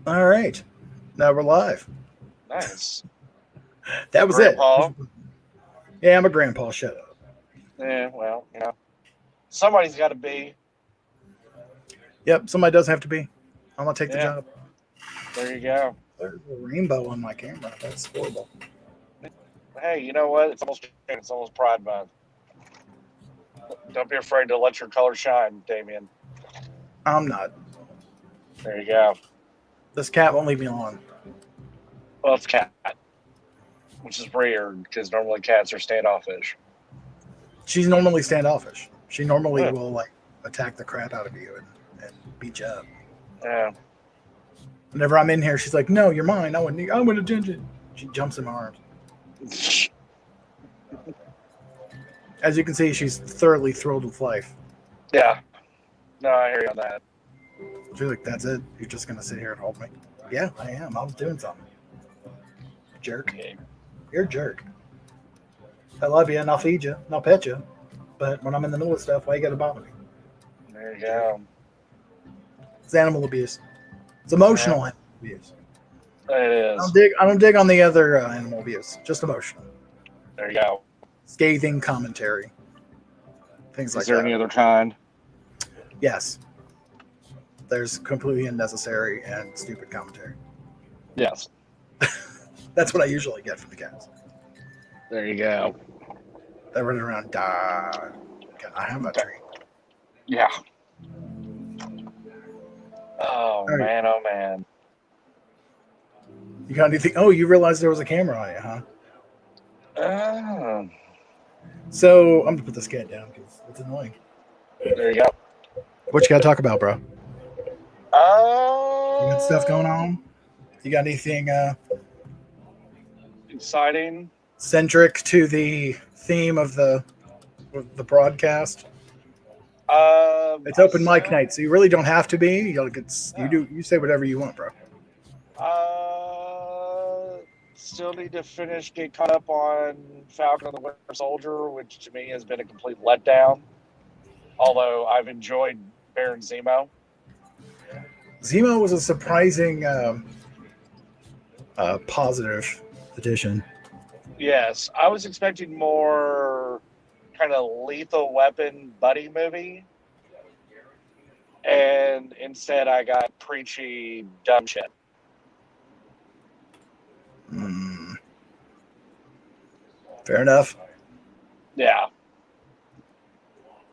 All right. Now we're live. Nice. That was it. Grandpa. Yeah, I'm a grandpa. Shut up. Yeah, well, somebody's got to be. Yep, somebody does have to be. I'm going to take the Yeah, job. there you go. There's a rainbow on my camera. That's horrible. Hey, you know what? It's almost Pride Month. Don't be afraid to let your color shine, Damien. I'm not. There you go. This cat won't leave me alone. Well, it's cat, which is weird because normally cats are standoffish. She's normally standoffish. She normally Yeah. will, attack the crap out of you and beat you up. Yeah. Whenever I'm in here, she's like, no, you're mine. I want attention. She jumps in my arms. As you can see, she's thoroughly thrilled with life. Yeah. No, I hear you on that. She's like, that's it? You're just going to sit here and hold me? Yeah, I am. I was doing something. Jerk. Okay. You're a jerk. I love you and I'll feed you and I'll pet you. But when I'm in the middle of stuff, why you got to bother me? There you go. It's animal abuse. It's Yeah, emotional animal abuse. it is. I don't dig on the other animal abuse. Just emotional. There you go. Scathing commentary. Things Is like there that. any other kind? Yes. There's completely unnecessary and stupid commentary. Yes. That's what I usually get from the cats. There you go. They're running around. God, I have a treat. Yeah. Oh, All right. man. Oh, man. You got anything? Oh, you realized there was a camera on you, huh? Oh, So I'm gonna put this cat down because it's annoying. there you go. What you got to talk about, bro? You got stuff going Uh, on? You got anything exciting. centric to the theme of the broadcast? It's I open mic still, night, so you really don't have to be. You no. do you say whatever you want, bro. Still need to get caught up on Falcon and the Winter Soldier, which to me has been a complete letdown. Although I've enjoyed Baron Zemo. Zemo was a surprising positive addition. Yes, I was expecting more kind of lethal weapon buddy movie, and instead I got preachy dumb shit. Mm, fair enough. Yeah,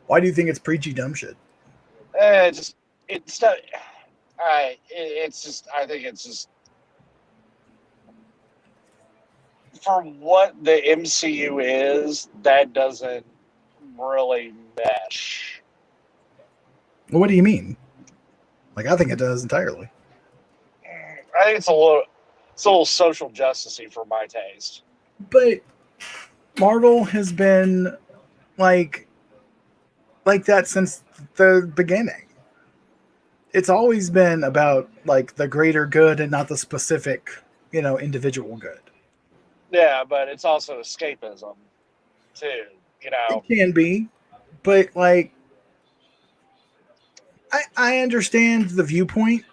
Why do you think it's preachy dumb shit? just it's not. It's just. I think it's just for what the MCU is. That doesn't really mesh. Well, what do you mean? Like, I think it does entirely. I think it's a little social justicey for my taste. But Marvel has been like like that since the beginning. It's always been about like the greater good and not the specific, individual good. Yeah, but it's also escapism too. You It know. can be, but like I understand the viewpoint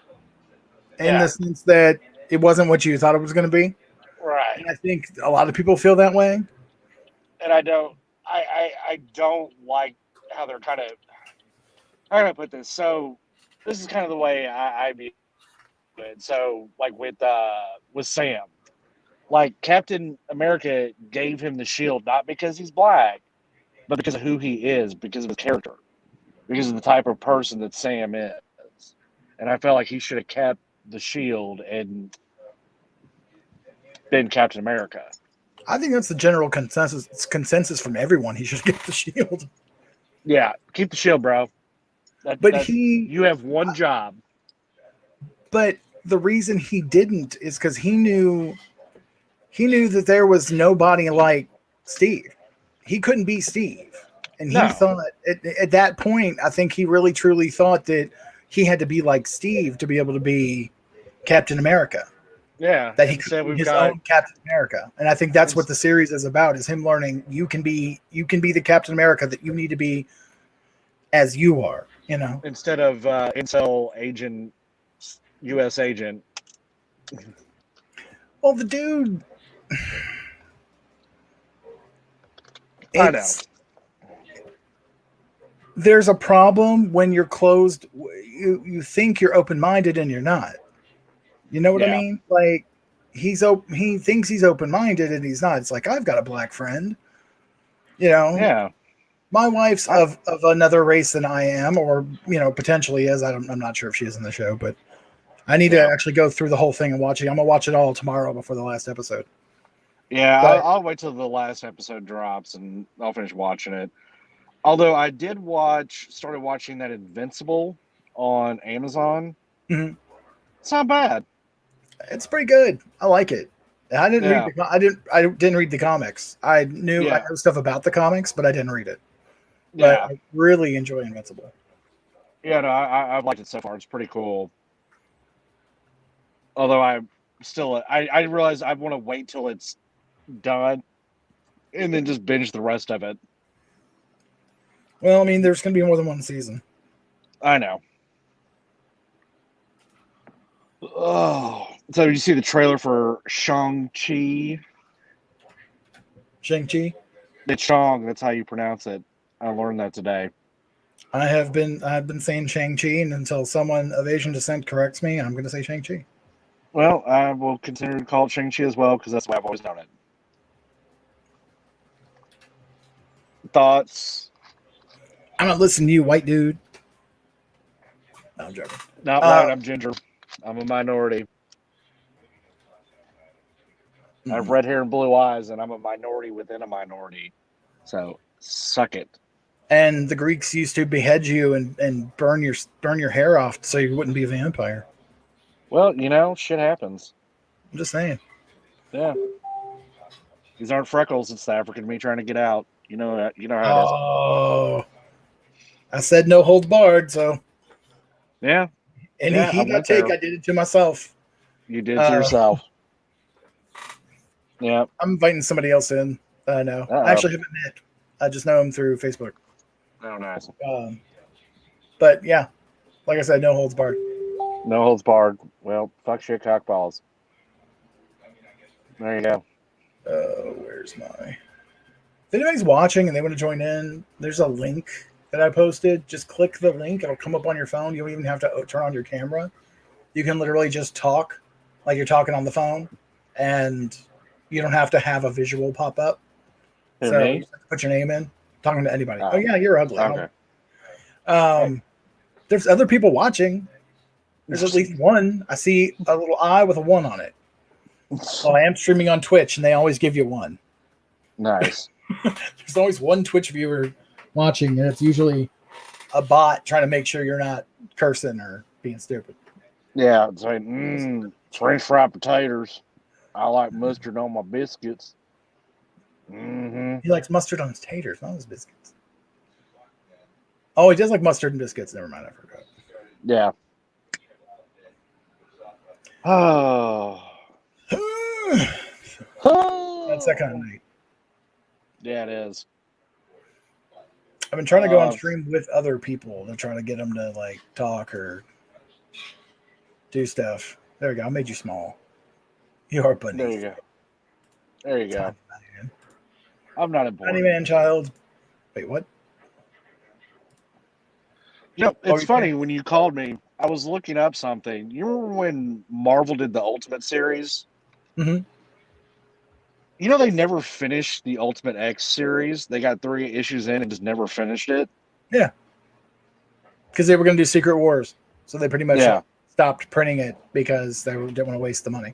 in the Yeah. sense that it wasn't what you thought it was going to be. And Right. I think a lot of people feel that way. And I don't. I don't like how they're kind of. How can I put this? So this is kind of the way I view it. So like with Sam, like Captain America gave him the shield not because he's black, but because of who he is, because of his character, because of the type of person that Sam is. And I felt like he should have kept the shield and been Captain America. I think that's the general consensus from everyone. He should get the shield. Yeah, keep the shield, bro. But That you have one job. but the reason he didn't is because he knew that there was nobody like Steve. He couldn't be Steve. And he No. thought at that point, I think he really truly thought that he had to be like Steve to be able to be Captain America. Yeah. That he could Instead, be we've his got own Captain America. And I think that's in, what the series is about, is him learning you can be the Captain America that you need to be as you are. instead of incel agent, U.S. agent. Well, the dude, I know. There's a problem when you're closed. You think you're open minded and you're not. You know what I Yeah. mean? Like he thinks he's open minded and he's not. It's like I've got a black friend. You know, Yeah. my wife's I, of another race than I am, or potentially is. I'm not sure if she is in the show, but I need to yeah. actually go through the whole thing and watch it. I'm gonna watch it all tomorrow before the last episode. Yeah, But I'll wait till the last episode drops and I'll finish watching it. Although I did started watching that Invincible on Amazon. mhm, It's not bad. it's pretty good. I like it. Yeah, I didn't read the comics. I yeah, know stuff about the comics, but I didn't read it. But yeah, I really enjoy Invincible. yeah. No, I've liked it so far. It's pretty cool. Although I realize I want to wait till it's done and then just binge the rest of it. Well, I mean, there's going to be more than one season. I know. Oh, so you see the trailer for Shang-Chi? Shang-Chi. It's Shang. That's how you pronounce it. I learned that today. I've been saying Shang-Chi, and until someone of Asian descent corrects me, I'm going to say Shang-Chi. Well, I will continue to call it Shang-Chi as well because that's the way I've always known it. Thoughts? I'm not listening to you, white dude. No, I'm joking. Not white, I'm ginger. I'm a minority. I have red hair and blue eyes, and I'm a minority within a minority. So, suck it. And the Greeks used to behead you and burn your hair off so you wouldn't be a vampire. Well, shit happens. I'm just saying. Yeah. These aren't freckles. It's the African me trying to get out. You know how it is. Oh, I said no holds barred, so Yeah. any Yeah, I heat I went take, there. I did it to myself. You did to yourself. Yeah. I'm inviting somebody else in. No, Uh-oh. I actually haven't met. I just know him through Facebook. Oh, nice. But yeah, like I said, no holds barred. No holds barred. Well, fuck shit, cock balls. There you go. Where's my? If anybody's watching and they want to join in, there's a link that I posted. Just click the link; it'll come up on your phone. You don't even have to turn on your camera. You can literally just talk like you're talking on the phone, and you don't have to have a visual pop up. Who, So me? you just have to put your name in. Talking to anybody. Oh. Oh yeah, you're ugly. Okay. There's other people watching. There's at least one. I see a little eye with a 1 on it. Well, I am streaming on Twitch, and they always give you 1. Nice. There's always one Twitch viewer watching, and it's usually a bot trying to make sure you're not cursing or being stupid. Yeah, it's like, French fried potatoes. I like mustard on my biscuits. Mm-hmm. He likes mustard on his taters, not his biscuits. Oh, he does like mustard and biscuits. Never mind, I forgot. Yeah. Oh. That's that kind of night. Yeah, it is. I've been trying to go on stream with other people to try to get them to like talk or do stuff. There we go. I made you small. You are beneath. There you go. There you go. I'm not important. Tiny man child. Wait, what? It's funny when you called me. I was looking up something. You remember when Marvel did the Ultimate series? Mm-hmm. They never finished the Ultimate X series. They got 3 issues in and just never finished it. Yeah. Because they were going to do Secret Wars. So they pretty much stopped printing it because they didn't want to waste the money.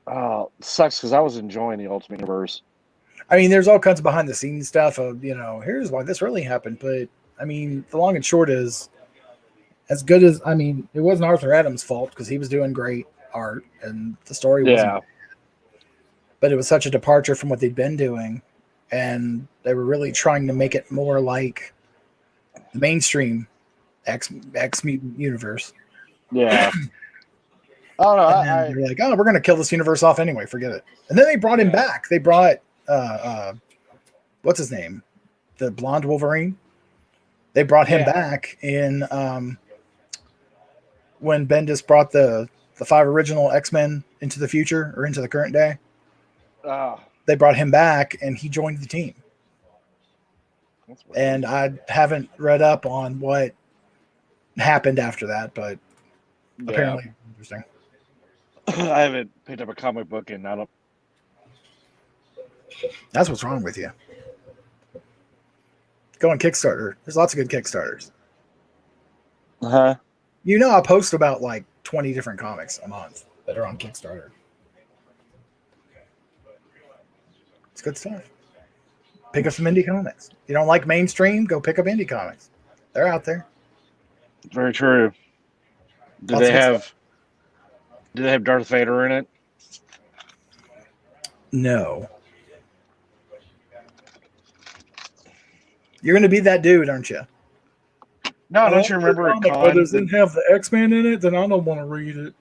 Oh, sucks because I was enjoying the Ultimate Universe. I mean, there's all kinds of behind the scenes stuff of, here's why this really happened. But, I mean, the long and short is, as good as, it wasn't Arthur Adams' fault because he was doing great art and the story wasn't bad. But it was such a departure from what they'd been doing. And they were really trying to make it more like the mainstream X-Mutant universe. Yeah. Oh, no. They're like, we're going to kill this universe off anyway. Forget it. And then they brought him back. They brought, what's his name? The blonde Wolverine. They brought him back in when Bendis brought the the 5 original X-Men into the future or into the current day. Oh, They brought him back, and he joined the team. that's weird. And I haven't read up on what happened after that, but apparently interesting. I haven't picked up a comic book and I don't. That's what's wrong with you. Go on Kickstarter. There's lots of good Kickstarters. Huh? You know, I post about like 20 different comics a month that are on Kickstarter. It's good stuff. Pick up some indie comics. You don't like mainstream? Go pick up indie comics. They're out there. Very true. Do Lots they of good have? stuff. Do they have Darth Vader in it? No. You're going to be that dude, aren't you? No, don't you remember at But con? does it have the X-Men in it? Then I don't want to read it.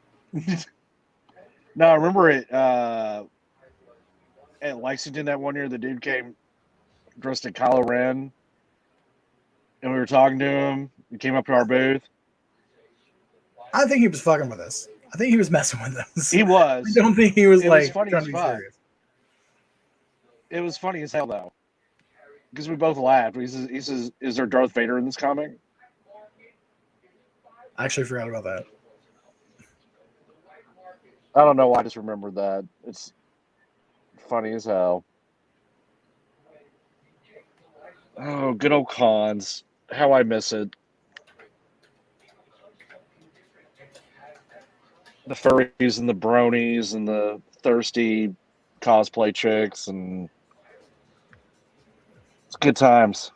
No, I remember it at Lexington that one year. The dude came dressed as Kylo Ren, and we were talking to him. He came up to our booth. I think he was fucking with us. I think he was messing with us. He was. I don't think he was It like was funny trying as to be fuck. serious. It was funny as hell though, because we both laughed. He says, "Is there Darth Vader in this comic?" I actually forgot about that. I don't know why. I just remembered that. It's funny as hell. Oh, good old cons. How I miss it. The furries and the bronies and the thirsty cosplay chicks, and it's good times.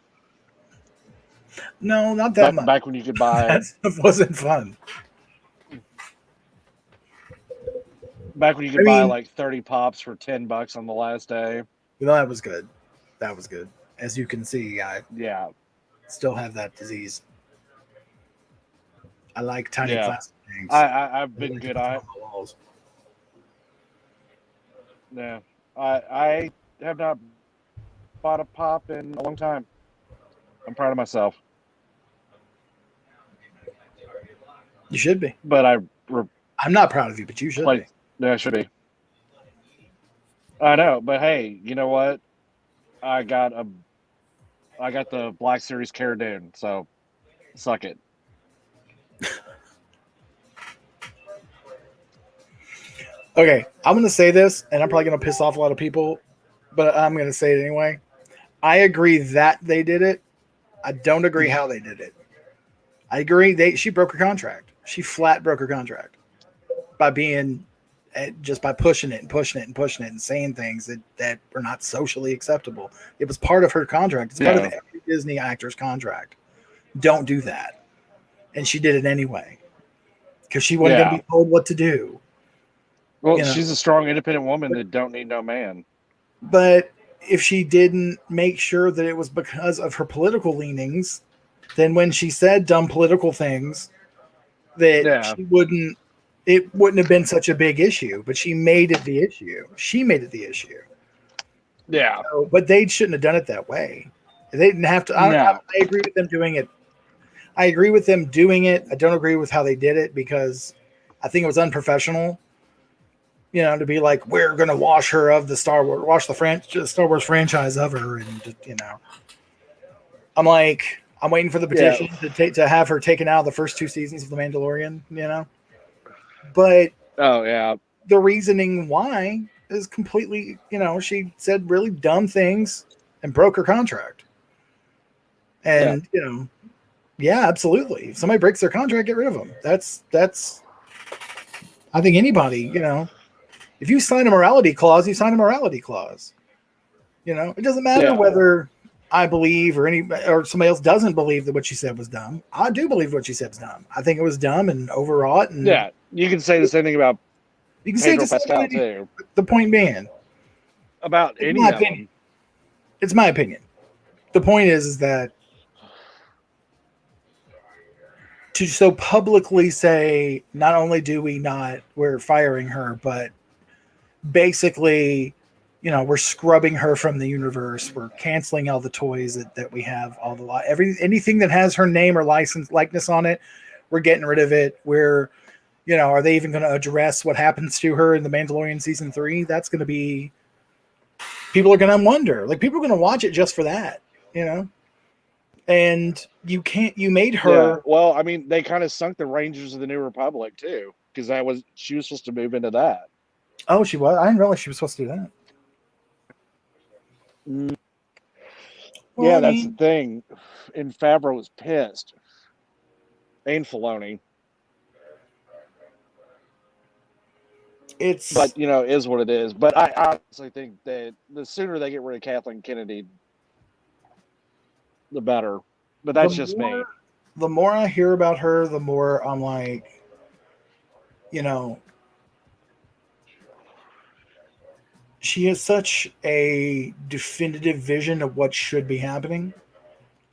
No, not that much. Back when you could buy That stuff wasn't fun. back when you could I buy mean- like 30 pops for $10 on the last day. You know, that was good. That was good. As you can see, I Yeah. still have that disease. I like tiny Yeah. plastic things. I've I been like to good. put them on the walls. Yeah. I have not bought a pop in a long time. I'm proud of myself. You should be. But I'm not proud of you, but you should be. Yeah, I should be. I know, but hey, you know what? I got the Black Series Cara Dune, so suck it. Okay, I'm going to say this, and I'm probably going to piss off a lot of people, but I'm going to say it anyway. I agree that they did it. I don't agree how they did it. I agree she broke her contract. She flat broke her contract by being just by pushing it and pushing it and pushing it and saying things that were not socially acceptable. It was part of her contract. It's part of every Disney actor's contract. Don't do that. And she did it anyway because she wasn't going to be told what to do. Well, she's a strong, independent woman that don't need no man. But if she didn't make sure that it was because of her political leanings, then when she said dumb political things, that it wouldn't have been such a big issue. But she made it the issue. She made it the issue. Yeah. So, but they shouldn't have done it that way. They didn't have to. I agree with them doing it. I agree with them doing it. I don't agree with how they did it because I think it was unprofessional. You know, to be like, we're going to wash her of the Star Wars Star Wars franchise of her. And, you know, I'm like, I'm waiting for the petition to have her taken out of the first 2 seasons of The Mandalorian, you know, but the reasoning why is completely, you know, she said really dumb things and broke her contract. And, you know, yeah, absolutely. If somebody breaks their contract, get rid of them. That's, I think anybody, you know, if you sign a morality clause, you sign a morality clause. You know, it doesn't matter whether I believe or somebody else doesn't believe that what she said was dumb. I do believe what she said was dumb. I think it was dumb and overwrought. And you can say the same thing about Pedro Pascal too. The point being, about any of them. It's my opinion. The point is that to so publicly say, not only we're firing her, but basically, you know, we're scrubbing her from the universe. We're canceling all the toys that we have, anything that has her name or likeness on it. We're getting rid of it. We're, Are they even going to address what happens to her in The Mandalorian season 3? That's going to be, people are going to wonder. Like, people are going to watch it just for that, And you made her. Yeah. Well, I mean, they kind of sunk the Rangers of the New Republic too, because she was supposed to move into that. Oh, she was? I didn't realize she was supposed to do that. Well, yeah, that's the thing. And Favreau was pissed. And Filoni. But is what it is. But I honestly think that the sooner they get rid of Kathleen Kennedy, the better. But that's just me. The more I hear about her, the more I'm like, she has such a definitive vision of what should be happening,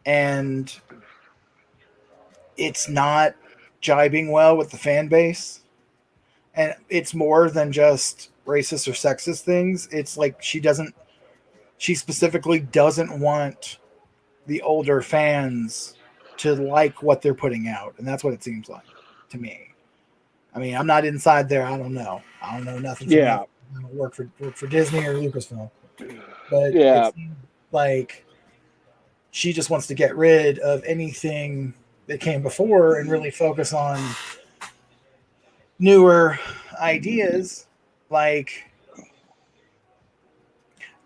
and it's not jibing well with the fan base. And it's more than just racist or sexist things. It's like she specifically doesn't want the older fans to like what they're putting out. And that's what it seems like to me. I mean, I'm not inside there. I don't know nothing. Yeah. I don't work for Disney or Lucasfilm. But yeah, it seems like she just wants to get rid of anything that came before and really focus on newer ideas. Like,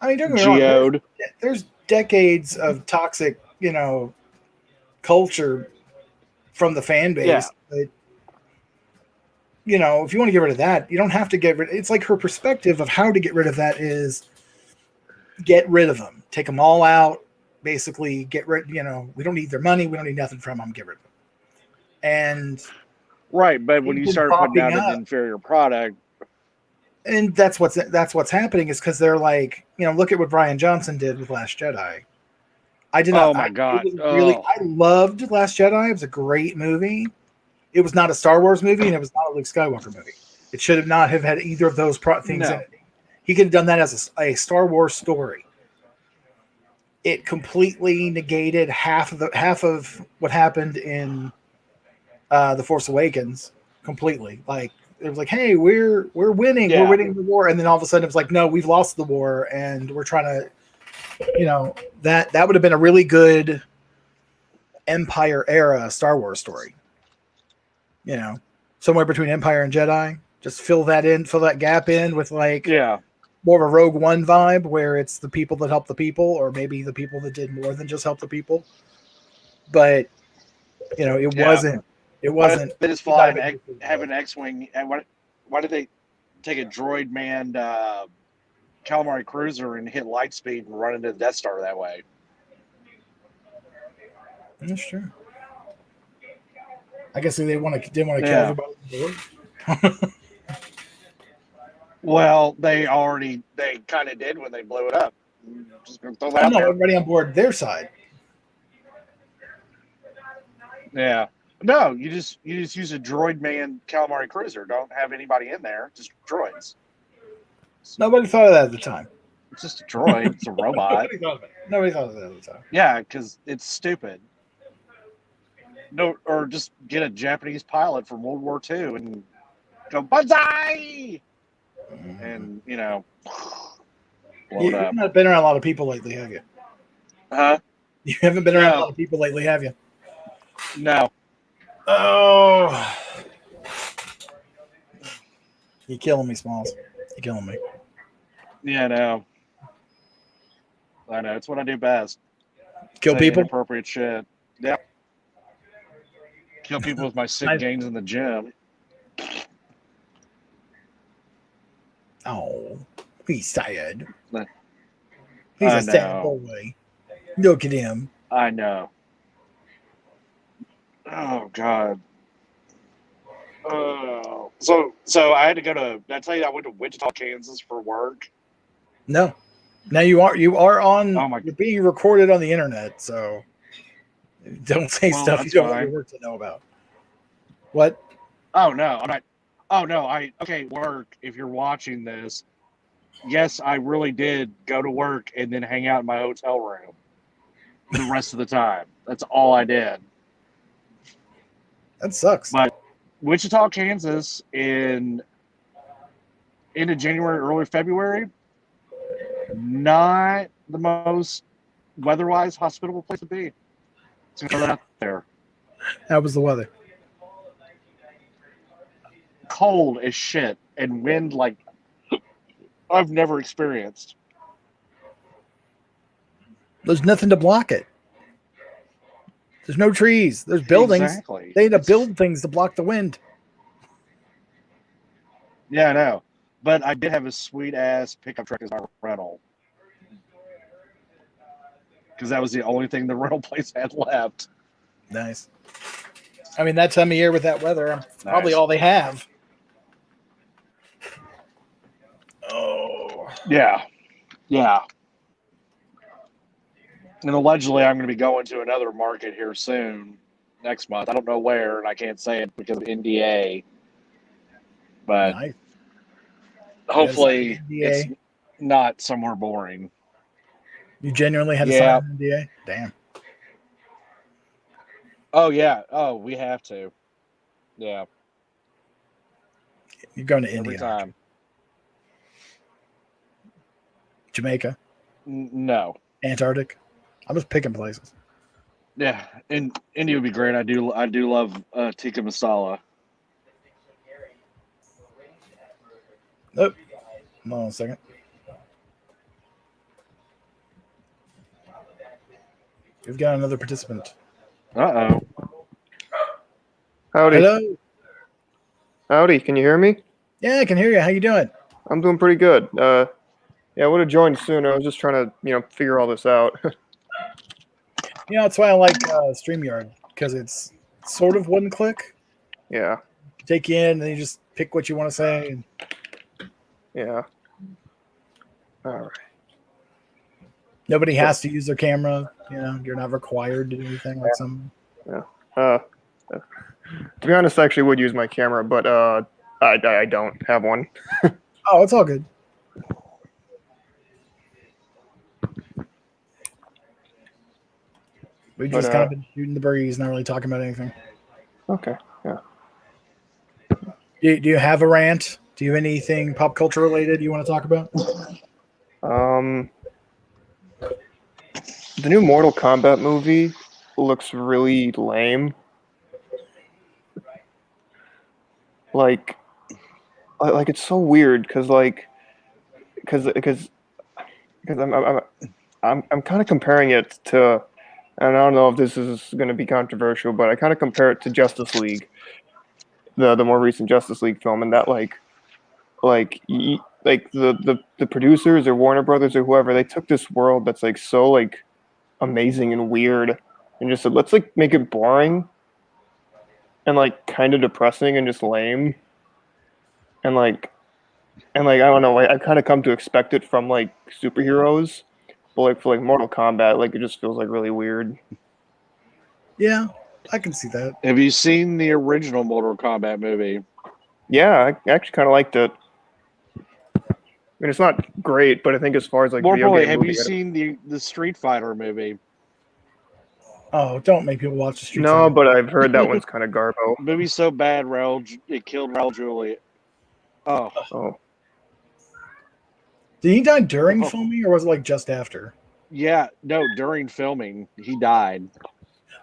I mean, don't get me wrong, there's decades of toxic, culture from the fan base. Yeah. But, if you want to get rid of that, you don't have to get rid. It's like her perspective of how to get rid of that is get rid of them, take them all out, basically get rid. We don't need their money, we don't need nothing from them. Get rid of them. And right, but when you start putting out an inferior product, and that's what's happening is because they're like, look at what Rian Johnson did with Last Jedi. I did not. Oh my god! I loved Last Jedi. It was a great movie. It was not a Star Wars movie, and it was not a Luke Skywalker movie. It should have not have had either of those things in it. He could have done that as a Star Wars story. It completely negated half of what happened in The Force Awakens. Completely, like it was like, hey, we're winning, we're winning the war, and then all of a sudden it was like, no, we've lost the war, and we're trying to, that would have been a really good Empire era Star Wars story. Somewhere between Empire and Jedi. Just fill that gap in with more of a Rogue One vibe, where it's the people that help the people, or maybe the people that did more than just help the people. But it wasn't. It wasn't. They just fly have an X-wing, and why did they take a droid manned calamari cruiser and hit light speed and run into the Death Star that way? That's true. I guess they didn't want to kill everybody on board. Well, they kind of did when they blew it up. Just throw that out there. Everybody on board their side. Yeah. No, you just use a droid manned calamari cruiser. Don't have anybody in there, just droids. Nobody thought of that at the time. It's just a droid. It's a robot. Nobody thought of that at the time. Yeah, because it's stupid. No, or just get a Japanese pilot from World War II and go banzai, and you haven't been around a lot of people lately, have you? Huh? You haven't been around a lot of people lately, have you? No. Oh, you're killing me, Smalls. You're killing me. Yeah, I know. It's what I do best. Kill people. Inappropriate shit. Yep. Kill people with my sick gains in the gym. Oh, he's sad. He's a sad boy. Look at him. I know. Oh God. Oh, so I had to go to. Did I tell you I went to Wichita, Kansas for work? No. Now you are on. Oh my! You're being recorded on the internet, so don't say stuff you don't want your work to know about. What? Oh no! I'm not. Oh no! Work. If you're watching this, yes, I really did go to work and then hang out in my hotel room the rest of the time. That's all I did. That sucks. But Wichita, Kansas, in end of January, early February. Not the most weather-wise hospitable place to be. Just gonna throw that out there. How was the weather? Cold as shit and wind like I've never experienced. There's nothing to block it. There's no trees. There's buildings. Exactly. They had to build things to block the wind. Yeah, I know. But I did have a sweet ass pickup truck as my rental. Because that was the only thing the rental place had left. Nice. I mean, that time of year with that weather, probably Nice. all they have. Oh. Yeah. Yeah. And allegedly, I'm going to be going to another market here soon, next month. I don't know where, and I can't say it because of NDA. But Nice. hopefully, it's NDA. not somewhere boring. You genuinely had to Yeah. sign an NDA? Damn. Oh, yeah. Oh, we have to. Yeah. You're going to Every India. time. Jamaica. No. Antarctic. I'm just picking places. Yeah, and India would be great. I do love tikka masala. Nope. Hold on a second. We've got another participant. Uh-oh. Howdy. Hello. Howdy, can you hear me? Yeah, I can hear you. How you doing? I'm doing pretty good. Yeah, I would have joined sooner. I was just trying to, figure all this out. Yeah, that's why I like StreamYard, because it's sort of one click. Yeah, Take you in, and then you just pick what you want to say. And yeah. All right. nobody has to use their camera. You're not required to do anything like some. To be honest, I actually would use my camera, but I don't have one. Oh, it's all good. We've just kind of been shooting the breeze, not really talking about anything. Okay, yeah. Do you have a rant? Do you have anything pop culture related you want to talk about? The new Mortal Kombat movie looks really lame. Like it's so weird because I'm kind of comparing it to, and I don't know if this is going to be controversial, but I kind of compare it to Justice League, the more recent Justice League film, and that the producers or Warner Brothers or whoever, they took this world that's like so like amazing and weird and just said, let's like make it boring and like kind of depressing and just lame and like I don't know, I've kind of come to expect it from like superheroes, but like for like Mortal Kombat, like it just feels like really weird. Yeah, I can see that. Have you seen the original Mortal Kombat movie? Yeah, I actually kind of liked it. I mean, it's not great, but I think as far as like More video importantly, game have movie, you seen the Street Fighter movie? Oh, don't make people watch the Street no, Fighter. but I've heard that one's kind of garbo. The movie's so bad, it killed Raul Julia. Oh, Oh, Did he die during filming, or was it like just after? yeah, no. During filming, he died.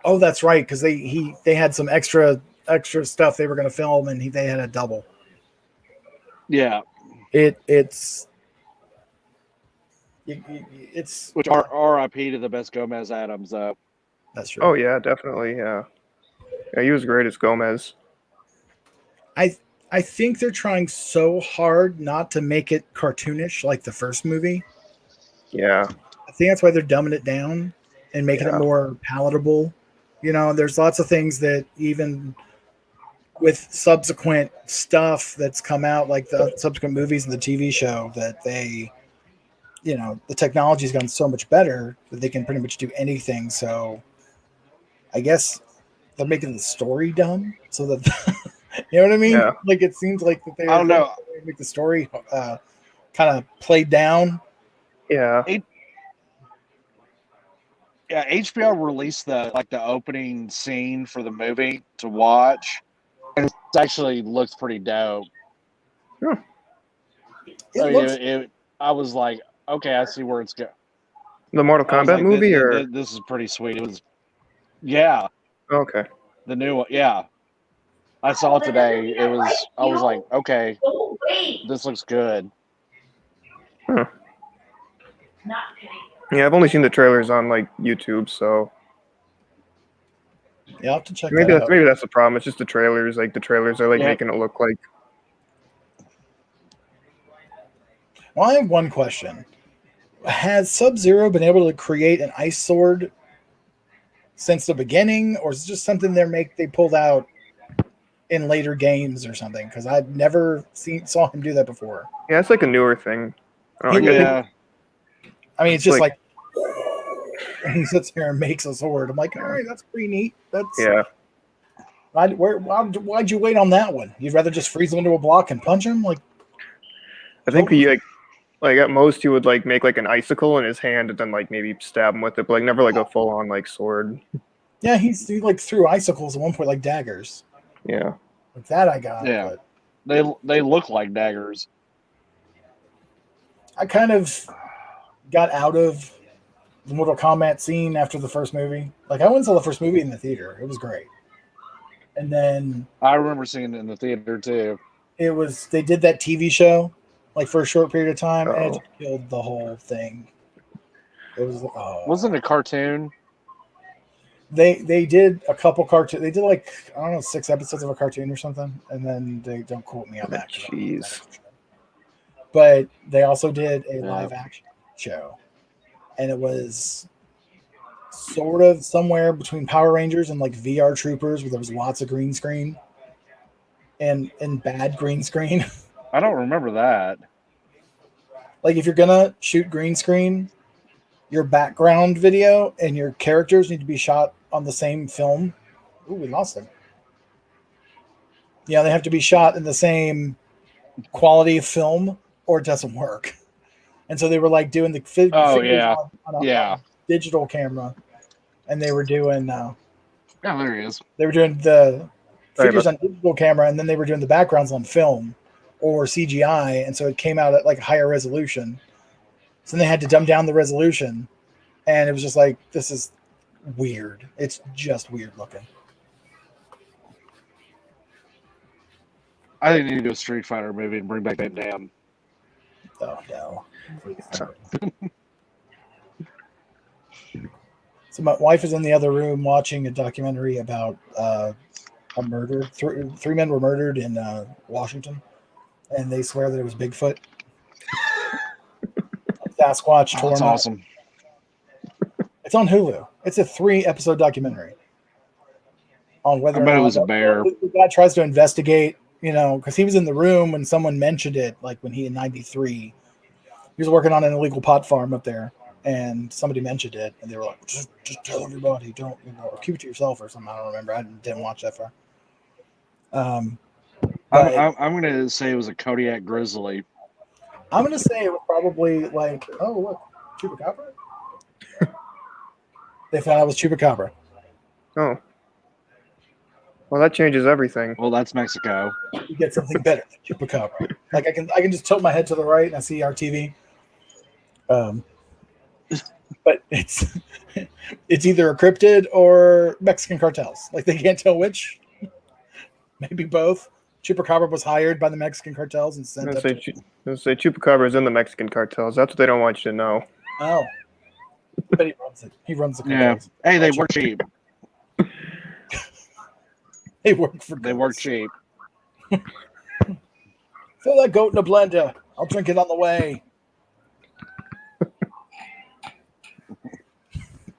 Oh, that's right, because they had some extra stuff they were going to film, and they had a double. Yeah, yeah. It's which R.I.P. to the best Gomez Adams. That's true. Oh yeah, definitely. Yeah, yeah, he was great as Gomez. I think they're trying so hard not to make it cartoonish like the first movie. Yeah, I think that's why they're dumbing it down and making it Yeah. more palatable. There's lots of things that even with subsequent stuff that's come out, like the subsequent movies and the TV show, that the technology's gotten so much better that they can pretty much do anything. So I guess they're making the story dumb so that you know what I mean? Yeah. Like it seems like that I don't know. make the story kind of played down. yeah, Yeah, HBO released the opening scene for the movie to watch, and it actually looks pretty dope. Huh. I was like, okay, I see where it's going. The Mortal I was Kombat like, movie, or this is pretty sweet. It was, yeah, okay. the new one. Yeah, I saw it today. I was like, okay, this looks good. Huh. Yeah, I've only seen the trailers on like YouTube, so Yeah, I'll have to check that out. maybe that's the problem. It's just the trailers. Like the trailers are like Yeah. making it look like. Well, I have one question. Has Sub-Zero been able to create an ice sword since the beginning, or is it just something they pulled out in later games or something? Because I've never saw him do that before. Yeah, it's like a newer thing. I don't know, Yeah, I mean, it's just like and he sits there and makes a sword. I'm like, all right, that's pretty neat. That's yeah. Why'd you wait on that one? You'd rather just freeze him into a block and punch him? Like, I think he like at most he would like make like an icicle in his hand and then like maybe stab him with it, but like never like a full on like sword. yeah, he like threw icicles at one point like daggers. Yeah. Like that I got. Yeah. But they look like daggers. I kind of got out of the Mortal Kombat scene after the first movie. Like I went and saw the first movie in the theater. It was great. And then I remember seeing it in the theater too. they did that TV show like for a short period of time and it Oh. just killed the whole thing. It was Wasn't it a cartoon? They did a couple cartoon. They did like I don't know 6 episodes of a cartoon or something, and then they don't quote me on that. 'cause I don't know Jeez. that. But they also did a live action show, and it was sort of somewhere between Power Rangers and like VR Troopers, where there was lots of green screen and bad green screen. I don't remember that. Like if you're gonna shoot green screen, your background video and your characters need to be shot on the same film. Ooh, we lost him. Yeah, they have to be shot in the same quality of film or it doesn't work. And so they were like doing the figures on a digital camera, and they were doing yeah, there he is. They were doing the figures on digital camera, and then they were doing the backgrounds on film or CGI, and so it came out at like higher resolution. So they had to dumb down the resolution, and it was just like, this is weird. It's just weird looking. I think they need to do a Street Fighter movie and bring back that damn. Oh no. So my wife is in the other room watching a documentary about a murder. Three men were murdered in Washington, and they swear that it was Bigfoot. Sasquatch tore That's him out. awesome. It's on Hulu. It's a 3-episode documentary on whether I bet it was a bear. The guy tries to investigate, because he was in the room when someone mentioned it, like when he in '93, he was working on an illegal pot farm up there, and somebody mentioned it, and they were like, just tell everybody, don't, keep it to yourself or something. I don't remember. I didn't watch that far. I'm going to say it was a Kodiak grizzly. I'm going to say it was probably like, oh, look, Chupacabra? They found out it was Chupacabra. Oh. Well, that changes everything. Well, that's Mexico. You get something better than Chupacabra. Like I can just tilt my head to the right and I see our TV. But it's either a cryptid or Mexican cartels. Like they can't tell which. Maybe both. Chupacabra was hired by the Mexican cartels and sent. Let's say Chupacabra is in the Mexican cartels. That's what they don't want you to know. Oh, but he runs it. He runs the cartels. Yeah. Hey, they work cheap. They work for. They work cheap. Throw that goat in a blender. I'll drink it on the way.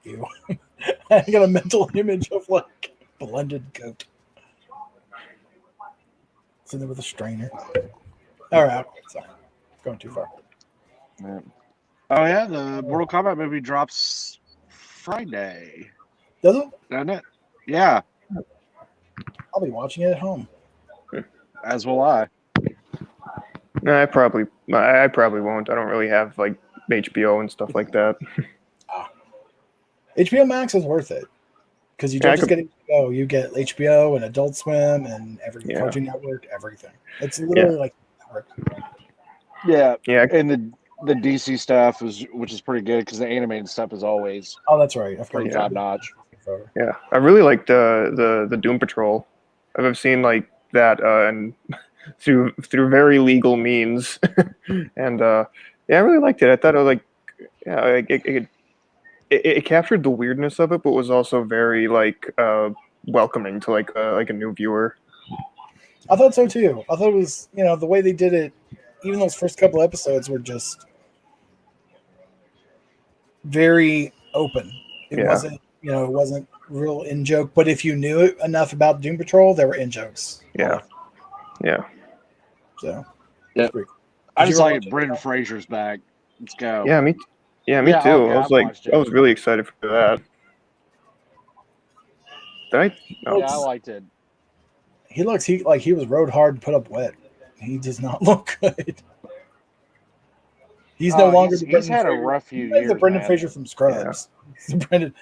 Ew. I got a mental image of like blended goat. Sitting there with a strainer. All right, sorry, going too far. Yeah. Oh yeah, the Mortal Kombat movie drops Friday. Does it? Doesn't it? Yeah. I'll be watching it at home. As will I. No, I probably won't. I don't really have like HBO and stuff like that. HBO Max is worth it. because you Yeah, don't I just could- get HBO, you get HBO and Adult Swim and every Yeah. Cartoon Network, everything. It's literally like network. Yeah, yeah, and the DC stuff which is pretty good because the animated stuff is always Oh, that's right. I pretty forgot. top notch. yeah. I really liked the Doom Patrol. I've seen like that and through very legal means, and yeah, I really liked it. I thought it was like yeah, like, it captured the weirdness of it, but was also very like welcoming to like a new viewer. I thought so too. I thought it was, the way they did it, even those first couple episodes were just very open. It Yeah. wasn't, it wasn't real in joke, but if you knew enough about Doom Patrol, there were in jokes. Yeah, yeah. So, Yeah. it's pretty cool. I Did just you ever like watch it. it? Brendan Fraser's back. Let's go. Yeah, me Yeah, too. okay, I I've was like, watched it. I was really excited for that. Did I? No. Yeah, I liked it. He looks he was rode hard and put up wet. He does not look good. He's no longer the He's Brendan had a Fraser. rough few He's like years, the Brendan man. Fraser from Scrubs. He's the Brendan.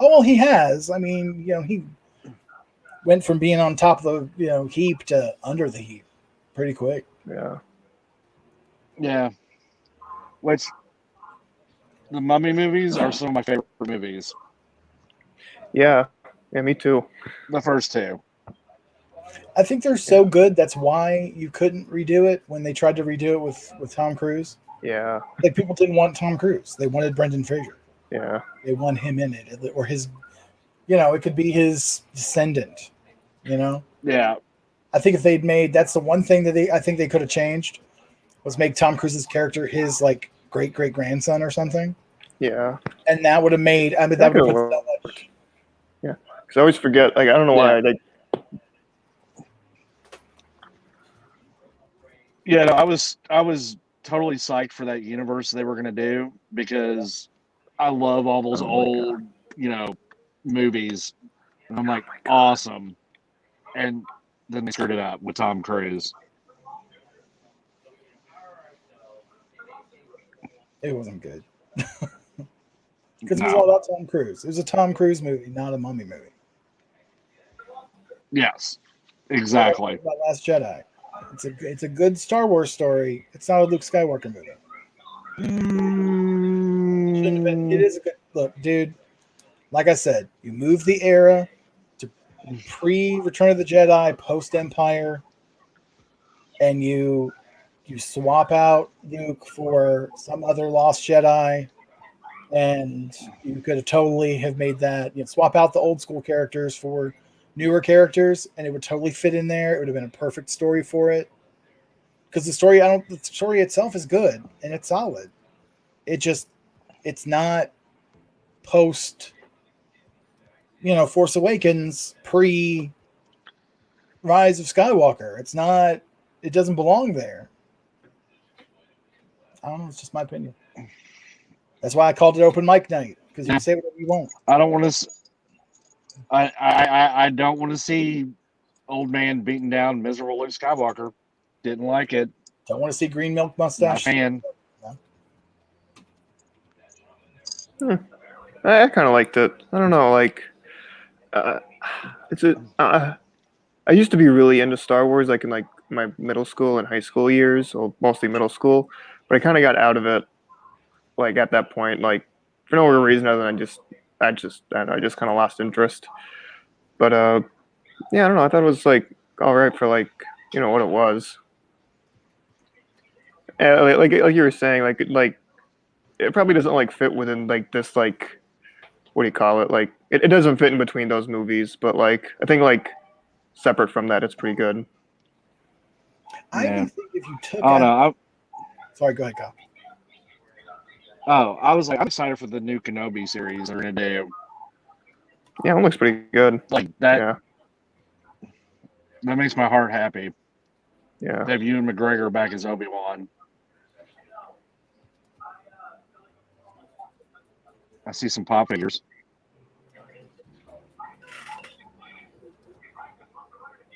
Oh well, he has. I mean, he went from being on top of the heap to under the heap pretty quick. Yeah. Yeah. Which the Mummy movies are some of my favorite movies. Yeah. Yeah, me too. The first two. I think they're so good. That's why you couldn't redo it when they tried to redo it with Tom Cruise. Yeah. Like people didn't want Tom Cruise; they wanted Brendan Fraser. Yeah. They want him in it, or his. It could be his descendant. Yeah. I think if they'd made that's the one thing that I think they could have changed was make Tom Cruise's character his like great grandson or something, Yeah. and that would have made. I mean, that would have put so much. Yeah. Because I always forget. Like I don't know why. Like Yeah, no, I was totally psyched for that universe they were gonna do because I love all those old, movies. And I'm like, awesome. And then they screwed it up with Tom Cruise. It wasn't good because it was all about Tom Cruise. It was a Tom Cruise movie, not a Mummy movie. Yes, exactly. About Last Jedi. It's a good Star Wars story. It's not a Luke Skywalker movie. Shouldn't have been. It is a good look, dude. Like I said, you move the era to pre-Return of the Jedi, post-Empire, and you swap out Luke for some other Lost Jedi, and you could have totally have made that. Swap out the old school characters for newer characters, and it would totally fit in there. It would have been a perfect story for it. Because the story itself is good and it's solid. It's not post, Force Awakens, pre Rise of Skywalker. It doesn't belong there. I don't know. It's just my opinion. That's why I called it open mic night, because you can say whatever you want. I don't want to. I don't want to see old man beating down miserable Luke Skywalker. Didn't like it. Don't want to see green milk Not a mustache. fan. I kind of liked it. I don't know. Like, it's a. I used to be really into Star Wars, like in like my middle school and high school years, or mostly middle school. But I kind of got out of it, like at that point, like for no real reason other than I don't know, I just kind of lost interest. But yeah, I don't know. I thought it was like all right for like what it was. Like you were saying, like it probably doesn't like fit within like this like what do you call it? Like it doesn't fit in between those movies, but like I think like separate from that, it's pretty good. I even think if you took Oh no! Sorry, go ahead, Kyle. I was like, I'm excited for the new Kenobi series they're gonna do. Yeah, it looks pretty good. Like that. Yeah, That makes my heart happy. yeah. They have Ewan McGregor back as Obi-Wan. I see some pop figures.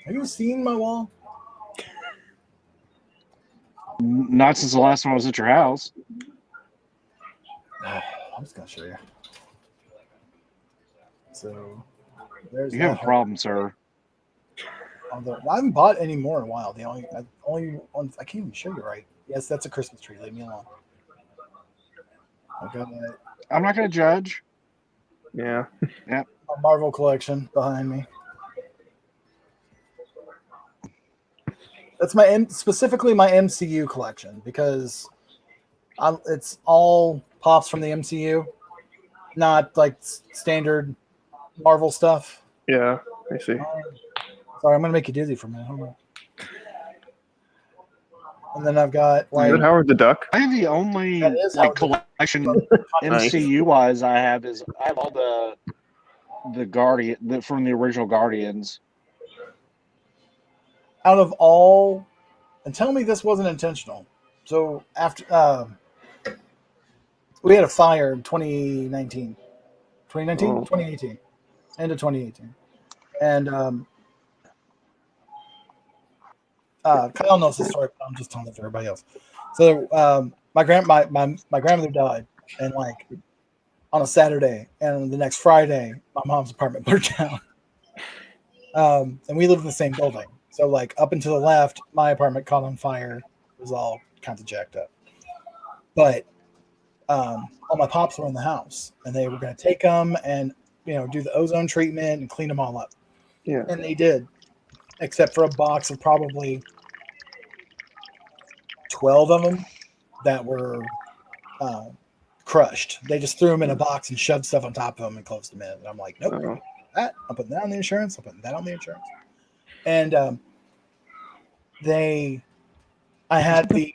Have you seen my wall? Not since the last time I was at your house. I'm just gonna show you. So there's You have a that. problem, sir. Although I haven't bought any more in a while. The only ones I can't even show you right. Yes, that's a Christmas tree. Leave me alone. I got I'm not going to judge. Yeah. a Marvel collection behind me. That's specifically my MCU collection because it's all pops from the MCU, not like standard Marvel stuff. Yeah. I see. Sorry, I'm gonna make you dizzy for a minute. Hold on. And then I've got Is it like Howard the Duck? I think the only that is like how collection Nice. MCU wise I have all the Guardian from the original Guardians. out of all, and tell me this wasn't intentional. So after we had a fire in 2019, 2018, end of 2018, and Kyle knows the story, but I'm just telling it to everybody else. So my grandmother died, and like on a Saturday, and the next Friday, my mom's apartment burned down. And we live in the same building, so like up and to the left, my apartment caught on fire. It was all kinds of jacked up, but all my pops were in the house, and they were going to take them and do the ozone treatment and clean them all up, Yeah. and they did, except for a box of probably 12 of them that were crushed. They just threw them in a box and shoved stuff on top of them and closed them in. And I'm like, nope, Oh. that. I'm putting that on the insurance. I'm putting that on the insurance. And I had the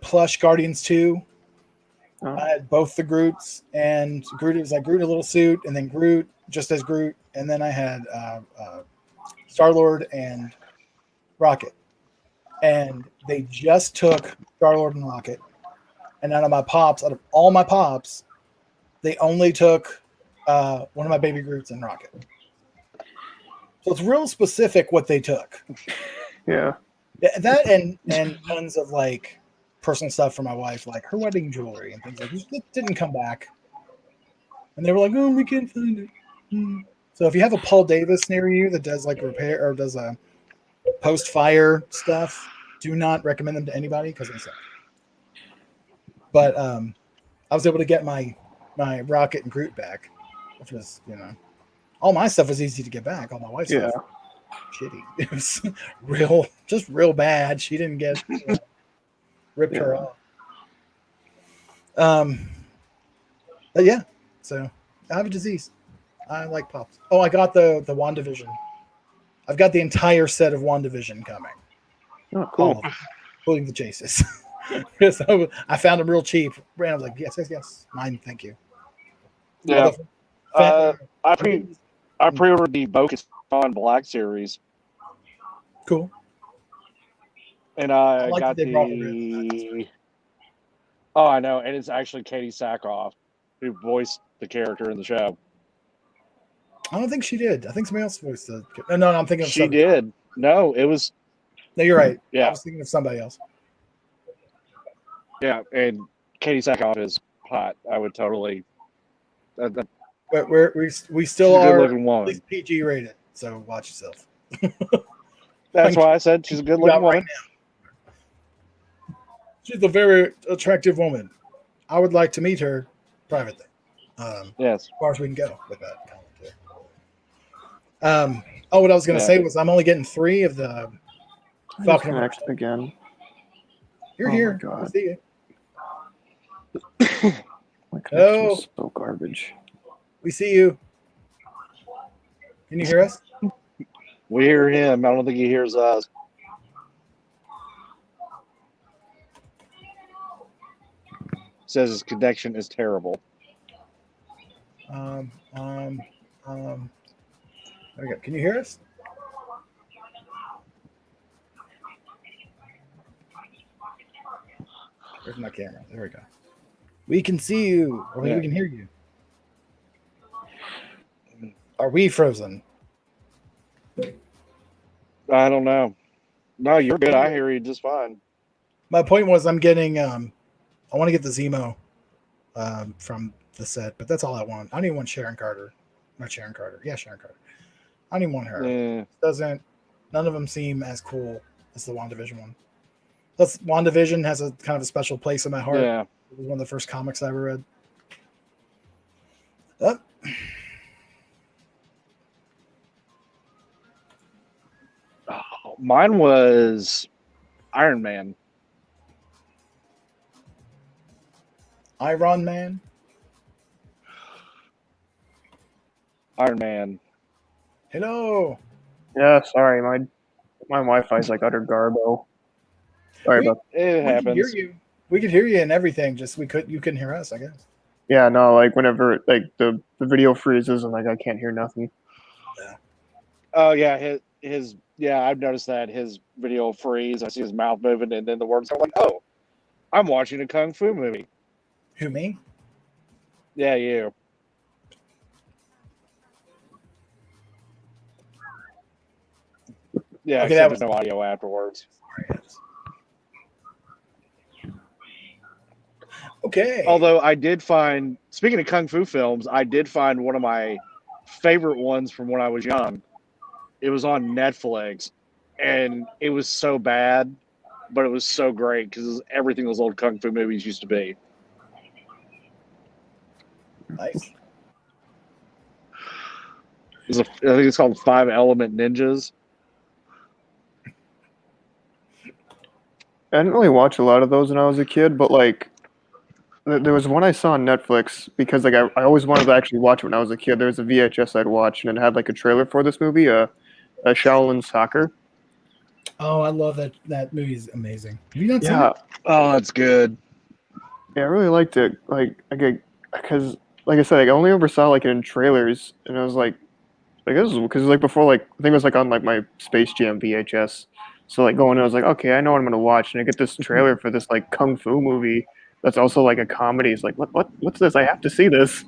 plush Guardians 2. Oh. I had both the Groots, and Groot was like Groot in a little suit, and then Groot just as Groot, and then I had Star-Lord and Rocket. And they just took Star-Lord and Rocket, and out of all my pops, they only took one of my baby Groots and Rocket. So it's real specific what they took. Yeah. That and tons of like personal stuff for my wife, like her wedding jewelry and things like this. It didn't come back. And they were like, oh, we can't find it. So if you have a Paul Davis near you that does like repair or does a post-fire stuff, do not recommend them to anybody because they suck. But I was able to get my Rocket and Groot back, which was, all my stuff was easy to get back. All my wife's stuff, shitty. It was real bad. She didn't get ripped her off. But yeah, so I have a disease. I like pops. Oh, I got the WandaVision. I've got the entire set of WandaVision coming. Oh, cool. Including the chases. So I found them real cheap. And I was like, yes. Mine, thank you. Yeah. I pre-ordered the Bo-Katan Black series. Cool. And I like got that they brought the red. Oh, I know. And it's actually Katie Sackhoff who voiced the character in the show. I don't think she did. I think somebody else voiced the. No, I'm thinking of She somebody. did. No, it was. No, you're right. Yeah. I was thinking of somebody else. Yeah, and Katie Sackhoff is hot. I would totally. But we still are at least PG rated, so watch yourself. That's why I said she's a good looking woman. Right, she's a very attractive woman. I would like to meet her privately. Yes. As far as we can go with that comment. What I was going to say was I'm only getting 3 of the Falcon Connect again. You're here. I see you. My connection is so garbage. We see you. Can you hear us? We hear him. I don't think he hears us. Says his connection is terrible. There we go. Can you hear us? Where's my camera? There we go. We can see you, or maybe we can hear you. Are we frozen? I don't know. No, you're good. I hear you just fine. My point was I'm getting I want to get the Zemo from the set, but that's all I want. I don't even want Sharon Carter. Not Sharon Carter. Yeah, Sharon Carter. I don't even want her. Yeah. Doesn't. None of them seem as cool as the WandaVision one. Plus, WandaVision has a kind of a special place in my heart. Yeah. It was one of the first comics I ever read. Oh. Mine was Iron Man. Iron Man. Iron Man. Hello. Yeah, sorry, my Wi-Fi's like utter garbo. Sorry We- about. It We could hear happens. you. We could hear you and everything. Just you couldn't hear us, I guess. Yeah, no, like whenever like the video freezes and like I can't hear nothing. Oh yeah, his yeah. I've noticed that his video will freeze. I see his mouth moving, and then the words are like, "Oh, I'm watching a kung fu movie." Who, me? Yeah, you. Yeah, Okay, okay, that there's no audio afterwards. Okay. Although I did find, speaking of kung fu films, I did find one of my favorite ones from when I was young. It was on Netflix, and it was so bad, but it was so great because everything those old kung fu movies used to be. Nice. I think it's called Five Element Ninjas. I didn't really watch a lot of those when I was a kid, but like there was one I saw on Netflix because like I always wanted to actually watch it when I was a kid. There was a VHS I'd watch and it had like a trailer for this movie, a Shaolin Soccer. Oh, I love that. That movie is amazing. Have you not seen Yeah, it? Oh, that's good. yeah, I really liked it. Like because like I said, like, I only ever saw like it in trailers, and I was like this is because like before like I think it was like on like my Space Jam VHS. So like going, I was like, okay, I know what I'm gonna watch, and I get this trailer for this like kung fu movie that's also like a comedy. It's like what's this? I have to see this,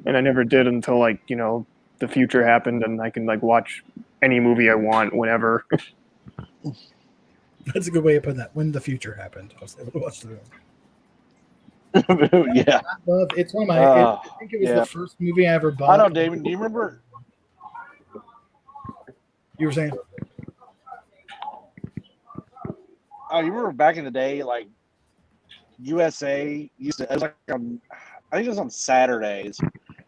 and I never did until like the future happened, and I can like watch any movie I want whenever. That's a good way of putting that. When the future happened, I was able to watch the movie. Yeah. I love it's one of my. I think it was yeah. the first movie I ever I bought. know, David. Do you remember? You were saying? Oh, you remember back in the day, like USA used to. It was like on, I think it was on Saturdays.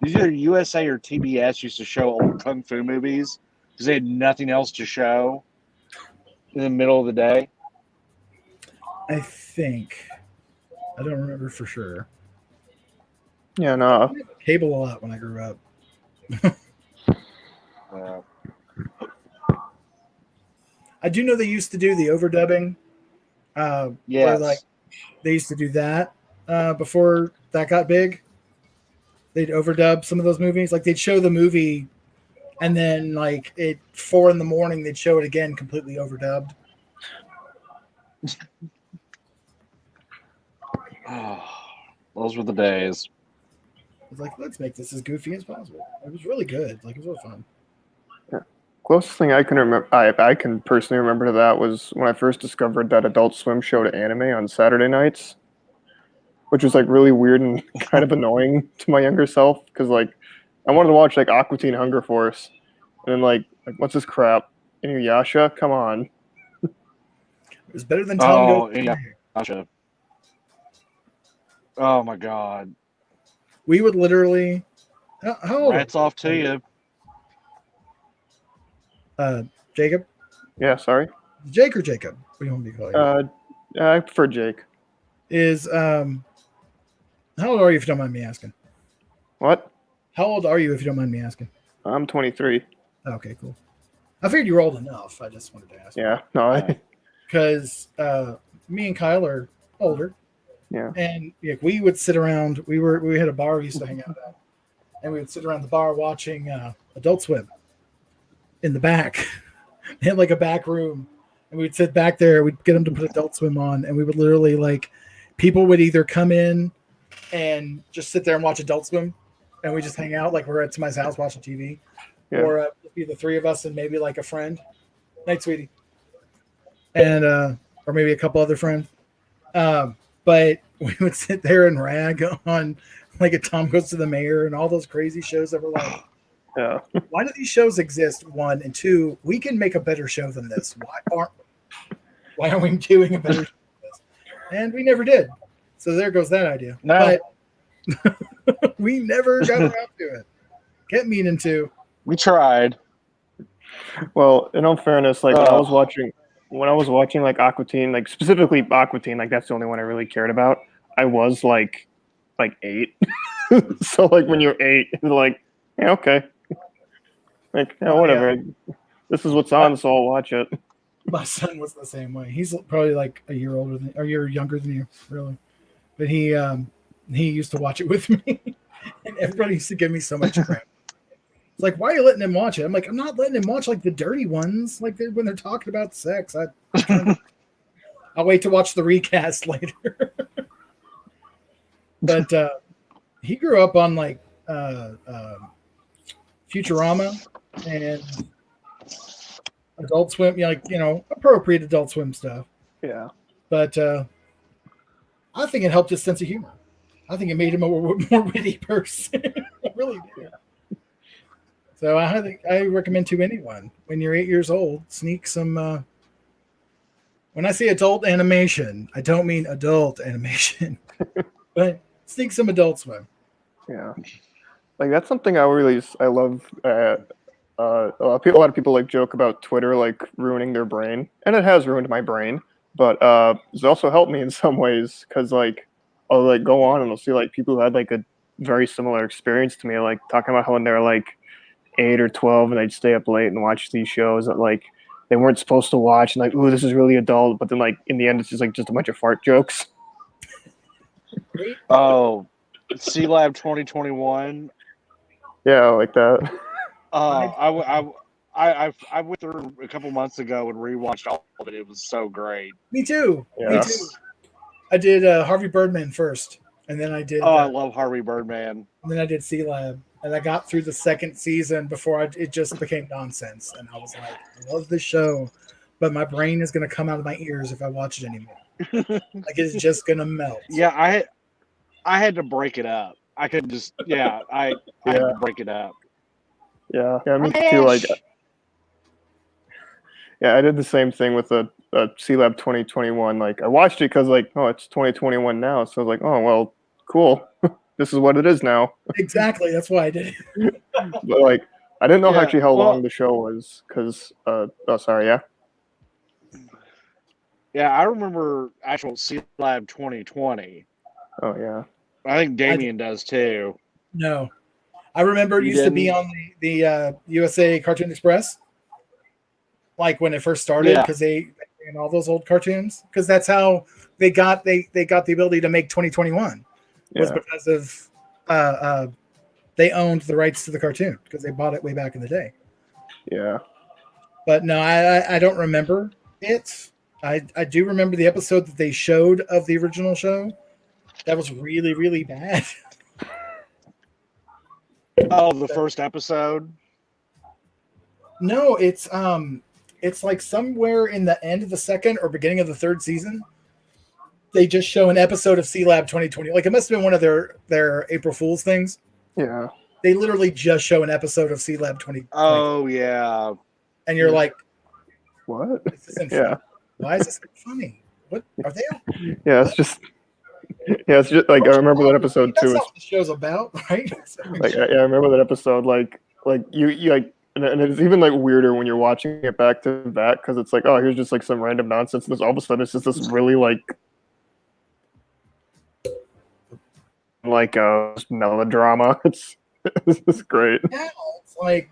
Either USA or TBS used to show old kung fu movies because they had nothing else to show in the middle of the day. I think. I don't remember for sure. Yeah, no, Cable a lot when I grew up. I do know they used to do the overdubbing. Where Yes. like they used to do that before that got big. They'd overdub some of those movies. Like they'd show the movie, and then like at 4 a.m, they'd show it again, completely overdubbed. Those were the days. It's like, let's make this as goofy as possible. It was really good. Like it was really fun. closest thing I can remember, I can personally remember to that was when I first discovered that Adult Swim showed anime on Saturday nights, which was like really weird and kind of annoying to my younger self because like I wanted to watch like Aqua Teen Hunger Force, and then like what's this crap? Inuyasha, come on. It was better than Tom Oh, Goes. yeah. Gotcha. Oh my God. We would literally. How old? Rats off to you. Jacob? Yeah, sorry. Jake or Jacob? What do you want me to call you? I prefer Jake. Is how old are you if you don't mind me asking? What? How old are you if you don't mind me asking? I'm 23. Okay, cool. I figured you were old enough. I just wanted to ask. Yeah, no, Because me and Kyle are older, yeah. and we would sit around. We had a bar we used to hang out at, and we would sit around the bar watching Adult Swim in the back. They had like a back room, and we'd sit back there. We'd get them to put Adult Swim on, and we would literally like people would either come in and just sit there and watch Adult Swim, and we just hang out like we're at somebody's house watching TV, Yeah. or it'd be the three of us and maybe like a friend, night sweetie, and or maybe a couple other friends. But we would sit there and rag on like a Tom Goes to the Mayor and all those crazy shows that were like Yeah. Why do these shows exist? One and two, we can make a better show than this. Why aren't we doing a better show than this? And we never did. So there goes that idea. No. But we never got around to it. Kept meaning to. We tried. Well, in all fairness, like when I Oh. was watching like Aqua Teen, like specifically Aqua Teen, like that's the only one I really cared about. I was like 8. So like when you're 8, you're like, yeah, okay. Like, yeah, Oh, whatever. yeah. This is what's on, so I'll watch it. My son was the same way. He's probably like a year older than, or a year younger than you, really. But he used to watch it with me, and everybody used to give me so much crap. It's like, why are you letting him watch it? I'm like, I'm not letting him watch like the dirty ones, like when they're talking about sex. I'll wait to watch the recast later. But he grew up on like Futurama and Adult Swim, appropriate Adult Swim stuff. Yeah. But I think it helped his sense of humor. I think it made him a more witty person. I really did. Yeah. So I recommend to anyone, when you're 8 years old, sneak some. When I say adult animation, I don't mean adult animation, but sneak some Adult Swim. Yeah. Like that's something I love. A lot of people like joke about Twitter like ruining their brain, and it has ruined my brain. But it's also helped me in some ways because like I'll like go on and I'll see like people who had like a very similar experience to me, like talking about how when they're like 8 or 12 and they'd stay up late and watch these shows that like they weren't supposed to watch, and like, ooh, this is really adult, but then like in the end it's just a bunch of fart jokes. Oh, C Lab 2021. Yeah, like that. I went through a couple months ago and rewatched all of it. It was so great. Me too. Yeah. Me too. I did Harvey Birdman first, and then I did. Oh, I love Harvey Birdman. And then I did C Lab, and I got through the second season before it just became nonsense, and I was like, I love this show, but my brain is going to come out of my ears if I watch it anymore. Like it's just going to melt. Yeah, I had to break it up. I couldn't just I had to break it up. Yeah, me too. Like, yeah, I did the same thing with the C Lab 2021. Like, I watched it because like, oh, it's 2021 now, so I was like, oh well, cool. This is what it is now. Exactly, that's why I did it. But like, I didn't know actually how long the show was because. Oh, sorry. Yeah. Yeah, I remember actual C Lab 2020. Oh yeah. I think Damien does too. No, I remember it used to be on the USA Cartoon Express, like when it first started, because they ran all those old cartoons. Because that's how they got the ability to make 2021 was because of they owned the rights to the cartoon because they bought it way back in the day. Yeah. But no, I don't remember it. I do remember the episode that they showed of the original show. That was really, really bad. Oh, the first episode? No, it's like somewhere in the end of the second or beginning of the third season. They just show an episode of C Lab 2020. Like it must have been one of their April Fool's things. Yeah. They literally just show an episode of C Lab 2020. Oh yeah. And you're like, what? This isn't funny. Why is this funny? What are they? Yeah, it's just like I remember that episode too. That's what the show's about, right? Like I remember that episode. Like you like, and it's even like weirder when you're watching it back to back because it's like, oh, here's just like some random nonsense, and all of a sudden it's just this really like melodrama. It's great. Yeah, it's like,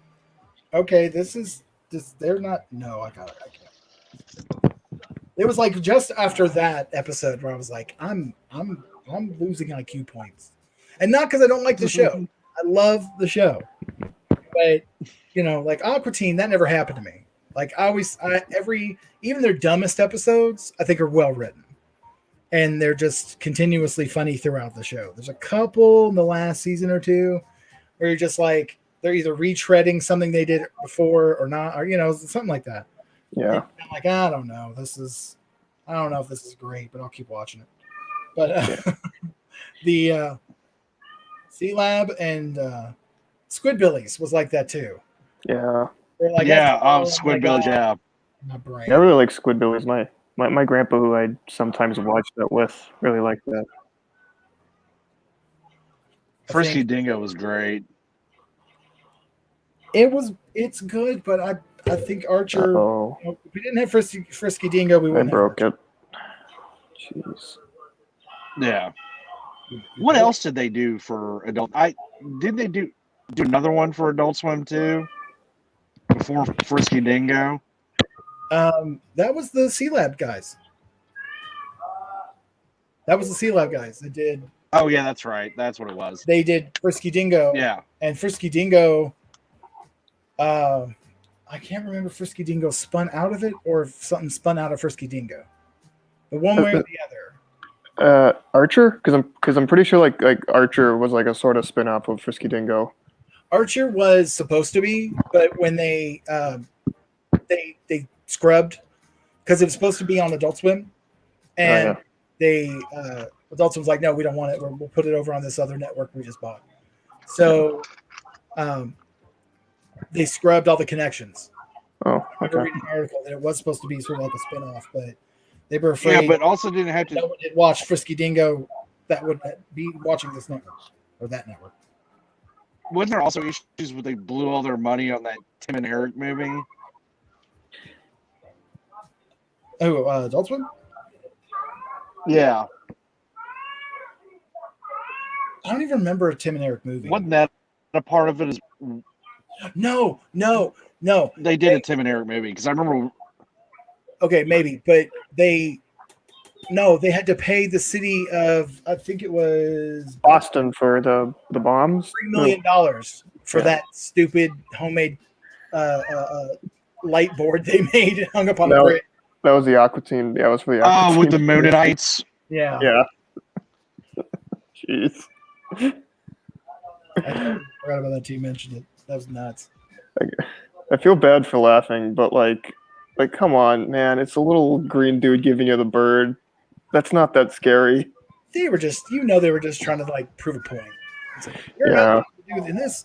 okay, this is just they're not. No, I got it. I can't. It was like just after that episode where I was like, I'm losing IQ points, and not because I don't like the show. I love the show, but like Aqua Teen, that never happened to me. Like even their dumbest episodes, I think are well written, and they're just continuously funny throughout the show. There's a couple in the last season or two where you're just like they're either retreading something they did before or not, or something like that. Yeah. I'm like, I don't know. I don't know if this is great, but I'll keep watching it. But the C Lab and Squidbillies was like that too. Yeah. They're like, yeah, oh my Squidbillies. God, Yeah, my brain. I really like Squidbillies. My grandpa, who I sometimes watch that with, really liked that. Frisky think- Dingo was great. It's good, but I think Archer. Oh, If we didn't have Frisky Dingo, we I wouldn't have broke Archer. it. Jeez. Yeah. What else did they do for adult? Did they do another one for Adult Swim too before Frisky Dingo? That was the C Lab guys. That was the C Lab guys. They did. Oh yeah, that's right. That's what it was. They did Frisky Dingo. Yeah. And Frisky Dingo. I can't remember if Frisky Dingo spun out of it or if something spun out of Frisky Dingo. But one way or the other. Archer, because I'm pretty sure like Archer was like a sort of spin off of Frisky Dingo. Archer was supposed to be, but when they scrubbed because it was supposed to be on Adult Swim, and Adult Swim's like, no, we don't want it. We'll put it over on this other network we just bought. So, they scrubbed all the connections. Oh, I okay. read an article that it was supposed to be sort of like a spinoff, but they were afraid. Yeah, but also didn't have to. No one had watched Frisky Dingo that would be watching this network or that network. Wasn't there also issues with they blew all their money on that Tim and Eric movie? Oh, Adult Swim? Yeah. I don't even remember a Tim and Eric movie. Wasn't that a part of it? As No. they did a Tim and Eric movie because I remember. Okay, maybe, but they had to pay the city of, I think it was Boston for the bombs. $3 million for that stupid homemade light board they made and hung up on the bridge. That was the Aqua Teen. Yeah, it was for the Aqua Teen. Oh, with the Moonanites. Yeah. Jeez. I forgot about that till you mentioned it. That was nuts. I feel bad for laughing, but like come on, man! It's a little green dude giving you the bird. That's not that scary. They were just trying to like prove a point. It's like, you're not doing this,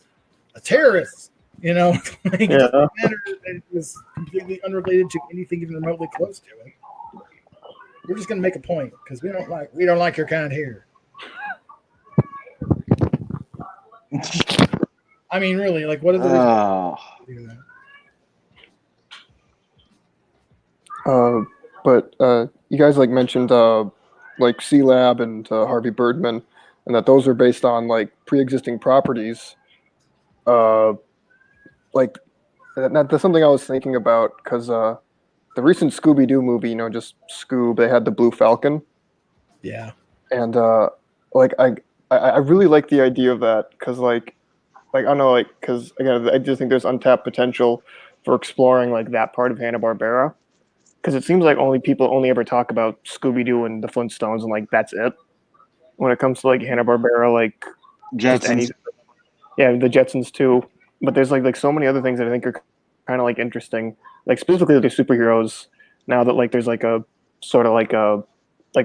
a terrorist. It doesn't matter. It was completely unrelated to anything even remotely close to it. We're just gonna make a point because we don't like your kind here. I mean, really, like, what are the do that? But you guys like mentioned like C Lab and Harvey Birdman, and that those are based on like pre-existing properties. Like that's something I was thinking about because the recent Scooby-Doo movie, just Scoob, they had the Blue Falcon. Yeah. And like I really like the idea of that because like I don't know, like, because again, I just think there's untapped potential for exploring like that part of Hanna-Barbera. Because it seems like people only ever talk about Scooby-Doo and the Flintstones, and like that's it. When it comes to like Hanna-Barbera, like Jetsons. Yeah, the Jetsons too. But there's like so many other things that I think are kind of like interesting, like specifically the superheroes. Now that like there's like a sort of like a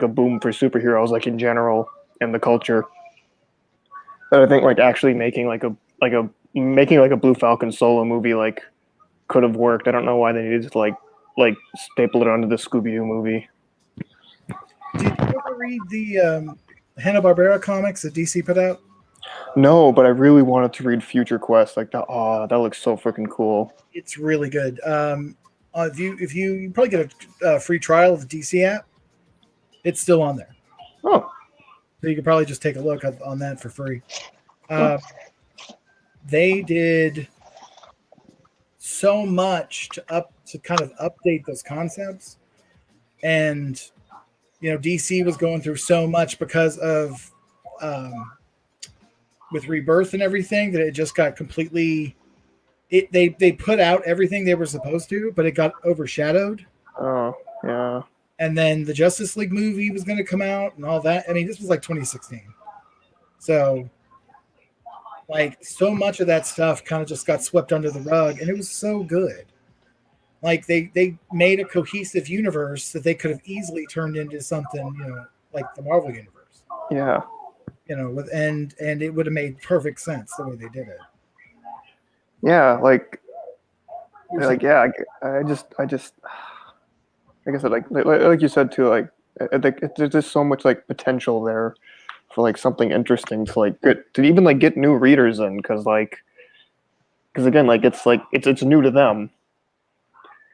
boom for superheroes, like in general in the culture. That I think like actually making like a Blue Falcon solo movie like could have worked. I don't know why they needed to like staple it onto the Scooby-Doo movie. Did you ever read the Hanna-Barbera comics that DC put out? No, but I really wanted to read Future Quest. Like that. Oh, that looks so freaking cool. It's really good. If you probably get a free trial of the DC app, it's still on there. Oh, so you could probably just take a look on that for free. They did so much to kind of update those concepts, and DC was going through so much because of with Rebirth and everything that it just got completely. They put out everything they were supposed to, but it got overshadowed. Oh, yeah. And then the Justice League movie was going to come out and all that. I mean, this was like 2016. So, like, so much of that stuff kind of just got swept under the rug, and it was so good. Like, they made a cohesive universe that they could have easily turned into something, like the Marvel universe. Yeah. And it would have made perfect sense the way they did it. Yeah, like You're saying- like yeah, I just like I said, like you said too, like I think there's just so much like potential there for like something interesting to like get to even like get new readers in because again like it's new to them.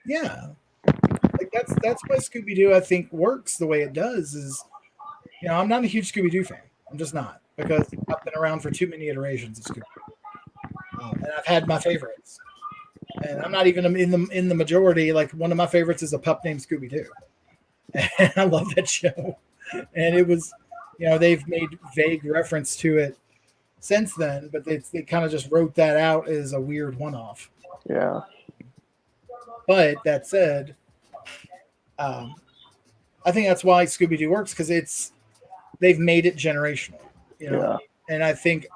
yeah, like that's why Scooby Doo I think works the way it does. Is I'm not a huge Scooby Doo fan. I'm just not because I've been around for too many iterations of Scooby, and I've had my favorites. And I'm not even in the majority. Like one of my favorites is a pup named Scooby Doo, and I love that show. And it was, they've made vague reference to it since then, but they kind of just wrote that out as a weird one-off. Yeah, But that said, I think that's why Scooby Doo works because they've made it generational, yeah, and I think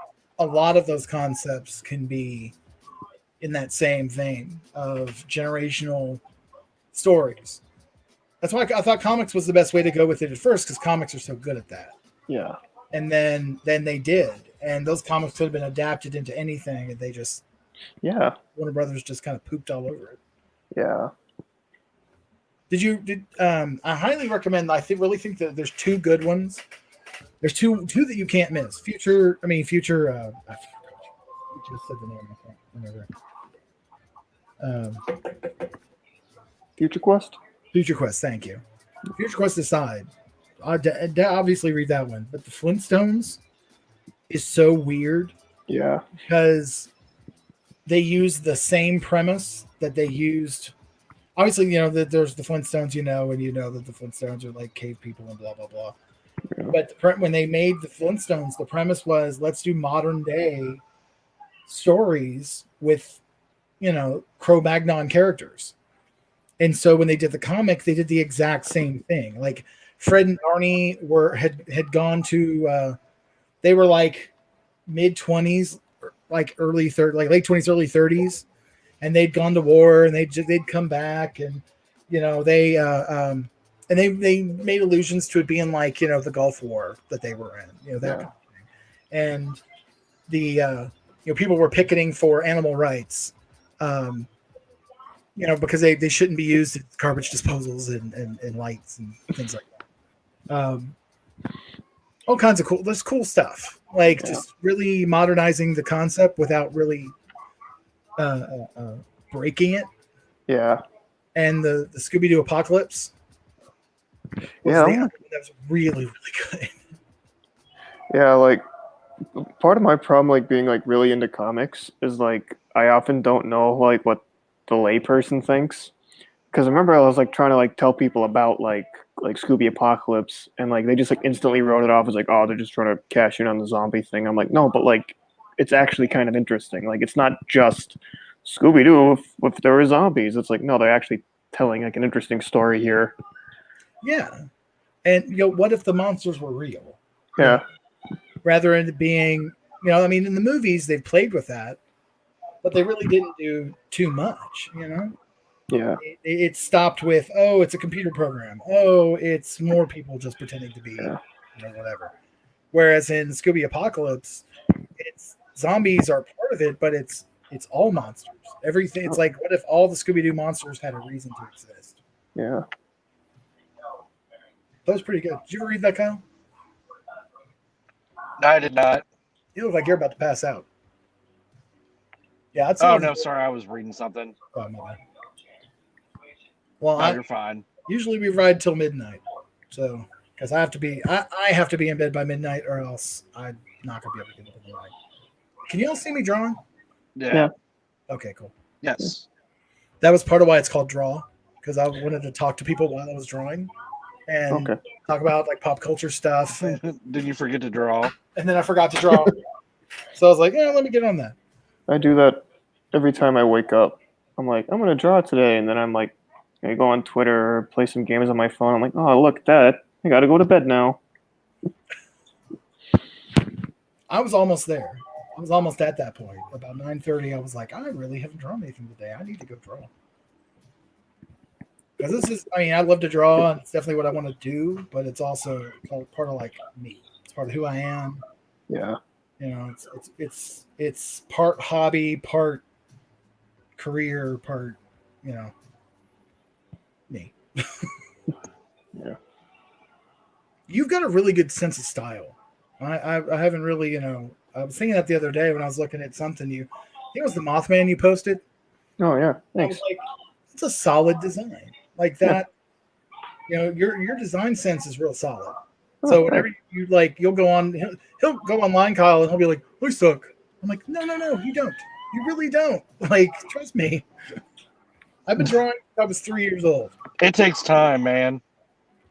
a lot of those concepts can be in that same vein of generational stories. That's why I thought comics was the best way to go with it at first because comics are so good at that. yeah, And then they did, and those comics could have been adapted into anything, and they just yeah, Warner Brothers just kind of pooped all over it. yeah. I highly recommend. Really think that there's two good ones. There's two that you can't miss. Future. I just said the name. I can't remember. Future Quest. Future Quest. Thank you. Future Quest aside, I obviously read that one, but the Flintstones is so weird Yeah, because they use the same premise that they used. Obviously, that there's the Flintstones, and you know that the Flintstones are like cave people and blah blah blah. yeah, But when they made the Flintstones, the premise was let's do modern day stories with Cro-Magnon characters. And so when they did the comic, they did the exact same thing. Like Fred and Barney had gone to they were like mid-20s, like early third, like late 20s, early 30s, and they'd gone to war and they'd come back and they and they made allusions to it being like the Gulf War that they were in, that yeah, kind of thing. And the people were picketing for animal rights. Because they shouldn't be used as garbage disposals and lights and things like that. All kinds of there's cool stuff. Like just really modernizing the concept without really breaking it. yeah. And the Scooby Doo Apocalypse was that was really, really good. Yeah, like part of my problem like being like really into comics is like I often don't know like what the layperson thinks. Because I remember I was like trying to like tell people about like Scooby Apocalypse and like they just like instantly wrote it off as like, oh, they're just trying to cash in on the zombie thing. I'm like, no, but like it's actually kind of interesting. Like it's not just Scooby Doo if there were zombies. It's like no, they're actually telling like an interesting story here. Yeah. And what if the monsters were real? Yeah. Rather than it being, in the movies they've played with that, but they really didn't do too much, Yeah. It stopped with, oh, it's a computer program. Oh, it's more people just pretending to be, whatever. Whereas in Scooby Apocalypse, it's zombies are part of it, but it's all monsters. Everything. It's like, what if all the Scooby Doo monsters had a reason to exist? Yeah. That was pretty good. Did you ever read that, Kyle? No, I did not. You look like you're about to pass out. Yeah. Oh no, sorry, I was reading something. Oh, my bad. Well, No, you're fine. Usually we ride till midnight, so because I have to be in bed by midnight, or else I'm not gonna be able to get up in the night. Can you all see me drawing? Yeah. Okay, cool. Yes. That was part of why it's called Draw, because I wanted to talk to people while I was drawing and talk about like pop culture stuff. Did you forget to draw? And then I forgot to draw, so I was like, yeah, let me get on that. I do that every time I wake up. I'm like, I'm gonna draw today, and then I'm like, I go on Twitter or play some games on my phone. I'm like, oh, look at that. I gotta go to bed now. I was almost there. I was almost at that point. About 9:30, I was like, I really haven't drawn anything today. I need to go draw. Because this is, I love to draw, and it's definitely what I want to do, but it's also part of like me. It's part of who I am. Yeah. It's part hobby, part career, part, me. Yeah. You've got a really good sense of style. I haven't really, I was thinking that the other day when I was looking at something I think it was the Mothman you posted. Oh yeah, I was thanks. like, it's a solid design. Like Yeah. that, your design sense is real solid. Oh, So whenever thanks. you like, you'll go on, he'll go online, Kyle, and he'll be like, "I suck." I'm like, no, you don't. You really don't. Like, trust me. I've been drawing since I was 3 years old. It takes time, man.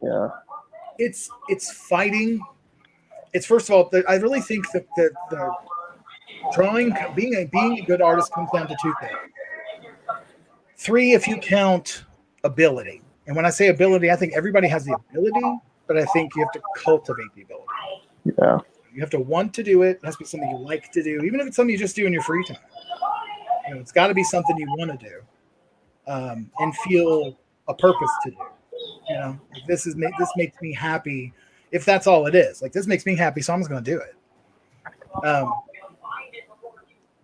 Yeah. It's fighting. It's first of all, I really think that the drawing, being a good artist, comes down to two things. Three, if you count ability. And when I say ability, I think everybody has the ability, but I think you have to cultivate the ability. Yeah. You have to want to do it. It has to be something you like to do, even if it's something you just do in your free time. It's got to be something you want to do, and feel a purpose to do. Like this makes me happy. If that's all it is, like this makes me happy, so I'm just going to do it.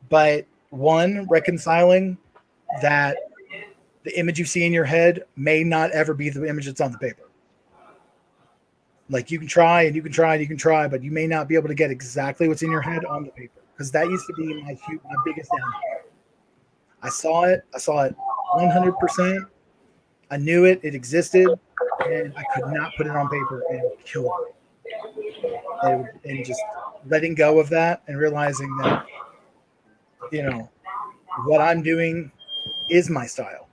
But one, reconciling that the image you see in your head may not ever be the image that's on the paper. Like you can try and you can try and you can try, but you may not be able to get exactly what's in your head on the paper, because that used to be my biggest downfall. I saw it 100%. I knew it existed, and I could not put it on paper, and it killed me. And just letting go of that and realizing that, what I'm doing is my style.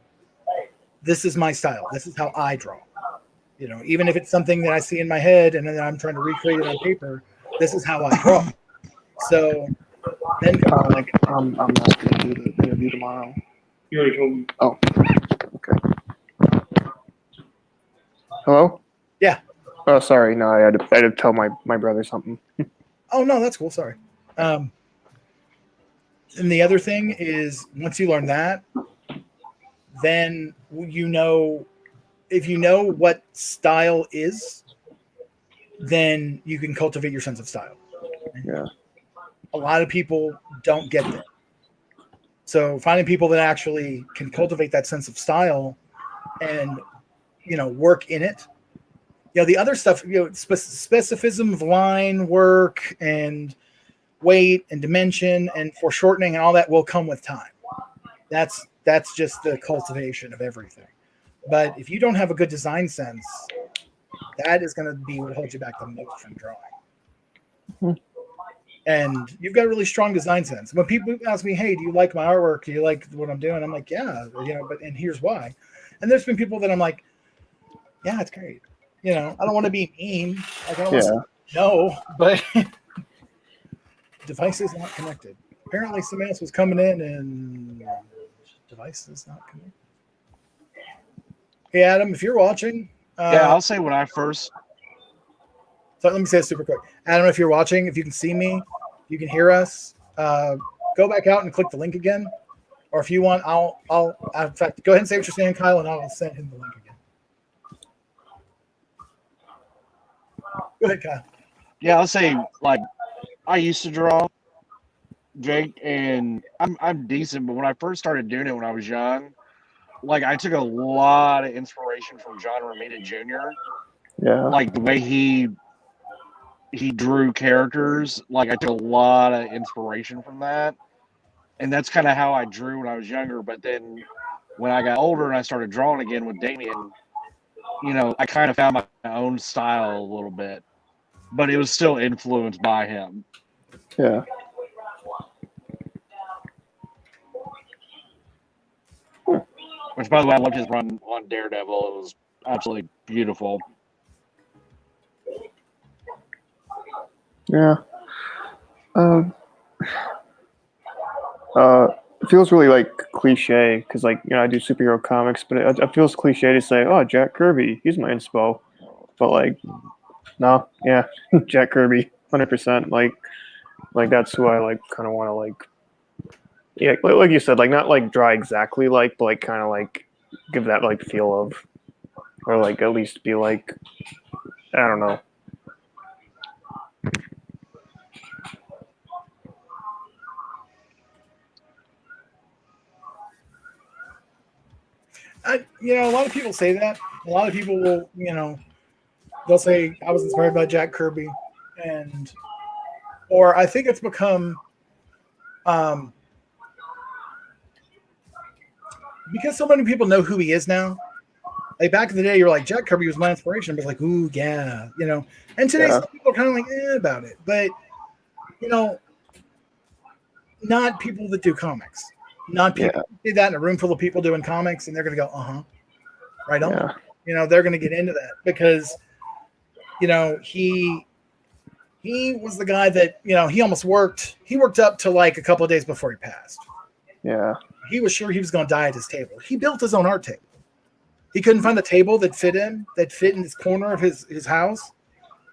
This is my style. This is how I draw. Even if it's something that I see in my head and then I'm trying to recreate it on paper, this is how I draw. So then I'm not gonna do the interview tomorrow. You already told me. Oh. Okay. Hello? Yeah. Oh, sorry. No, I had to tell my brother something. Oh no, that's cool. Sorry. And the other thing is, once you learn that, then if you know what style is, then you can cultivate your sense of style. Yeah. A lot of people don't get there. So finding people that actually can cultivate that sense of style and, work in it. The other stuff, specificism of line work and weight and dimension and foreshortening and all that will come with time. That's just the cultivation of everything. But if you don't have a good design sense, that is going to be what holds you back the most from drawing. And you've got a really strong design sense. When people ask me, "Hey, do you like my artwork? Do you like what I'm doing?" I'm like, "Yeah, and here's why." And there's been people that I'm like, "Yeah, it's great." I don't want to be mean. Like, I don't want to say no, but device is not connected. Apparently, somebody else was coming in and device is not connected. Hey, Adam, if you're watching, Yeah, I'll say when I first. so let me say this super quick. Adam, if you're watching, if you can see me, you can hear us, go back out and click the link again. Or if you want, I'll in fact, go ahead and say what you're saying, Kyle, and I'll send him the link again. Go ahead, Kyle. Yeah, I'll say, like, I used to draw, Jake, and I'm decent, but when I first started doing it when I was young, like, I took a lot of inspiration from John Romita Jr. Yeah. Like the way he drew characters, like I took a lot of inspiration from that. And that's kind of how I drew when I was younger. But then when I got older and I started drawing again with Damien, I kind of found my own style a little bit, but it was still influenced by him. Yeah. Which, by the way, I loved his run on Daredevil. It was absolutely beautiful. Yeah. It feels really like cliche because, like, I do superhero comics, but it feels cliche to say, "Oh, Jack Kirby, he's my inspo," but like, no, yeah, Jack Kirby, 100%. Like that's who I like, kind of want to like, yeah, like you said, like not like draw exactly like, but like kind of like give that like feel of, or like at least be like, I don't know. a lot of people say that. A lot of people will, they'll say I was inspired by Jack Kirby, or I think it's become, because so many people know who he is now. Like back in the day, you're like, Jack Kirby was my inspiration. But it's like, ooh, yeah, And today, some people are kind of like, about it. But, not people that do comics. Not people do that in a room full of people doing comics, and they're going to go, right on. Yeah. They're going to get into that because, he was the guy that, he almost worked. He worked up to like a couple of days before he passed. Yeah. He was sure he was going to die at his table. He built his own art table. He couldn't find a table that fit in this corner of his house.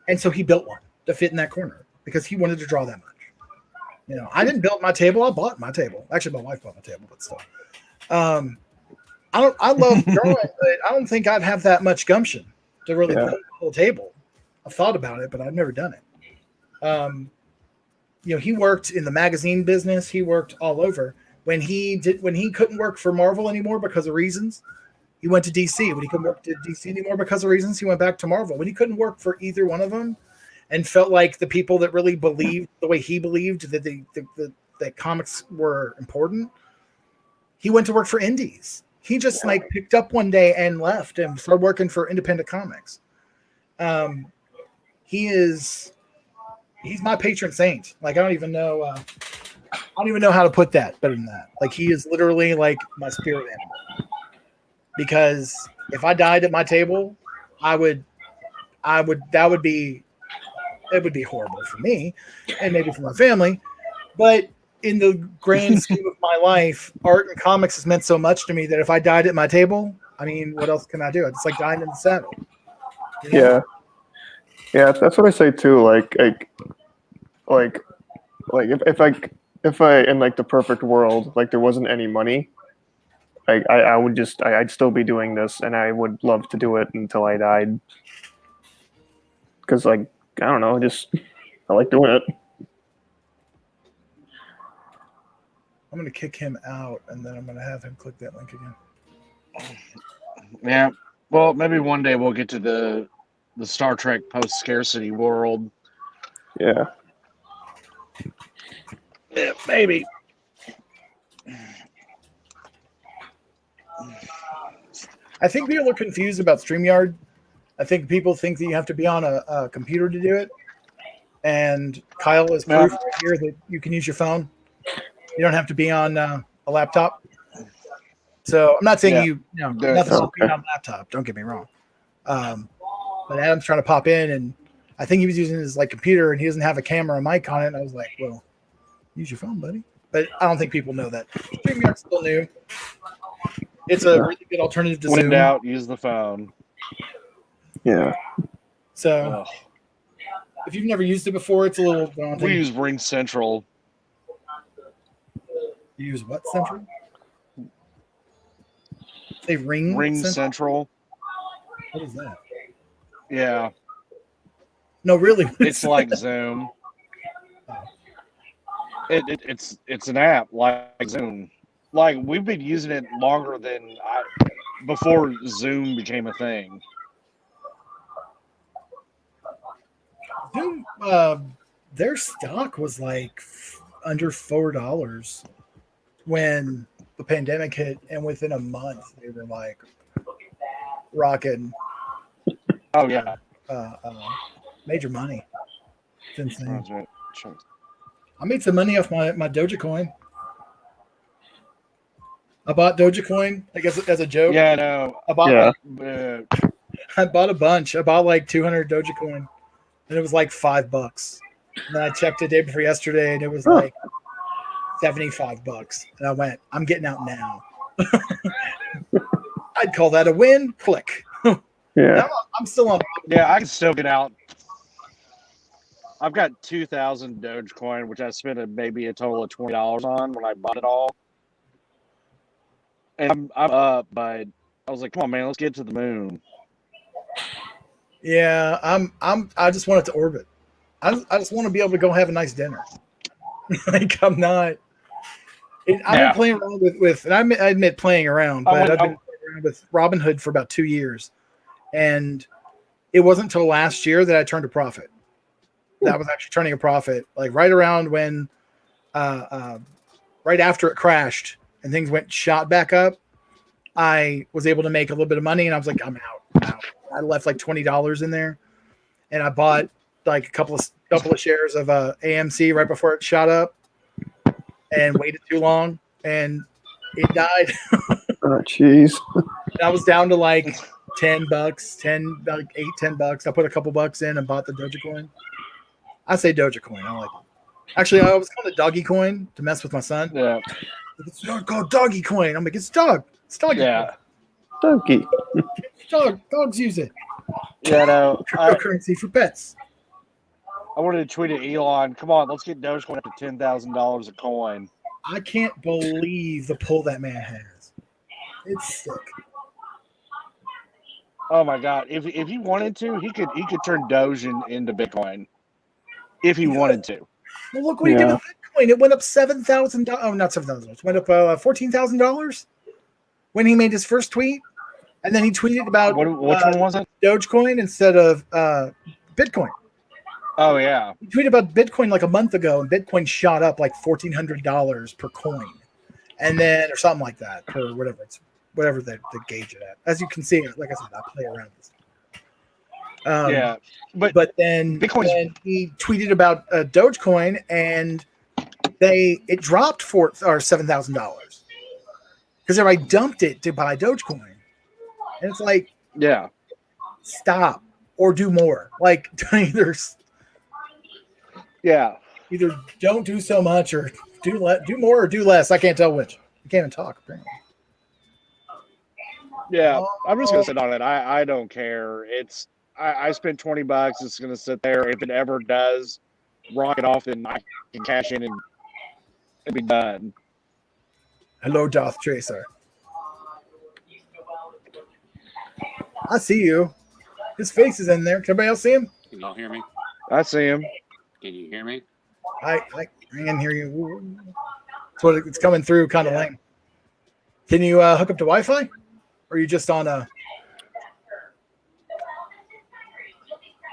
And so he built one to fit in that corner because he wanted to draw that much. I didn't build my table. I bought my table. Actually, my wife bought my table, but still. I love drawing, but I don't think I'd have that much gumption to really build a whole table. I've thought about it, but I've never done it. He worked in the magazine business. He worked all over. When he couldn't work for Marvel anymore because of reasons, he went to DC. When he couldn't work at DC anymore because of reasons, he went back to Marvel. When he couldn't work for either one of them and felt like the people that really believed the way he believed that comics were important, he went to work for indies. He just picked up one day and left and started working for independent comics. He's my patron saint. Like, I don't even know how to put that better than that. Like, he is literally like my spirit animal. Because if I died at my table, it would be horrible for me and maybe for my family. But in the grand scheme of my life, art and comics has meant so much to me that if I died at my table, I mean, what else can I do? It's like dying in the saddle. Yeah. Yeah, that's what I say too. Like if I in like the perfect world, like there wasn't any money, I'd still be doing this, and I would love to do it until I died. Because I don't know, I like doing it. I'm going to kick him out, and then I'm going to have him click that link again. Yeah. Well, maybe one day we'll get to the Star Trek post-scarcity world. Yeah. Yeah, maybe. I think people are confused about StreamYard. I think people think that you have to be on a computer to do it. And Kyle is proof right here that you can use your phone. You don't have to be on a laptop. So I'm not saying nothing on a laptop. Don't get me wrong. But Adam's trying to pop in, and I think he was using his computer, and he doesn't have a camera or mic on it. And I was like, well, use your phone, buddy. But I don't think people know that. StreamYard's still new. It's a really good alternative to Zoom. When in doubt, use the phone. Yeah. So if you've never used it before, it's a little daunting. We use Ring Central. You use what Central? Say Ring Central. What is that? Yeah. No, really. It's like Zoom. It's an app like Zoom. Like, we've been using it longer than before Zoom became a thing. Zoom, their stock was like under $4 when the pandemic hit, and within a month they were like rocking. Oh yeah, major money. It's insane. Right. I made some money off my Dogecoin. I bought Dogecoin as a joke. Yeah, no. I bought a bunch. I bought like 200 Dogecoin, and it was like $5. And then I checked the day before yesterday, and it was like $75. And I went, I'm getting out now. I'd call that a win. Click. Yeah. I'm still on. Yeah, I can still get out. I've got 2,000 Dogecoin, which I spent maybe a total of $20 on when I bought it all. And I'm up, but I was like, come on, man, let's get to the moon. Yeah, I just want it to orbit. I just want to be able to go have a nice dinner. Like, I'm not. I've been playing around with and I admit playing around, but I've been playing around with Robinhood for about 2 years, and it wasn't until last year that I turned a profit. That was actually turning a profit, like right around when, right after it crashed and things shot back up. I was able to make a little bit of money, and I was like, I'm out. I left like $20 in there, and I bought like a couple of shares of AMC right before it shot up, and waited too long, and it died. Oh, jeez. I was down to like $10, like $8-10. I put a couple bucks in and bought the Dogecoin. I say Dogecoin. I like it. Actually, I was called a doggy coin to mess with my son. Yeah. It's not called doggy coin. I'm like, it's dog. It's doggy. Yeah. Donkey. It's dog. Dogs use it. Yeah, no. Cryptocurrency for pets. I wanted to tweet at Elon, come on, let's get Dogecoin up to $10,000 a coin. I can't believe the pull that man has. It's sick. Oh my God. If he wanted to, he could turn Doge into Bitcoin. If he wanted to. Well, look what he did with Bitcoin. It went up $7,000. Oh, not $7,000. It went up $14,000 when he made his first tweet. And then he tweeted about which one was it? Dogecoin instead of Bitcoin. Oh yeah. He tweeted about Bitcoin like a month ago, and Bitcoin shot up like $1,400 per coin, and then or something like that, or whatever they gauge it at. As you can see, like I said, I play around with this. Yeah, but then he tweeted about Dogecoin, and it dropped $7,000 because everybody dumped it to buy Dogecoin, and it's like, yeah, stop or do more. Like either don't do so much or do more or do less. I can't tell which. You can't even talk apparently. Yeah, I'm just gonna sit on it. I don't care. I spent $20. It's gonna sit there. If it ever does rocket off, then I can cash in and be done. Hello, Darth Tracer. I see you. His face is in there. Can everybody else see him? Can y'all hear me? I see him. Can you hear me? I can hear you. It's what it's coming through kind of lame. Can you hook up to Wi-Fi? Or are you just on a...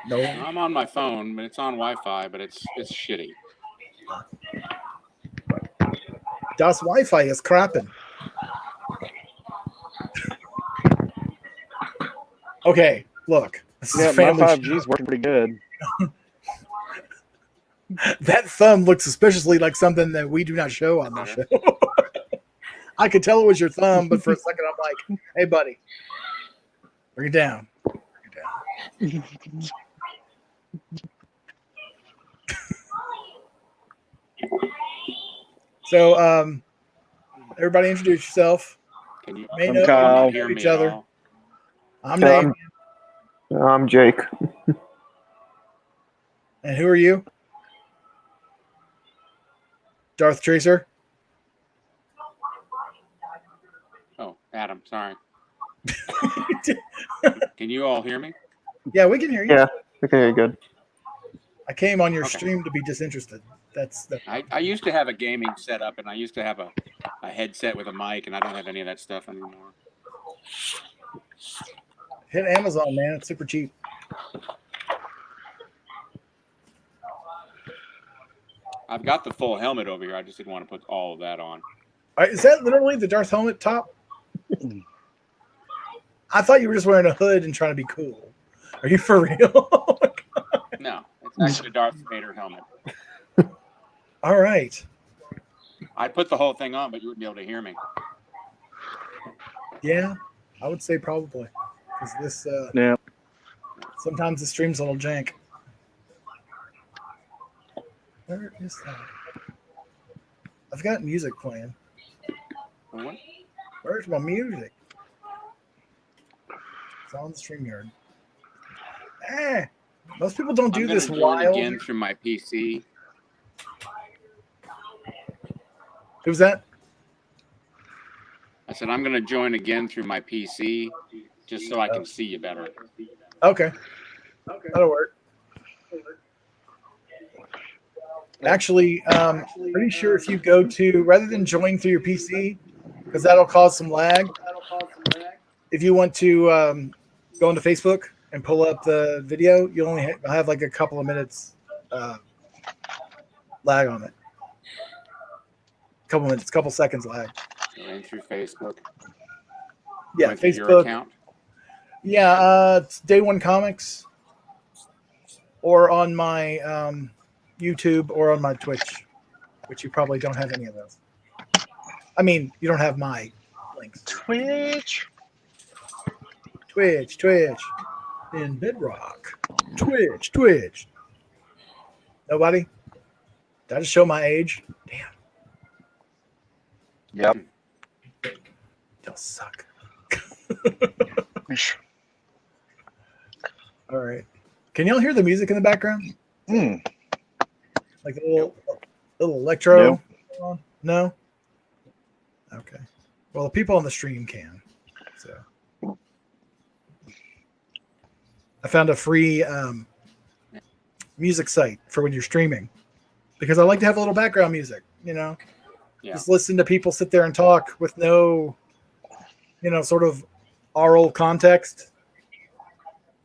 No. I'm on my phone, but it's on Wi-Fi, but it's shitty. Das Wi-Fi is crapping. Okay, look. This is Yeah, my 5G is working pretty good. That thumb looks suspiciously like something that we do not show on the show. I could tell it was your thumb, but for a second I'm like, hey, buddy, bring it down. Bring it down. So, everybody introduce yourself. Can you I'm Kyle. hear me Each other. at all? I'm Dave. I'm Jake. And who are you? Darth Tracer? Oh, Adam, sorry. Can you all hear me? Yeah, we can hear you. Yeah, we can hear you good. I came on your Okay. stream to be disinterested. I used to have a gaming setup, and I used to have a headset with a mic, and I don't have any of that stuff anymore. Hit Amazon, man. It's super cheap. I've got the full helmet over here. I just didn't want to put all of that on. All right, is that literally the Darth helmet top? I thought you were just wearing a hood and trying to be cool. Are you for real? No, it's actually a Darth Vader helmet. All right. I'd put the whole thing on, but you wouldn't be able to hear me. Yeah, I would say probably. Because this, Yeah. sometimes the stream's a little jank. Where is that? I've got music playing. What? Where's my music? It's on the StreamYard. Most people don't do I'm this gonna join wild. again through my PC. Who's that? I said I'm going to join again through my PC just so I can see you better. Okay. That'll work. Actually, pretty sure if you go to, rather than join through your PC, because that'll cause some lag, if you want to go into Facebook and pull up the video, you only have like a couple of minutes lag on it. Couple seconds lag. Go in through Facebook. Yeah, Went through your Facebook. account. Yeah, it's Day One Comics, or on my YouTube, or on my Twitch, which you probably don't have any of those. I mean, you don't have my links. Twitch. In Bedrock. Twitch. Nobody? Did I just show my age? Damn. Yep. Y'all suck. All right. Can y'all hear the music in the background? Mm. Like a little electro? Nope. No? Okay. Well, the people on the stream can. So I found a free music site for when you're streaming, because I like to have a little background music, Yeah. Just listen to people sit there and talk with no, sort of oral context.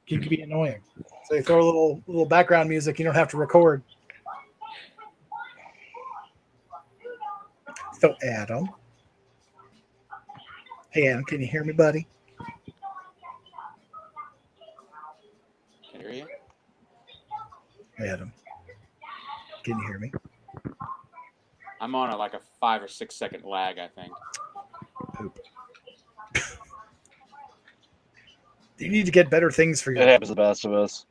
It can be annoying. So you throw a little background music, you don't have to record. So Adam. Hey Adam, can you hear me, buddy? Can I hear you? Hey Adam. Can you hear me? I'm on like a 5 or 6 second lag, I think. Poop. You need to get better things for you. It happens to the best of us.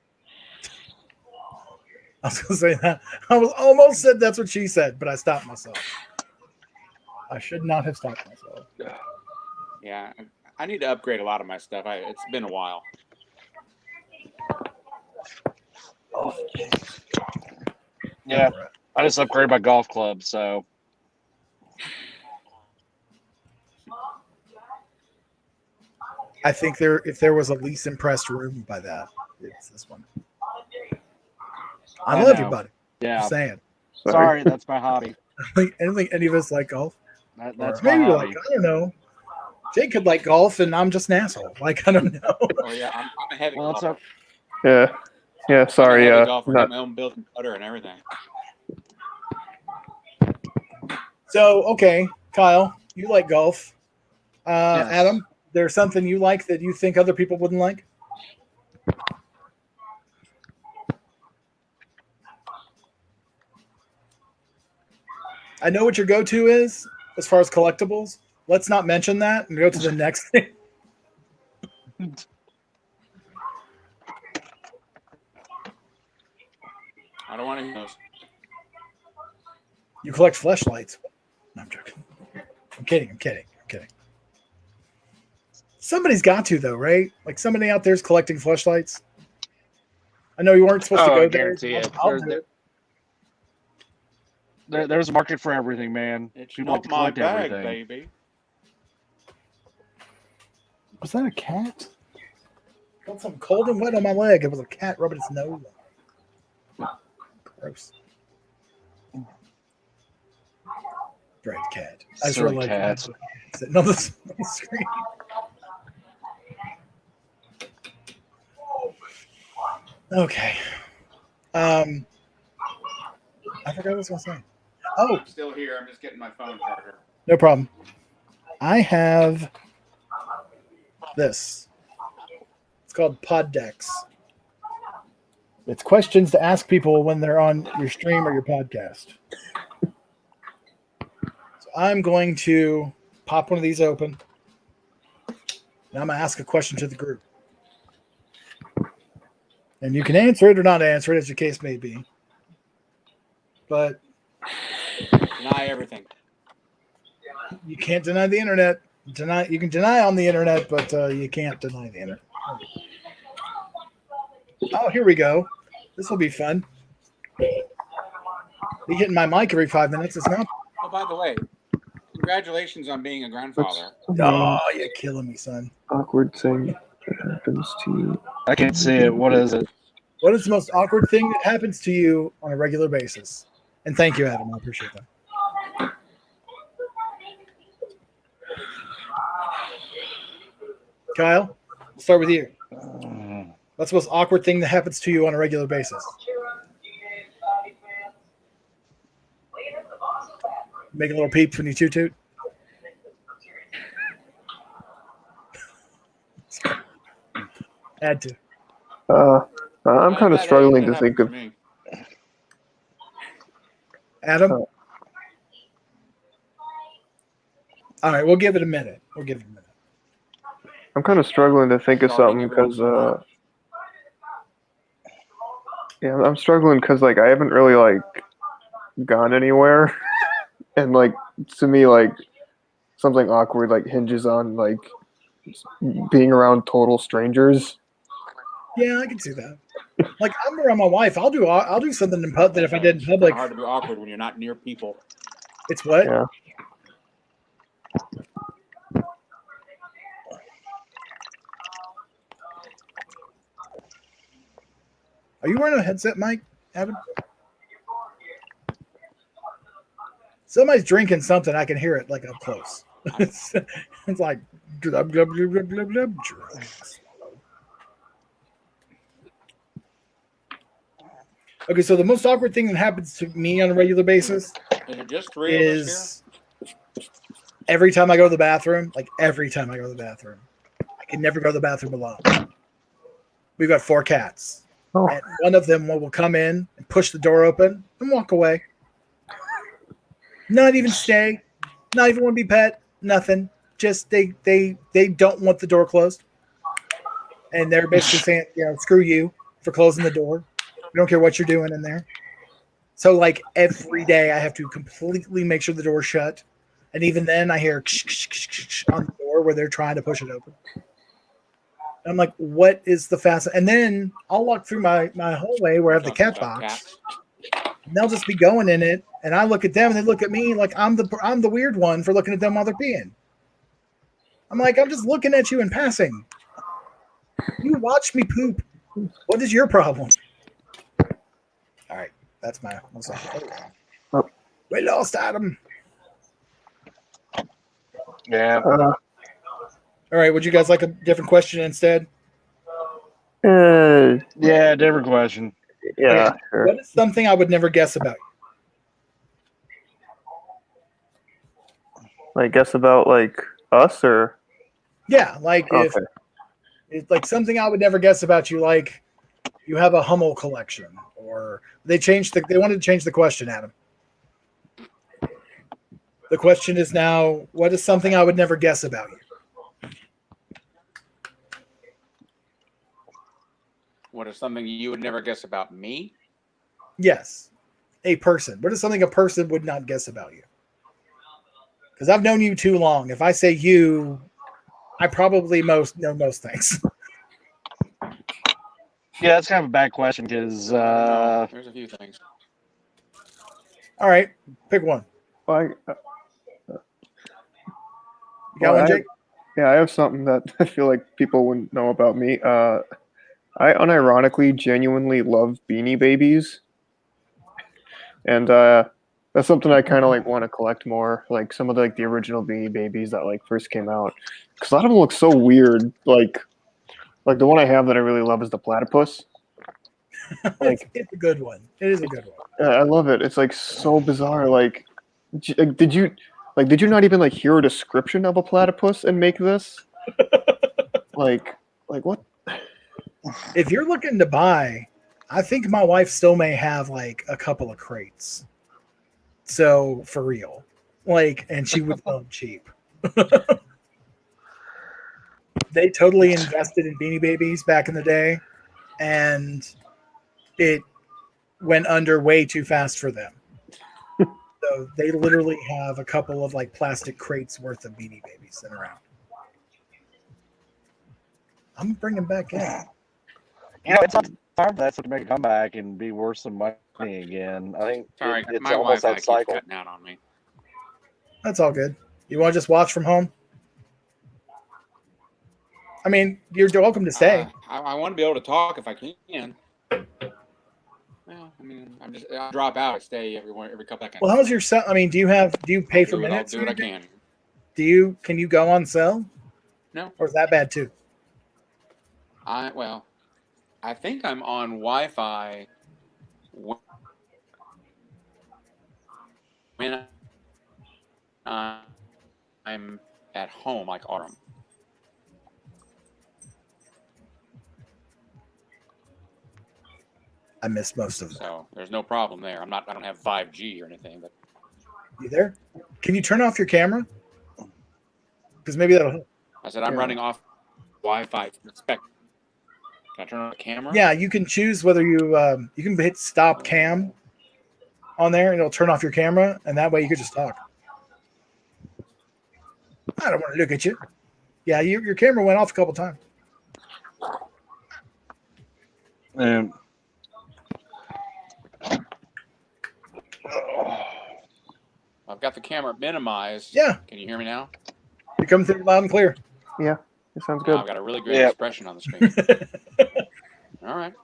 I was going to say that. I was almost said that's what she said, but I stopped myself. I should not have stopped myself. Yeah, I need to upgrade a lot of my stuff. It's been a while. Yeah, I just upgraded my golf club, so. I think if there was a least impressed room by that, it's this one. I love you, buddy. Yeah. I'm saying. Sorry, that's my hobby. I don't think any of us like golf. That's Maybe my like, hobby. I don't know. Jake could like golf, and I'm just an asshole. Like, I don't know. Oh yeah, I'm a heavy Well, it's golfer. Yeah. Sorry. I'm a heavy golfer. I Not, got my own built-in putter and everything. So, okay, Kyle, you like golf. Yes. Adam, there's something you like that you think other people wouldn't like? I know what your go-to is as far as collectibles. Let's not mention that and go to the next thing. I don't want to hear those. You collect fleshlights. No, I'm joking. I'm kidding. Somebody's got to, though, right? Like, somebody out there's collecting fleshlights. I know you weren't supposed to go I there. guarantee it. I'll do it. There's a market for everything, man. It's People not like to my collect bag, everything. baby. Was that a cat? Got something cold and wet on my leg. It was a cat rubbing its nose. Gross. Right, cat. I just Silly realized cats. sitting on the screen. Okay. I forgot what I was going to say. Oh, I'm still here. I'm just getting my phone charger. no problem. I have this. It's called Pod Decks. It's questions to ask people when they're on your stream or your podcast. So I'm going to pop one of these open. And I'm going to ask a question to the group. And you can answer it or not answer it, as your case may be. But Deny everything. you can't deny the internet. You can deny on the internet, but you can't deny the internet. Oh, here we go. This will be fun. Be hitting my mic every 5 minutes. It's not. Oh, by the way, congratulations on being a grandfather. Oh, you're killing me, son. awkward thing that happens to you. I can't see it. What is it? What is the most awkward thing that happens to you on a regular basis? And thank you, Adam. I appreciate that. Kyle, we'll start with you. What's the most awkward thing that happens to you on a regular basis? Make a little peep when you toot. Had to. I'm kind of struggling to think of. Adam? All right, we'll give it a minute. I'm kind of struggling to think of something because, yeah, I'm struggling because like I haven't really like gone anywhere, and like to me like something awkward like hinges on like being around total strangers. Yeah, I can see that. Like I'm around my wife. I'll do something in public that if I did in public. It's hard to be awkward when you're not near people. It's what? Yeah. Are you wearing a headset, Mike? Adam? Somebody's drinking something. I can hear it like up close. It's like glub, glub, glub, glub, glub, glub, drink. Okay, so the most awkward thing that happens to me on a regular basis Is it just three of us is every time I go to the bathroom, I can never go to the bathroom alone. We've got 4 cats. Oh. And one of them will come in and push the door open and walk away. Not even stay. Not even want to be pet. Nothing. Just they don't want the door closed. And they're basically saying, screw you for closing the door. We don't care what you're doing in there. So like every day I have to completely make sure the door's shut. And even then I hear on the door where they're trying to push it open. And I'm like, what is the fast? And then I'll walk through my hallway where I have the cat box. And they'll just be going in it. And I look at them and they look at me like I'm the weird one for looking at them while they're peeing. I'm like, I'm just looking at you in passing. You watch me poop. What is your problem? All right, that's my. Oh. We lost Adam. Yeah. All right, would you guys like a different question instead? Yeah, different question. Yeah. Okay. Sure. What is something I would never guess about you? Like guess about like us or Yeah, like if it's like something I would never guess about you, like you have a Hummel collection, or they wanted to change the question, Adam. The question is now, what is something I would never guess about you? What is something you would never guess about me? Yes, a person. What is something a person would not guess about you? Because I've known you too long. If I say you, I probably know most things. Yeah, that's kind of a bad question because there's a few things. All right, pick one. Well, You got one, Jake? I have something that I feel like people wouldn't know about me. I unironically, genuinely love Beanie Babies, and that's something I kind of like want to collect more. Like some of the original Beanie Babies that like first came out, because a lot of them look so weird. Like the one I have that I really love is the platypus. Like it's a good one. It is a good one. I love it. It's like so bizarre. Like, did you not even like hear a description of a platypus and make this? like what? If you're looking to buy, I think my wife still may have like a couple of crates. So for real, like, and she would sell them cheap. They totally invested in Beanie Babies back in the day, and it went under way too fast for them. So they literally have a couple of like plastic crates worth of Beanie Babies sitting around. I'm bringing back in. it's not time for that to make a comeback and be worth some money again. I think Sorry, it's my almost Wi-Fi that keeps cycle. cutting out on me. That's all good. You want to just watch from home? I mean, you're welcome to stay. I want to be able to talk if I can. Well, I mean, I'll drop out. I stay every couple seconds. Well, how's your cell? I mean, do you pay for minutes? I'll do what I can. Can you go on cell? No. Or is that bad too? I think I'm on Wi-Fi when I'm at home, like autumn. I missed most of that. So there's no problem there. I don't have 5G or anything, but You there? Can you turn off your camera? Because maybe that'll help. I said I'm running off Wi-Fi from the spectrum. Can I turn on the camera? Yeah, you can choose whether you can hit stop cam on there, and it'll turn off your camera, and that way you could just talk. I don't want to look at you. Yeah, your camera went off a couple times. I've got the camera minimized. Yeah. Can you hear me now? You're coming through loud and clear. Yeah, it sounds Oh, good. I've got a really great expression on the screen. All right.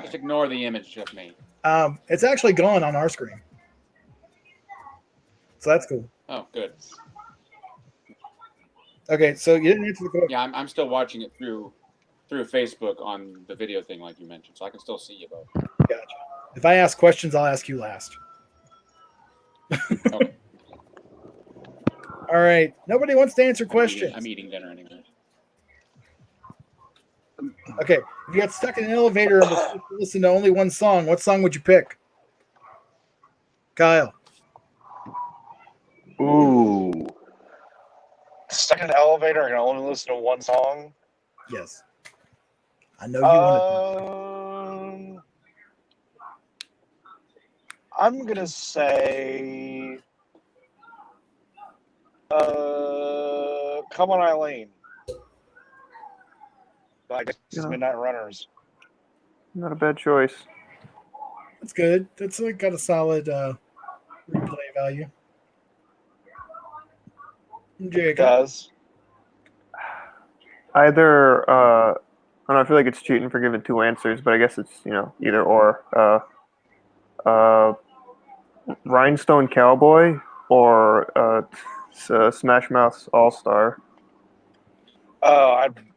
Just ignore the image of me. It's actually gone on our screen, so that's cool. Oh, good. Okay, so you didn't answer the question. Yeah, I'm still watching it through Facebook on the video thing, like you mentioned, so I can still see you both. Gotcha. If I ask questions, I'll ask you last. Okay. All right. Nobody wants to answer questions. I'm eating dinner anyway. Okay. If you got stuck in an elevator and was to listen to only one song, what song would you pick? Kyle. Ooh. Stuck in an elevator and can only listen to one song? Yes. I know you want I'm going to say Come On Eileen. I guess it's Midnight Runners. Not a bad choice. That's good. That's like got a solid replay value. It does. Either I don't know, I feel like it's cheating for giving two answers, but I guess it's either or. Rhinestone Cowboy or Smash Mouth's All Star. Oh,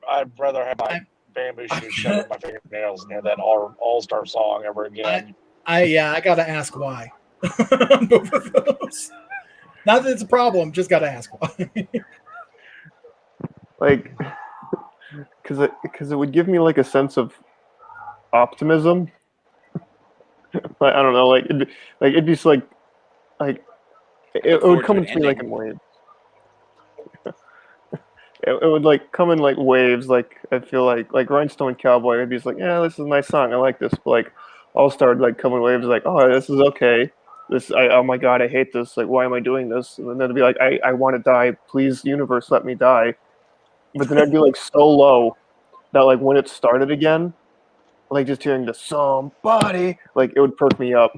I'd rather have my bamboo shoes shoved in my fingernails than hear that all-star song ever again. I gotta ask why. Both of those. Not that it's a problem, just gotta ask why. Like, because it would give me like a sense of optimism. Like, I don't know, it'd be just like it would come to me like in waves. It would like come in like waves. Like I feel like Rhinestone Cowboy would be just like, yeah, this is a nice song, I like this. But like All Star would like come in waves like, oh, this is okay. Oh my god, I hate this. Like, why am I doing this? And then it'd be like, I want to die. Please, universe, let me die. But then I'd be like so low that like when it started again, like just hearing the somebody, like it would perk me up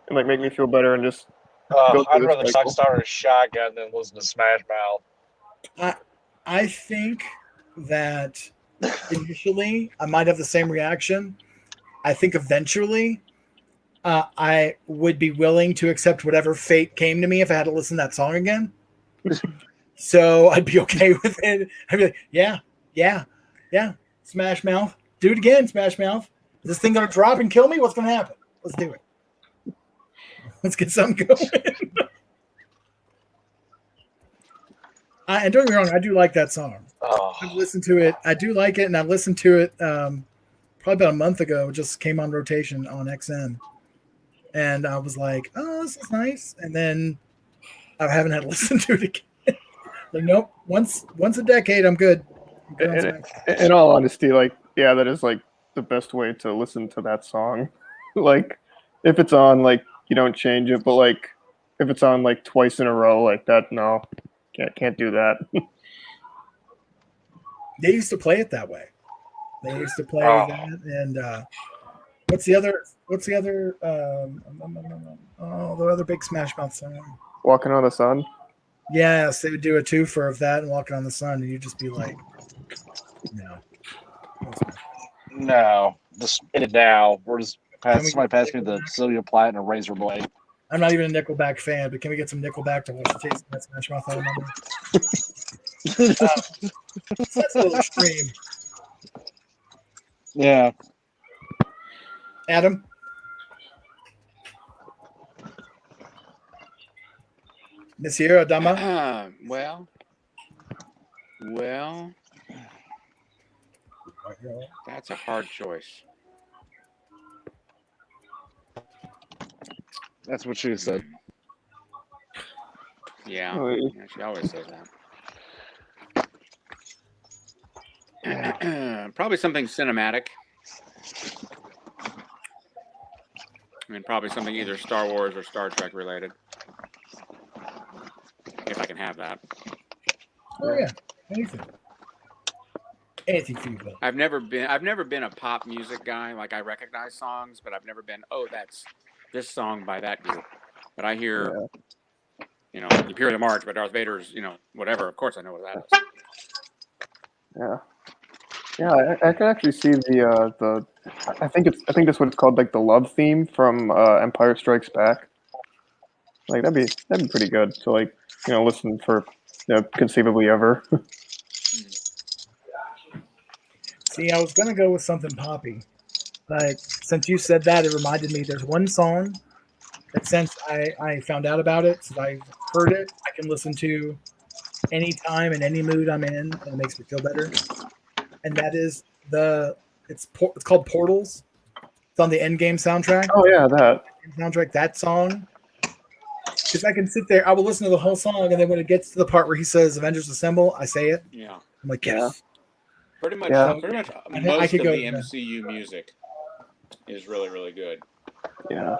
and like make me feel better and just go I'd through rather this cycle. start a shotgun than listen to Smash Mouth. I think that initially I might have the same reaction. I think eventually I would be willing to accept whatever fate came to me if I had to listen to that song again. So I'd be okay with it. I'd be like, yeah. Smash Mouth. Do it again, Smash Mouth. Is this thing going to drop and kill me? What's going to happen? Let's do it. Let's get something going. And don't get me wrong, I do like that song. I've listened to it. I do like it, and I've listened to it probably about a month ago. It just came on rotation on XM. And I was like, oh, this is nice. And then I haven't had to listen to it again. Like, nope. Once a decade, I'm good. In all honesty, like, yeah, that is like the best way to listen to that song. Like, if it's on, like, you don't change it, but like, if it's on like twice in a row, like that, no, can't do that. They used to play it that way. They used to play that, and what's the other? The other big Smash Mouth song. Walking on the Sun. Yes, they would do a twofer of that and Walking on the Sun, and you'd just be like, no, just spin it now. We're just somebody pass me the Sylvia Plath and a razor blade. I'm not even a Nickelback fan, but can we get some Nickelback to wash the taste of that Smash Mouth out of my mouth? That's a little extreme. Yeah. Adam? Monsieur Adama? Well, that's a hard choice. That's what she said. Yeah, Oh, yeah, she always says that. Probably something cinematic. I mean, probably something either Star Wars or Star Trek related. If I can have that. Oh yeah, anything. Anything for you, Bill. I've never been a pop music guy. Like I recognize songs, but I've never been, oh, that's this song by that group. But I hear, you know, Imperial March by Darth Vader's, you know, whatever. Of course I know what that is. Yeah. Yeah, I can actually see the I think that's what it's called, like the love theme from Empire Strikes Back. Like that'd be pretty good to like, you know, listen for, you know, conceivably ever. See, I was gonna go with something poppy, but since you said that, it reminded me. There's one song that since I found out about it, since I've heard it, I can listen to anytime in any mood I'm in, and it makes me feel better. And that is it's called Portals. It's on the Endgame soundtrack. Oh yeah, that. That song. Because I can sit there, I will listen to the whole song, and then when it gets to the part where he says "Avengers Assemble," I say it. Yeah. I'm like, yes. Pretty much. Yeah. Pretty much. I Most could of go the to that. MCU music is really, really good. Yeah.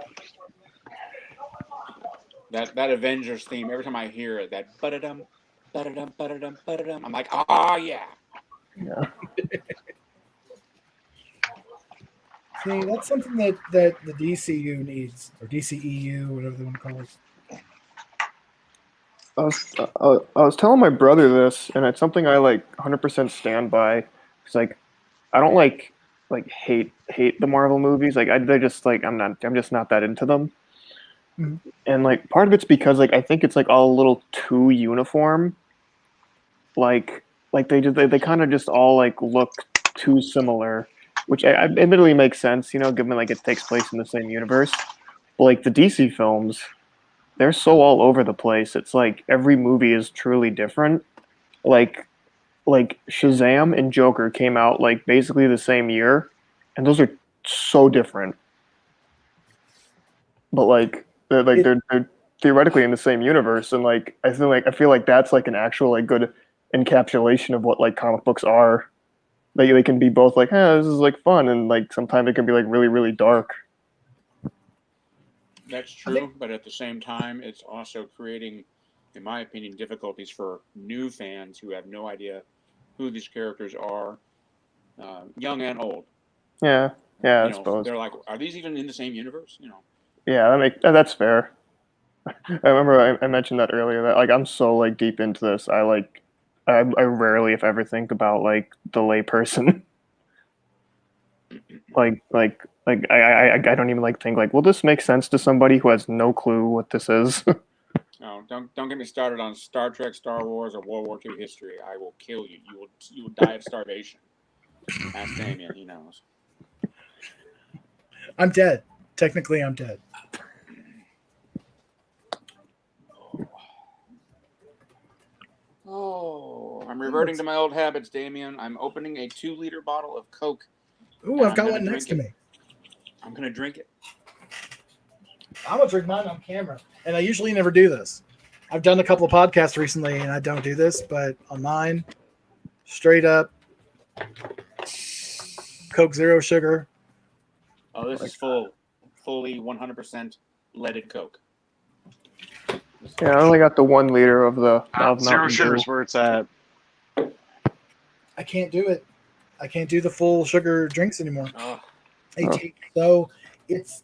That Avengers theme. Every time I hear it, that ba-da-dum, ba-da-dum, ba-da-dum, ba-da-dum, I'm like, oh yeah. Yeah. See, that's something that the DCU needs, or DCEU, whatever they want to call it. I was telling my brother this, and it's something I like 100% stand by. It's like I don't like hate the Marvel movies. Like they're just like I'm just not that into them. Mhm. And like part of it's because like I think it's like all a little too uniform. Like they kind of just all like look too similar, which I admittedly makes sense, you know, given like it takes place in the same universe. But like the DC films, they're so all over the place. It's like every movie is truly different. Like like Shazam and Joker came out like basically the same year, and those are so different. But like they're theoretically in the same universe, and like I feel like that's like an actual like good encapsulation of what like comic books are. Like they can be both like, this is like fun, and like sometimes it can be like really really dark. That's true, but at the same time, it's also creating, in my opinion, difficulties for new fans who have no idea who these characters are, young and old. Yeah, yeah, You I know, suppose. they're like, are these even in the same universe? You know. Yeah, that's fair. I remember I mentioned that earlier that like I'm so like deep into this. I rarely, if ever, think about like the layperson. I don't even like think like, will this make sense to somebody who has no clue what this is? No, don't get me started on Star Trek, Star Wars, or World War II history. I will kill you. You will die of starvation. Ask Damien, he knows. I'm dead. Technically, I'm dead. Oh, I'm reverting to my old habits, Damien. I'm opening a 2-liter bottle of Coke. Ooh, I've got one next to me. I'm gonna drink it. I'm gonna drink mine on camera, and I usually never do this. I've done a couple of podcasts recently, and I don't do this, but on mine, straight up, Coke Zero sugar. Oh, this is fully 100% leaded Coke. Yeah, I only got the 1 liter of the of Zero Mountain Dew. sugar's where it's at. I can't do it. I can't do the full sugar drinks anymore. Oh, They taste so. It's.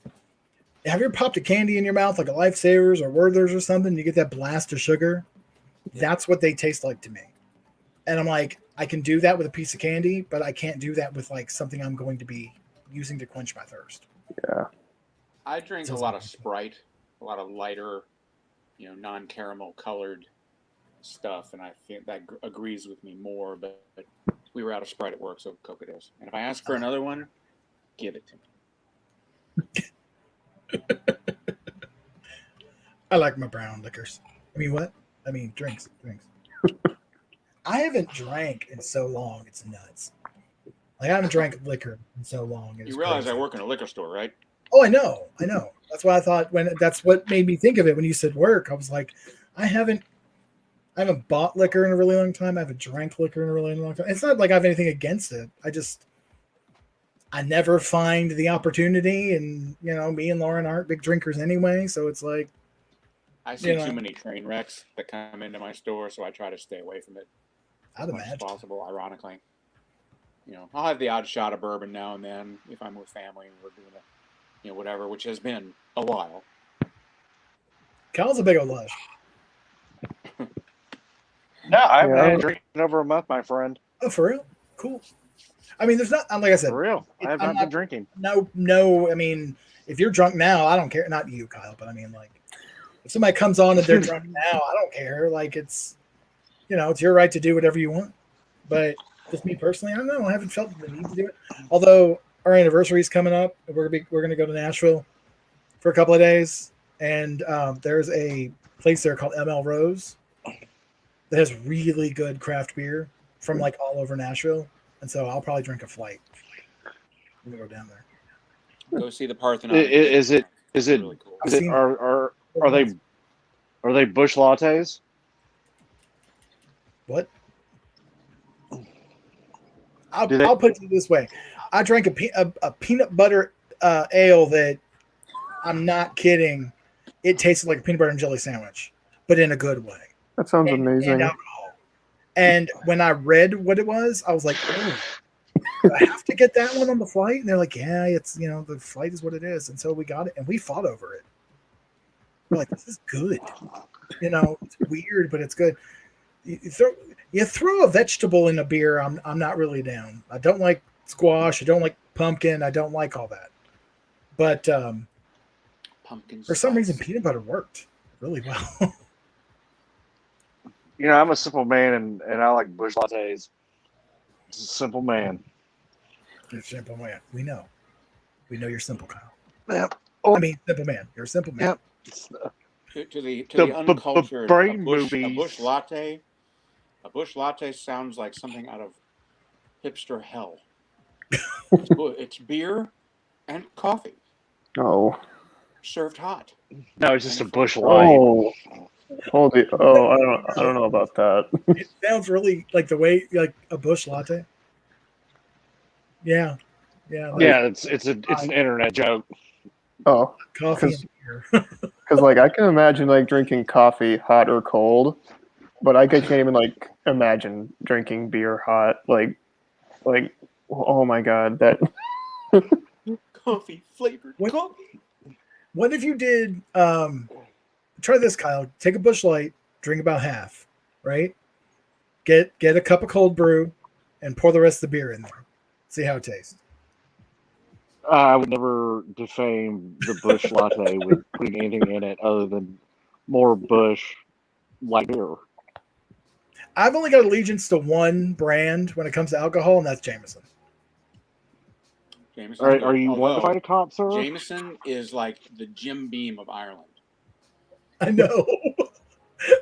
Have you ever popped a candy in your mouth like a Lifesavers or Werther's or something? You get that blast of sugar. That's what they taste like to me. And I'm like, I can do that with a piece of candy, but I can't do that with like something I'm going to be using to quench my thirst. Yeah. I drink a lot of Sprite, a lot of lighter, non-caramel colored stuff, and I think that agrees with me more. But we were out of Sprite at work, so Coke it is. And if I ask for another one, give it to me. I like my brown liquors. I mean, what? I mean, drinks. I haven't drank in so long. It's nuts. Like, I haven't drank liquor in so long. You realize I work in a liquor store, right? Oh, I know. That's why I thought that's what made me think of it when you said work. I was like, I haven't bought liquor in a really long time. I haven't drank liquor in a really long time. It's not like I have anything against it. I never find the opportunity, and me and Lauren aren't big drinkers anyway. So it's like, I see too many train wrecks that come into my store, so I try to stay away from it I'd as much imagine as possible. Ironically, I'll have the odd shot of bourbon now and then if I'm with family and we're doing whatever, which has been a while. Cal's a big old lush. No, I've been drinking over a month, my friend. Oh, for real? Cool. I mean, there's not, like I said, For real. I have not been drinking. No. I mean, if you're drunk now, I don't care. Not you, Kyle, but I mean, like, if somebody comes on and they're drunk now, I don't care. Like, it's, it's your right to do whatever you want. But just me personally, I don't know. I haven't felt the need to do it. Although our anniversary is coming up, we're gonna go to Nashville for a couple of days, and there's a place there called ML Rose that has really good craft beer from like all over Nashville, and so I'll probably drink a flight. I'm gonna go down there. Go see the Parthenon. Is it really cool. Are they Bush lattes? What? I'll put it this way. I drank a peanut butter ale that, I'm not kidding, it tasted like a peanut butter and jelly sandwich, but in a good way. That sounds amazing. And alcohol. And when I read what it was, I was like, oh, do I have to get that one on the flight? And they're like, yeah, it's, the flight is what it is. And so we got it, and we fought over it. We're like, this is good. It's weird, but it's good. You throw a vegetable in a beer, I'm not really down. I don't like squash. I don't like pumpkin. I don't like all that. But Pumpkin for some reason, peanut butter worked really well. I'm a simple man, and I like Bush lattes. It's a simple man. You're a simple man. We know you're simple, Kyle. Yep. I mean, simple man. You're a simple man. Yep. To the uncultured, brain a movies. A bush latte sounds like something out of hipster hell. It's beer and coffee Oh. served hot. No, it's just a Bush light. Oh. Holy! Oh, I don't know about that. It sounds really like the way, like a Bush latte. Yeah. Yeah, it's an internet joke. Oh, Coffee and beer. because like I can imagine like drinking coffee hot or cold, but I can't even like imagine drinking beer hot. Like, oh my god, that. Coffee flavored coffee. What if you did? Try this, Kyle. Take a Bush Light, drink about half, right? Get a cup of cold brew, and pour the rest of the beer in there. See how it tastes. I would never defame the Bush latte with putting anything in it other than more Bush light beer. I've only got allegiance to one brand when it comes to alcohol, and that's Jameson. Are you one to fight a cop, sir? Jameson is like the Jim Beam of Ireland. I know.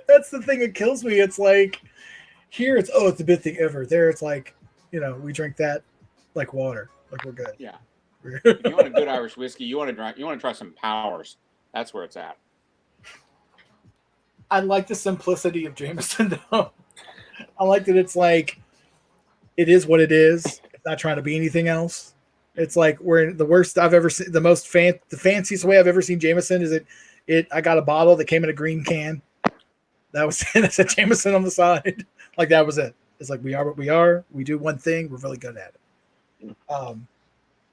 That's the thing that kills me. It's like here, it's the best thing ever. There, it's like we drink that like water, like we're good. Yeah. If you want a good Irish whiskey, you want to try some Powers. That's where it's at. I like the simplicity of Jameson, though. I like that it's like it is what it is. It's not trying to be anything else. It's like we're the worst I've ever seen. The fanciest way I've ever seen Jameson is I got a bottle that came in a green can. That was it. It said Jameson on the side. Like that was it. It's like we are what we are. We do one thing. We're really good at it.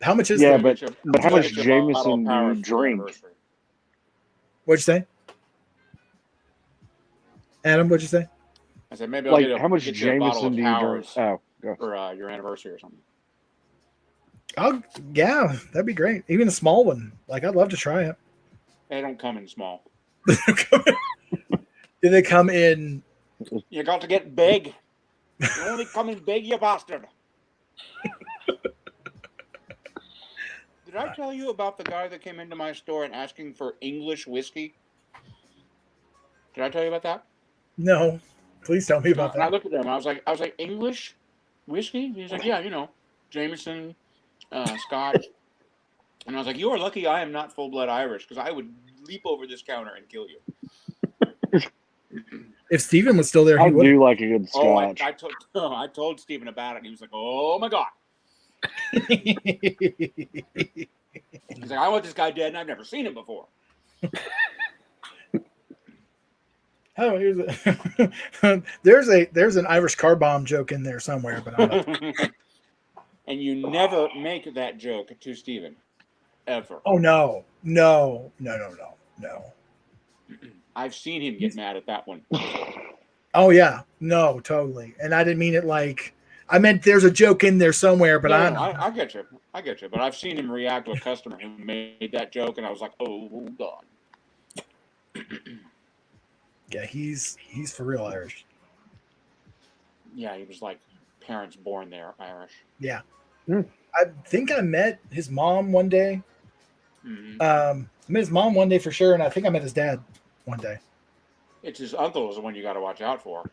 How much is but how much Jameson do you drink? What'd you say? Adam, what'd you say? I said maybe I'll how much Jameson do you drink? Oh, for your anniversary or something. Oh yeah, that'd be great. Even a small one. Like I'd love to try it. They don't come in small. Do they come in? Do You got to get big. You only come in big, you bastard. Did I tell you about the guy that came into my store and asking for English whiskey? Did I tell you about that? No, please tell me about And I that. looked at him. I was like, English whiskey? He's like, yeah, Jameson, Scotch. And I was like, you are lucky I am not full-blood Irish, because I would leap over this counter and kill you. If Steven was still there, I he would. do like a good Oh, scotch. I told Stephen about it, and he was like, oh my God. He's like, I want this guy dead, and I've never seen him before. Oh, here's a there's an Irish car bomb joke in there somewhere, but I'm not. And you never make that joke to Stephen. Ever. Oh no. I've seen him get mad at that one. Oh yeah, no, totally. And I didn't mean it like I meant there's a joke in there somewhere, but I get you. But I've seen him react to a customer who made that joke, and I was like, oh God. yeah, he's for real Irish. Yeah, he was like parents born there, Irish. Yeah. I think I met his mom one day. Mm-hmm. I met his mom one day for sure, and I think I met his dad one day. It's his uncle is the one you got to watch out for.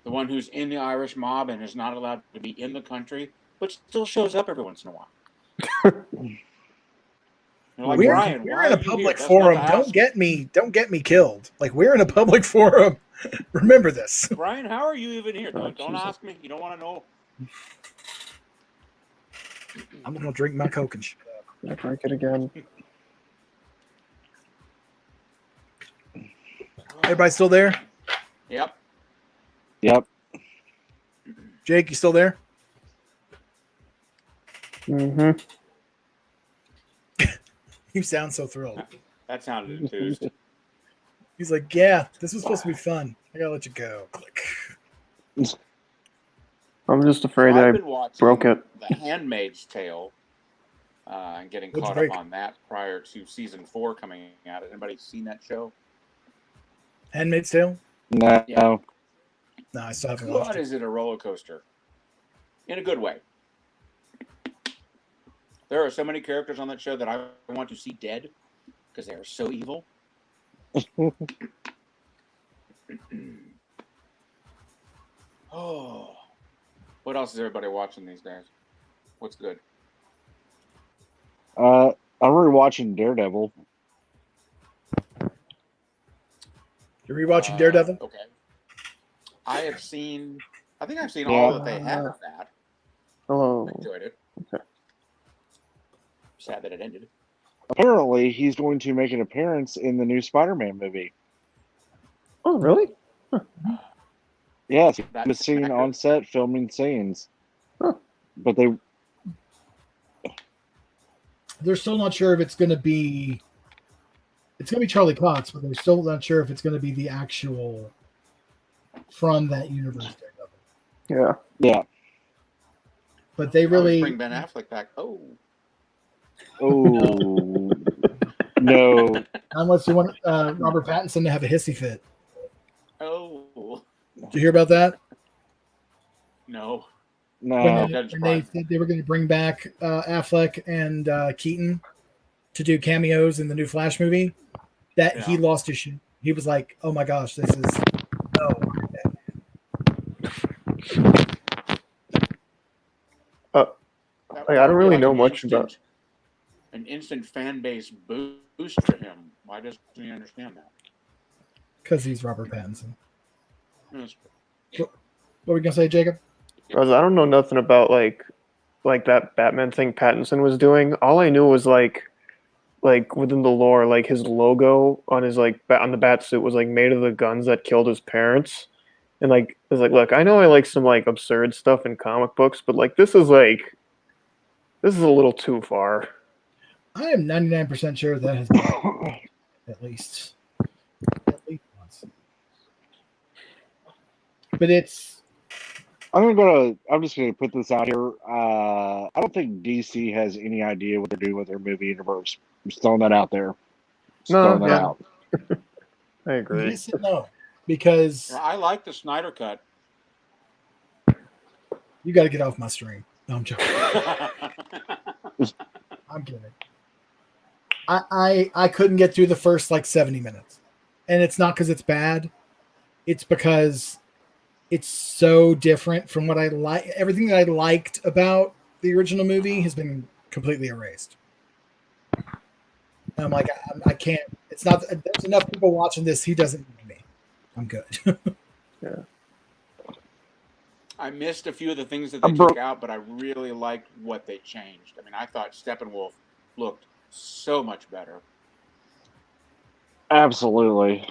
The one who's in the Irish mob and is not allowed to be in the country, but still shows up every once in a while. Like, we're Brian, in a public forum. Don't get me killed. Like, we're in a public forum. Remember this. Brian, how are you even here? Don't ask me. You don't want to know. I'm gonna drink my Coke and shut up. I drink it again. Everybody still there? Yep. Jake, you still there? Mm-hmm. You sound so thrilled. That sounded enthused. He's like, yeah, this was supposed to be fun. I gotta let you go. Click. I'm just afraid I've I been watching broke it. The Handmaid's Tale and getting What'd you caught break? up on that prior to season 4 coming out. Has anybody seen that show? Handmaid's Tale? No. Yeah. No, I still haven't watched God, it. is it a roller coaster? In a good way. There are so many characters on that show that I want to see dead because they are so evil. Oh, what else is everybody watching these days? What's good? I'm rewatching Daredevil. You're rewatching Daredevil? Okay. I think I've seen Yeah. all that they have of that. Hello. I enjoyed it. Okay. Sad that it ended. Apparently, he's going to make an appearance in the new Spider-Man movie. Oh, really? Yes, he That's was seen accurate. on set filming scenes. Huh. But they They're still not sure if it's going to be. It's going to be Charlie Cox, but they're still not sure if it's going to be the actual from that universe Daredevil. Yeah. But they Always really bring Ben Affleck back. Oh, no. unless you want Robert Pattinson to have a hissy fit. oh, Did you hear about that? no. No. When Doesn't they surprise said they were going to bring back Affleck and Keaton to do cameos in the new Flash movie, that he Yeah. lost his shit. He was like, "Oh my gosh, this is no." I don't really know much about. An instant fan base boost for him. Why doesn't he understand that? Because he's Robert Pattinson. Yes. What were we gonna say, Jacob? Because I don't know nothing about like that Batman thing Pattinson was doing. All I knew was like within the lore, like his logo on his on the bat suit was like made of the guns that killed his parents. And like it was like, look, I know I like some like absurd stuff in comic books, but like this is a little too far. I am 99% sure that has been at least once. But it's I'm just gonna put this out here. I don't think DC has any idea what they're doing with their movie universe. I'm just throwing that out there. Just No, throwing that yeah. out. I agree. yes and no. because I like the Snyder cut. you got to get off my stream. No, I'm joking. I'm kidding. I couldn't get through the first like 70 minutes. And it's not because it's bad. It's because it's so different from what I like. Everything that I liked about the original movie has been completely erased. And I'm like, I can't. It's not. There's enough people watching this. He doesn't need me. I'm good. Yeah. I missed a few of the things that they took out, but I really liked what they changed. I mean, I thought Steppenwolf looked so much better. Absolutely.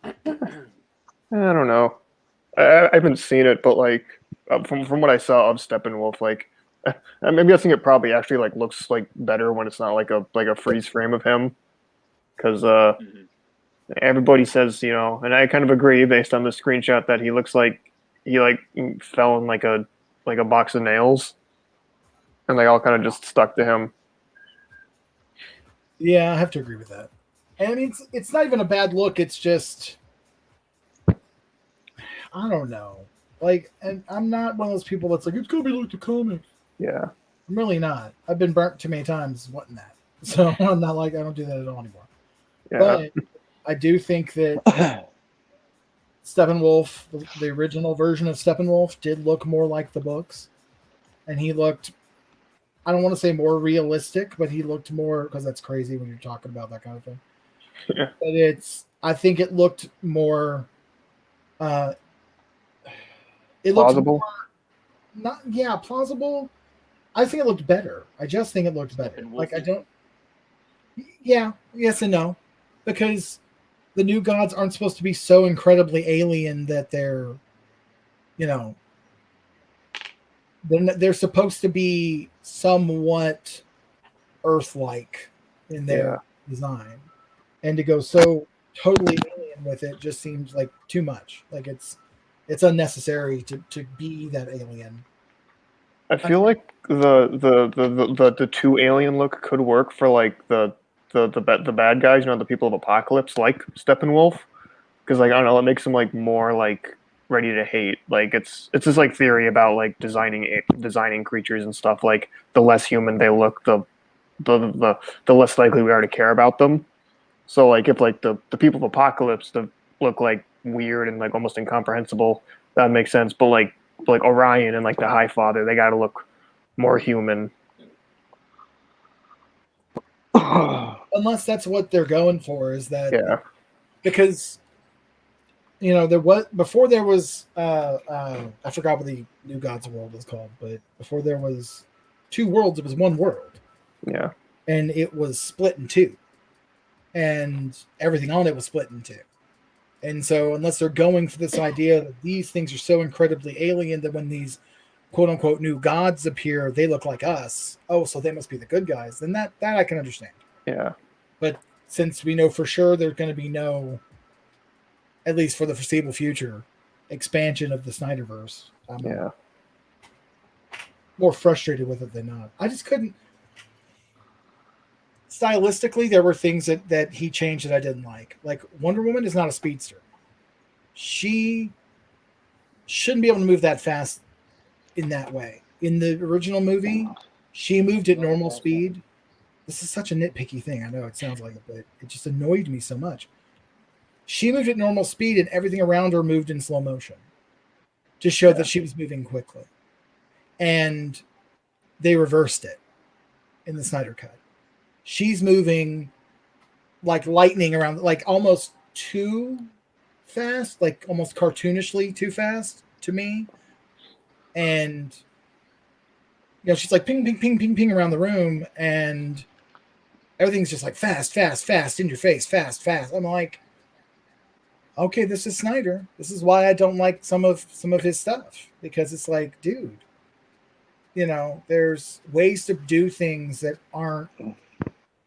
I don't know. I haven't seen it, but like from what I saw of Steppenwolf, like I'm guessing it probably actually like looks like better when it's not like a freeze frame of him, because everybody says, you know, and I kind of agree based on the screenshot that he looks like he like fell in like a box of nails, and they all kind of just stuck to him. Yeah, I have to agree with that. And I mean, it's not even a bad look. It's just, I don't know. Like, and I'm not one of those people that's like, it's gonna be like the comics. Yeah. I'm really not. I've been burnt too many times wanting that. So I'm not like, I don't do that at all anymore. Yeah. But I do think that Steppenwolf, the original version of Steppenwolf, did look more like the books. And he looked, I don't want to say more realistic, but he looked more, because that's crazy when you're talking about that kind of thing. Yeah. But I think it looked more, it looked Plausible. more, plausible. I think it looked better. I just think it looked better. Like, I don't, yes and no. Because the new gods aren't supposed to be so incredibly alien that they're, you know, they're supposed to be somewhat Earth-like in their design, and to go so totally alien with it just seems like too much. Like it's unnecessary to be that alien. I feel like the two alien look could work for like the bad guys, you know, the people of Apocalypse, like Steppenwolf, because like I don't know, it makes them like more like ready to hate. Like it's this like theory about like designing creatures and stuff. Like the less human they look, the less likely we are to care about them. So like if like the people of Apocalypse look like weird and like almost incomprehensible, that makes sense. But like Orion and like the High Father, they got to look more human. Unless that's what they're going for, is that because you know there was before there was I forgot what the New Gods world was called, but before there was two worlds, it was one world. Yeah. And it was split in two. And everything on it was split in two. And so unless they're going for this idea that these things are so incredibly alien that when these quote unquote new gods appear, they look like us. Oh, so they must be the good guys. Then that I can understand. Yeah. But since we know for sure there's going to be no, at least for the foreseeable future, expansion of the Snyderverse, I'm more frustrated with it than not. I just couldn't. Stylistically, there were things that he changed that I didn't like. Like Wonder Woman is not a speedster. She shouldn't be able to move that fast in that way. In the original movie, she moved at normal speed. This is such a nitpicky thing. I know it sounds like it, but it just annoyed me so much. She moved at normal speed and everything around her moved in slow motion to show that she was moving quickly. And they reversed it in the Snyder Cut. She's moving like lightning around, like almost too fast, like almost cartoonishly too fast to me. And you know, she's like ping, ping, ping, ping, ping around the room, and everything's just like fast, fast, fast, in your face, fast, fast. I'm like, okay, this is Snyder. This is why I don't like some of his stuff, because it's like, dude, you know, there's ways to do things that aren't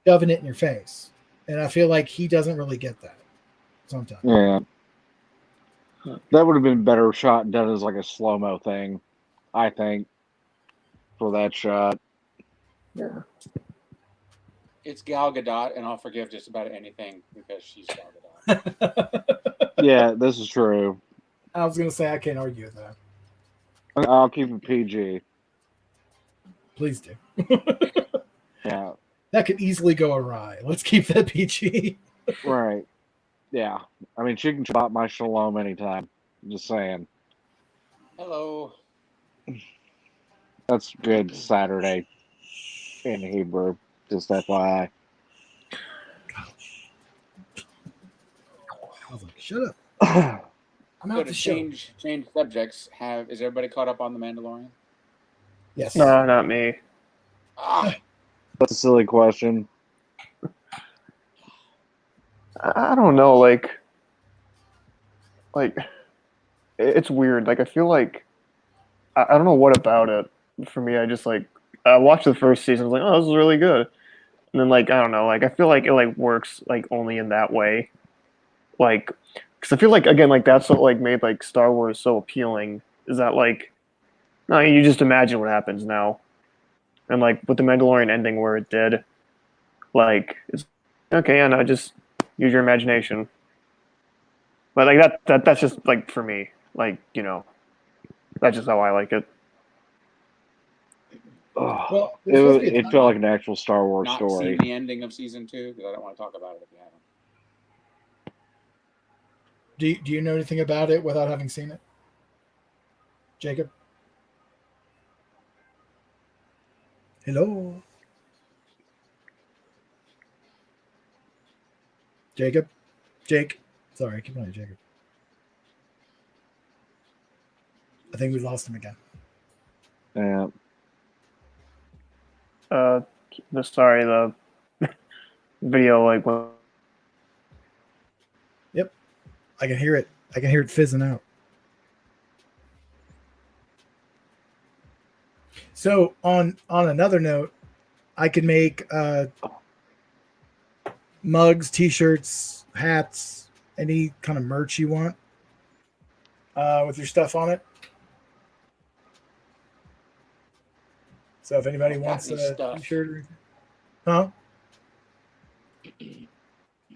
shoving it in your face, and I feel like he doesn't really get that sometimes. Yeah, that would have been better shot and done as like a slow-mo thing, I think, for that shot. Yeah. It's Gal Gadot, and I'll forgive just about anything because she's Gal Gadot. Yeah, this is true. I was gonna say I can't argue with that. I'll keep it PG. Please do. Yeah, That could easily go awry. Let's keep that PG. right. Yeah, I mean, she can chop my shalom anytime. Just saying. Hello. That's good Saturday in Hebrew. Just FYI. I was like, shut up. I'm So out to the show. change subjects, is everybody caught up on the Mandalorian? Yes. No, not me. Ah, That's a silly question. I don't know. Like it's weird. Like I feel like I don't know what about it. For me, I just like I watched the first season. I was like, oh, this is really good. And then like I don't know. Like I feel like it like works like only in that way. Like because I feel like again like that's what like made like Star Wars so appealing. Is that like no, you just imagine what happens now. And like with the Mandalorian ending where it did, like it's okay, yeah, no, just use your imagination. But like that's just like for me, like you know, that's just how I like it. Well, It, there's supposed to be a it time- felt like an actual Star Wars not story. seen the ending of season 2 because I don't want to talk about it if you haven't. Do you know anything about it without having seen it, Jacob? Hello, Jacob. Jake. Sorry, I keep calling you Jacob. I think we lost him again. Yeah. Sorry, the video like went. I can hear it. I can hear it fizzing out. So on another note, I can make mugs, t-shirts, hats, any kind of merch you want with your stuff on it. So if anybody Got wants any a stuff. t-shirt, or, huh?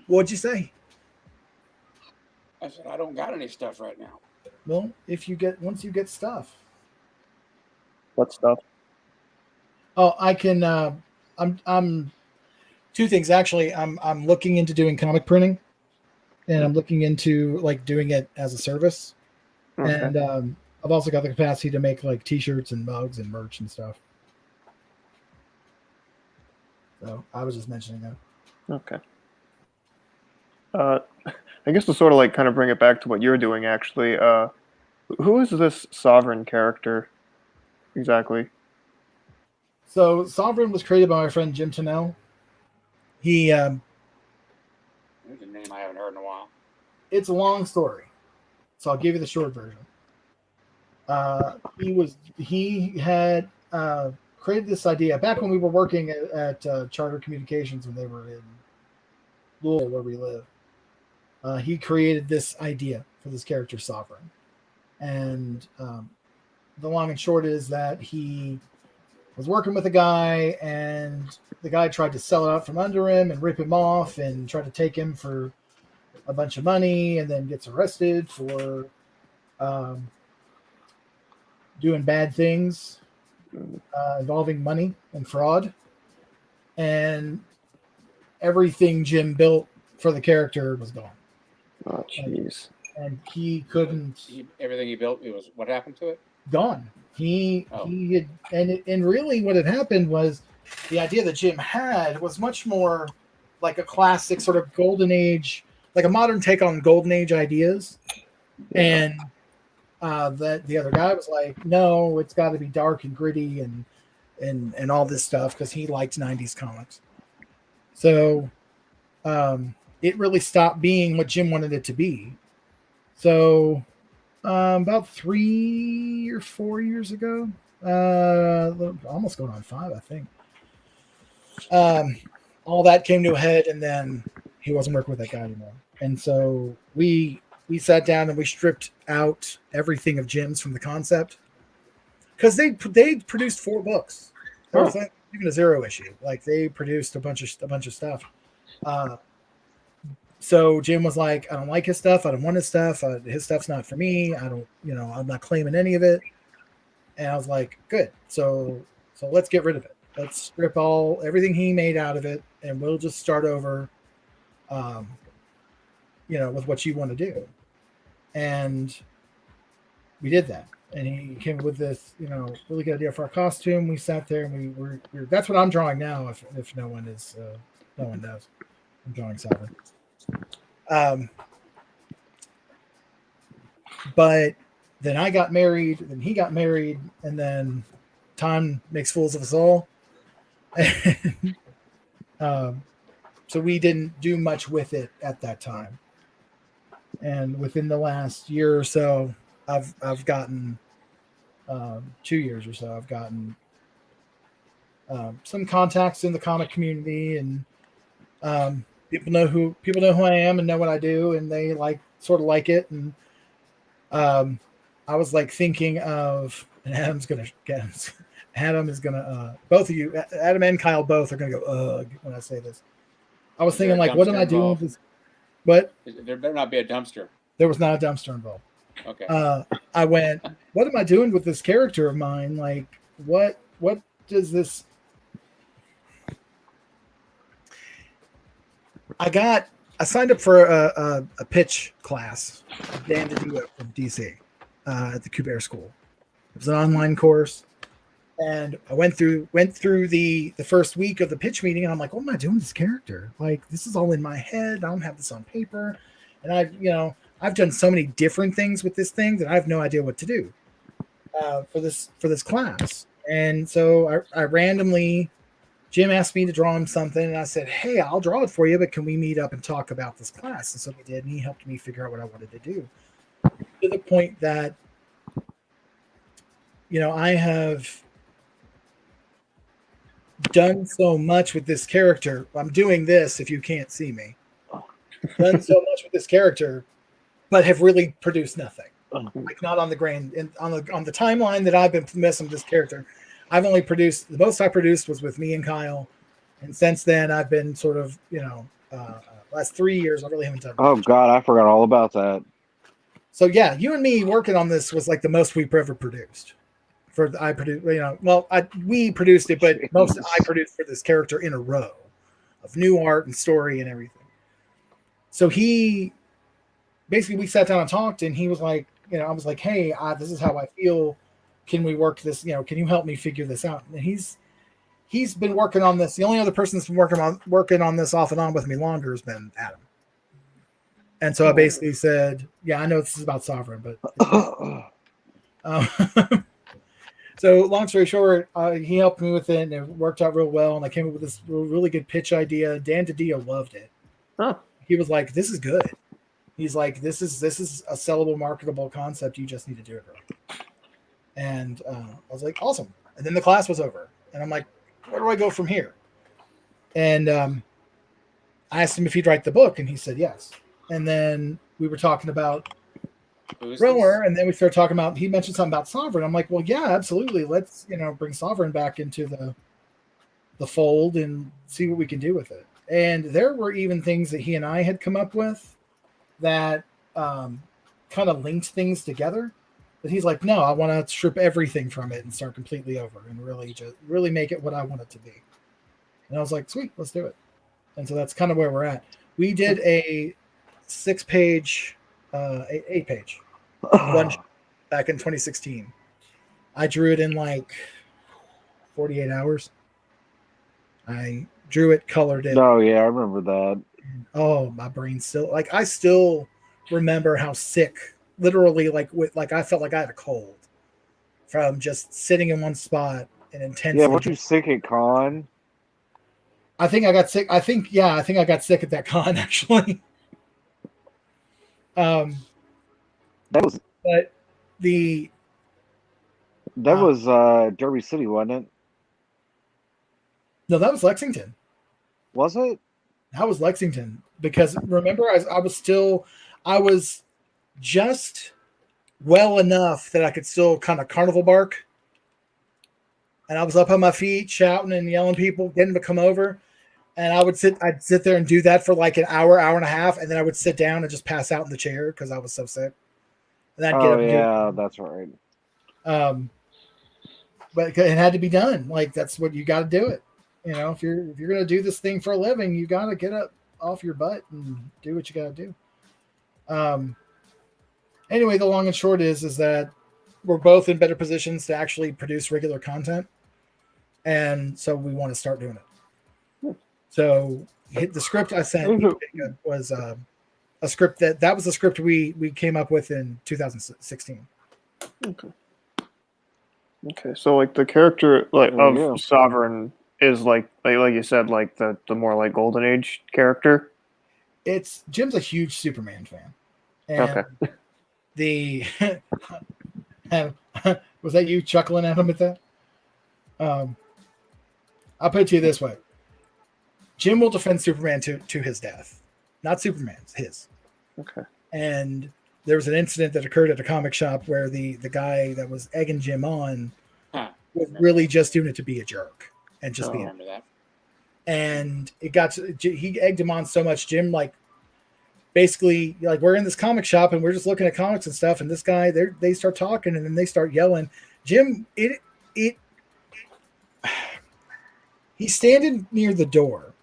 What'd you say? I said I don't got any stuff right now. Well, once you get stuff. What stuff? Oh, I can. I'm two things actually. I'm looking into doing comic printing, and I'm looking into like doing it as a service. Okay. And I've also got the capacity to make like T-shirts and mugs and merch and stuff. So I was just mentioning that. Okay. I guess to sort of like kind of bring it back to what you're doing actually. Who is this sovereign character exactly? So Sovereign was created by my friend Jim Tennell. He There's a name I haven't heard in a while. it's a long story, so I'll give you the short version. He had created this idea back when we were working at Charter Communications when they were in Louisville, where we live. He created this idea for this character, Sovereign, and the long and short is that he was working with a guy, and the guy tried to sell it out from under him and rip him off and try to take him for a bunch of money, and then gets arrested for doing bad things involving money and fraud. And everything Jim built for the character was gone. Oh, jeez. And he couldn't. Everything he built, it was what happened to it? Gone. He Oh. he had, and really what had happened was the idea that Jim had was much more like a classic sort of golden age, like a modern take on golden age ideas. And that the other guy was like, no, it's got to be dark and gritty and all this stuff because he liked 90s comics. So it really stopped being what Jim wanted it to be. So about 3 or 4 years ago, almost going on 5, I think. All that came to a head, and then he wasn't working with that guy anymore. And so we sat down and we stripped out everything of Jim's from the concept because they produced 4 books. There was even a zero issue. Like they produced a bunch of stuff. So Jim was like, I don't like his stuff. I don't want his stuff. His stuff's not for me. I don't, I'm not claiming any of it. And I was like, good. So let's get rid of it. Let's strip everything he made out of it, and we'll just start over, with what you want to do. And we did that. And he came up with this, really good idea for our costume. We sat there and we're that's what I'm drawing now. If no one knows, I'm drawing Sovereign. But then I got married, then he got married, and then time makes fools of us all. And, so we didn't do much with it at that time. And within the last year or so, I've gotten 2 years or so, I've gotten some contacts in the comic community, and people know who I am and know what I do, and they sort of like it. And I was thinking of, and Adam is gonna both of you, Adam and Kyle both are gonna go ugh when I say this. I was thinking what am I doing with this? What? There better not be a dumpster. There was not a dumpster involved. Okay. I went, what am I doing with this character of mine? What does this? I signed up for a pitch class, Dan to do it from DC at the Kubert School. It was an online course, and I went through the first week of the pitch meeting, and I'm like, what am I doing with this character? This is all in my head. I don't have this on paper, and I've done so many different things with this thing that I have no idea what to do for this class. And so I randomly, Jim asked me to draw him something, and I said, hey, I'll draw it for you, but can we meet up and talk about this class? And so we did, and he helped me figure out what I wanted to do, to the point that I have done so much with this character. I'm doing this if you can't see me. Done so much with this character, but have really produced nothing. Not on the grand, on the timeline that I've been messing with this character. I've only produced, the most I produced was with me and Kyle, and since then I've been sort of last 3 years I really haven't done much. Oh God, I forgot all about that. So yeah, you and me working on this was the most we've ever produced. We produced it, but most I produced for this character in a row of new art and story and everything. So we sat down and talked, and he was like, I was like, hey, this is how I feel. Can we work this? Can you help me figure this out? And he's been working on this. The only other person that's been working on this off and on with me longer has been Adam. And so I basically said, yeah, I know this is about Sovereign, but so long story short, he helped me with it, and it worked out real well. And I came up with this really good pitch idea. Dan DiDio loved it. Huh. He was like, this is good. He's like, this is a sellable, marketable concept. You just need to do it right. And I was like, awesome. And then the class was over, and I'm like, where do I go from here? And I asked him if he'd write the book, and he said yes. And then we were talking about Rower, and then we started talking about, he mentioned something about Sovereign. I'm like, well, yeah, absolutely. Let's, bring Sovereign back into the fold and see what we can do with it. And there were even things that he and I had come up with that kind of linked things together. But he's like, no, I want to strip everything from it and start completely over and really make it what I want it to be. And I was like, sweet, let's do it. And so that's kind of where we're at. We did a 6-page, 8-page one back in 2016. I drew it in 48 hours. I drew it, colored it. Oh yeah, I remember that. Oh, my brain still I still remember how sick, literally I felt like I had a cold from just sitting in one spot and intensely. Yeah, weren't you sick at con? I think I got sick. I think I got sick at that con actually. That was Derby City, wasn't it? No, that was Lexington. Was it? That was Lexington, because remember I was just well enough that I could still kind of carnival bark. and I was up on my feet shouting and yelling people, getting them to come over. And I'd sit there and do that for like an hour, hour and a half, and then I would sit down and just pass out in the chair because I was so sick. And I'd get Oh up and do it. yeah, that's right. But it had to be done. Like that's what you got to do it. You know, if you're gonna do this thing for a living, you got to get up off your butt and do what you got to do. Anyway, the long and short is that we're both in better positions to actually produce regular content, and so we want to start doing it. So the script I sent was a script that was the script we came up with in 2016. Okay, so like the character like There you go. of Sovereign is like you said, like the more like Golden Age character. Jim's a huge Superman fan. And Okay. the was that you chuckling at him at that? I'll put it to you this way. Jim will defend Superman to his death. Not Superman's, his. Okay. And there was an incident that occurred at a comic shop where the guy that was egging Jim on was really just doing it to be a jerk and just being. Remember that? And he egged him on so much. Jim basically like we're in this comic shop and we're just looking at comics and stuff. And this guy they start talking and then they start yelling. Jim, he's standing near the door.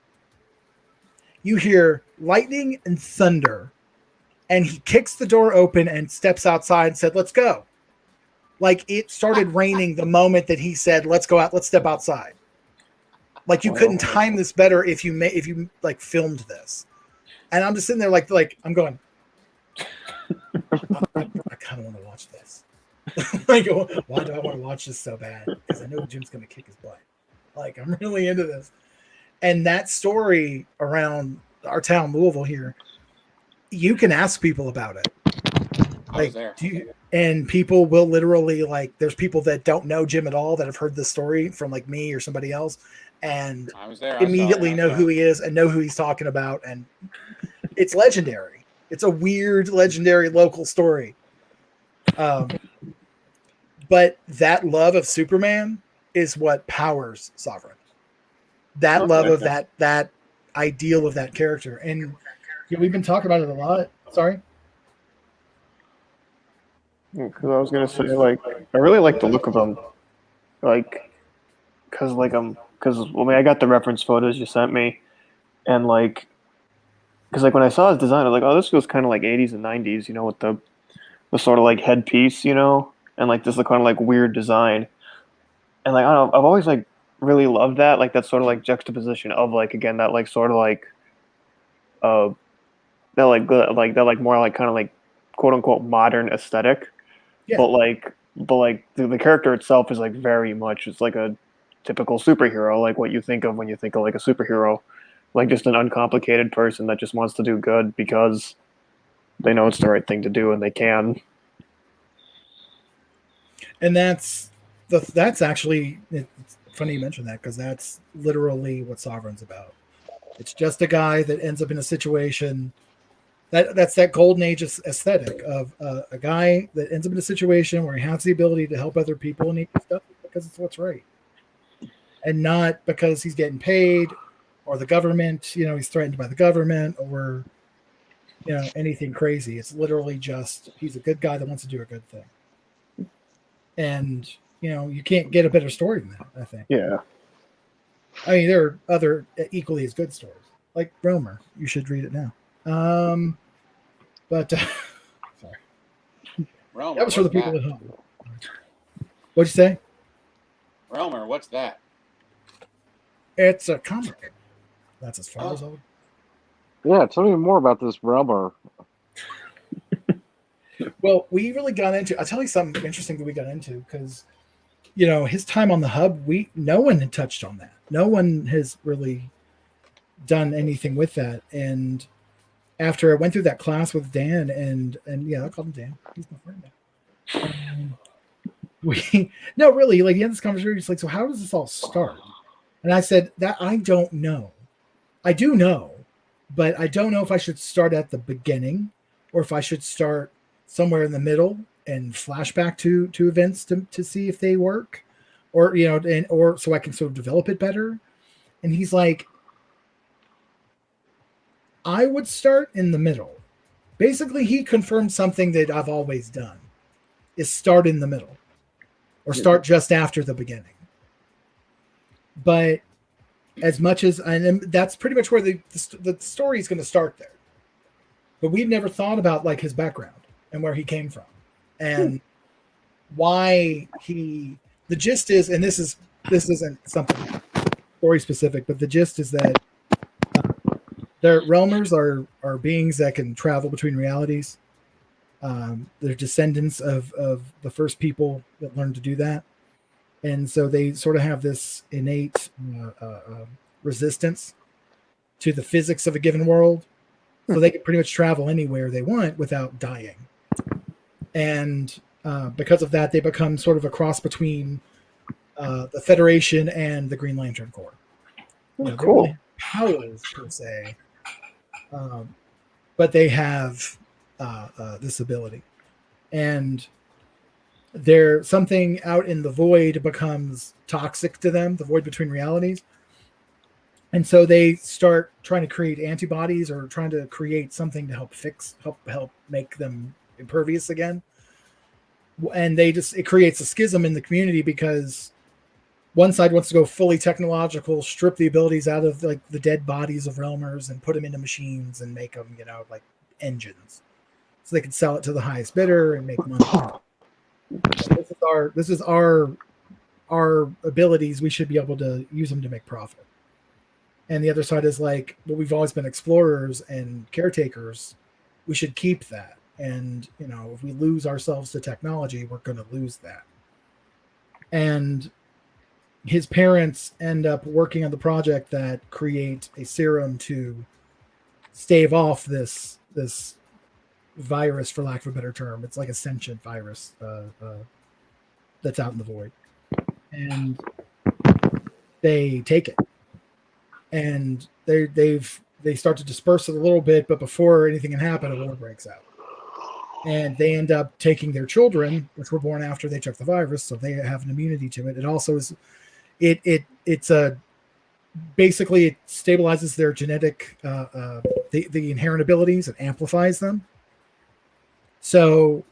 You hear lightning and thunder. And he kicks the door open and steps outside and said, "Let's go." Like it started raining the moment that he said, "Let's go out. Let's step outside." Like you couldn't time this better if you like filmed this. And I'm just sitting there like I'm going, I kind of want to watch this. Like, why do I want to watch this so bad? Because I know Jim's going to kick his butt. Like I'm really into this. And that story around our town, Louisville here, you can ask people about it. Like, and people will literally like. There's people that don't know Jim at all that have heard this story from like me or somebody else, and immediately know who he is and know who he's talking about, and it's legendary. It's a weird, legendary local story. But that love of Superman is what powers Sovereign. That love of that ideal of that character, and yeah, we've been talking about it a lot. Sorry. Because I was gonna say, like, I really like the look of them, like, because I got the reference photos you sent me, and like, because like when I saw his design, I was like, oh, this feels kind of like 80s and 90s, you know, with the sort of like headpiece, you know, and like this kind of like weird design, and like I don't know, I've always like really loved that, like that sort of like juxtaposition of like again that like sort of like, that like more like kind of like quote unquote modern aesthetic. Yeah. But the character itself is like very much it's like a typical superhero, like what you think of when you think of like a superhero, like just an uncomplicated person that just wants to do good because they know it's the right thing to do and they can. And that's actually it's funny you mentioned that because that's literally what Sovereign's about. It's just a guy that ends up in a situation. That's that golden age aesthetic of a guy that ends up in a situation where he has the ability to help other people and he does it because it's what's right, and not because he's getting paid or the government. You know, he's threatened by the government or anything crazy. It's literally just he's a good guy that wants to do a good thing, and you can't get a better story than that. I think. Yeah. I mean, there are other equally as good stories, like Romer. You should read it now. But sorry. Romer, that was for the people at home. What'd you say? Romer, what's that? It's a comic. That's as far as I'll. Yeah, tell me more about this Romer. Well, we really got into. I'll tell you something interesting that we got into because, his time on the hub, no one had touched on that. No one has really done anything with that, and after I went through that class with Dan and yeah, I called him Dan. He's my friend now. No, really, like he had this conversation. He's like, so how does this all start? And I said that I don't know. I do know, but I don't know if I should start at the beginning or if I should start somewhere in the middle and flashback to events to see if they work, or or so I can sort of develop it better. And he's like, I would start in the middle. Basically, he confirmed something that I've always done: is start in the middle, or start just after the beginning. But as much as, and that's pretty much where the story is going to start there. But we've never thought about like his background and where he came from, and why he. The gist is, and this isn't something story specific, but the gist is that their realmers are beings that can travel between realities. They're descendants of the first people that learned to do that, and so they sort of have this innate resistance to the physics of a given world. So they can pretty much travel anywhere they want without dying. And because of that, they become sort of a cross between the Federation and the Green Lantern Corps. Cool. They don't have powers per se, but they have this ability. And something out in the void becomes toxic to them, the void between realities. And so they start trying to create antibodies or trying to create something to help make them impervious again. And it creates a schism in the community because one side wants to go fully technological, strip the abilities out of like the dead bodies of realmers and put them into machines and make them, like engines, so they can sell it to the highest bidder and make money. This is our abilities. We should be able to use them to make profit. And the other side is like, well, we've always been explorers and caretakers. We should keep that. And, if we lose ourselves to technology, we're going to lose that. And his parents end up working on the project that create a serum to stave off this virus, for lack of a better term. It's like a sentient virus that's out in the void. And they take it. And they start to disperse it a little bit, but before anything can happen, a war breaks out. And they end up taking their children, which were born after they took the virus, so they have an immunity to it. It also is, basically it stabilizes their genetic, the inherent abilities, it amplifies them. So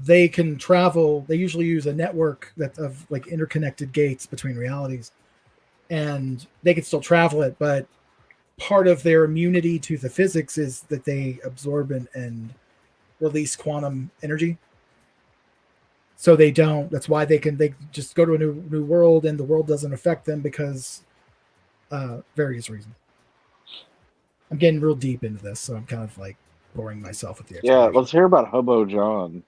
they can travel. They usually use a network of like interconnected gates between realities. And they can still travel it, but part of their immunity to the physics is that they absorb and release quantum energy. So they don't. That's why they just go to a new world, and the world doesn't affect them because various reasons. I'm getting real deep into this, so I'm kind of like boring myself with the Yeah, explanation. let's hear about Hobo John.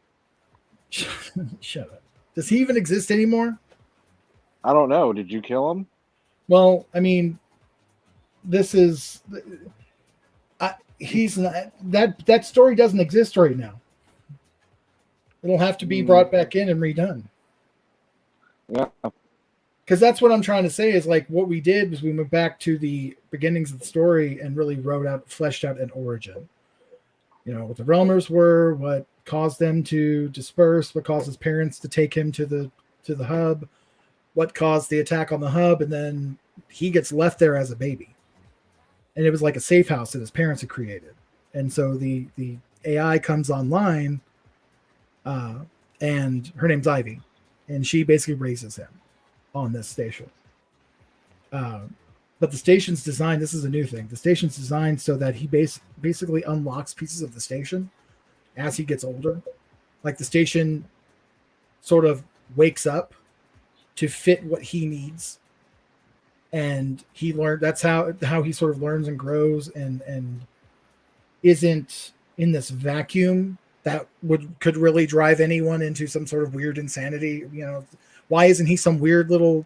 Shut up. Does he even exist anymore? I don't know. Did you kill him? Well, I mean, this is he's not, that story doesn't exist right now. It'll have to be brought back in and redone. Yeah. Because that's what I'm trying to say is like what we did was we went back to the beginnings of the story and really fleshed out an origin. What the Realmers were, what caused them to disperse, what caused his parents to take him to the hub, what caused the attack on the hub, and then he gets left there as a baby. And it was like a safe house that his parents had created. And so the AI comes online, and her name's Ivy, and she basically raises him on this station. But the station's designed, this is a new thing, the station's designed so that he basically unlocks pieces of the station as he gets older. Like the station sort of wakes up to fit what he needs, and that's how he sort of learns and grows and isn't in this vacuum that could really drive anyone into some sort of weird insanity. Why isn't he some weird little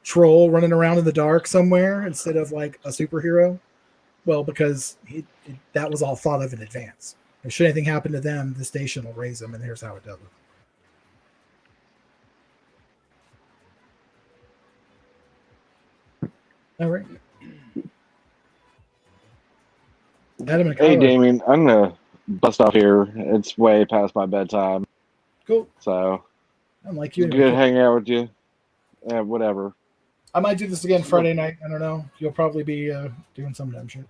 troll running around in the dark somewhere instead of like a superhero? Well, because that was all thought of in advance. If should anything happen to them, the station will raise them, and here's how it does it. All right. Adam and Hey, Kyler. Damien, I'm gonna bust off here. It's way past my bedtime, Cool. so I'm like it's you. good hanging out with you. whatever. I might do this again Friday night. I don't know. You'll probably be doing some dumb shit.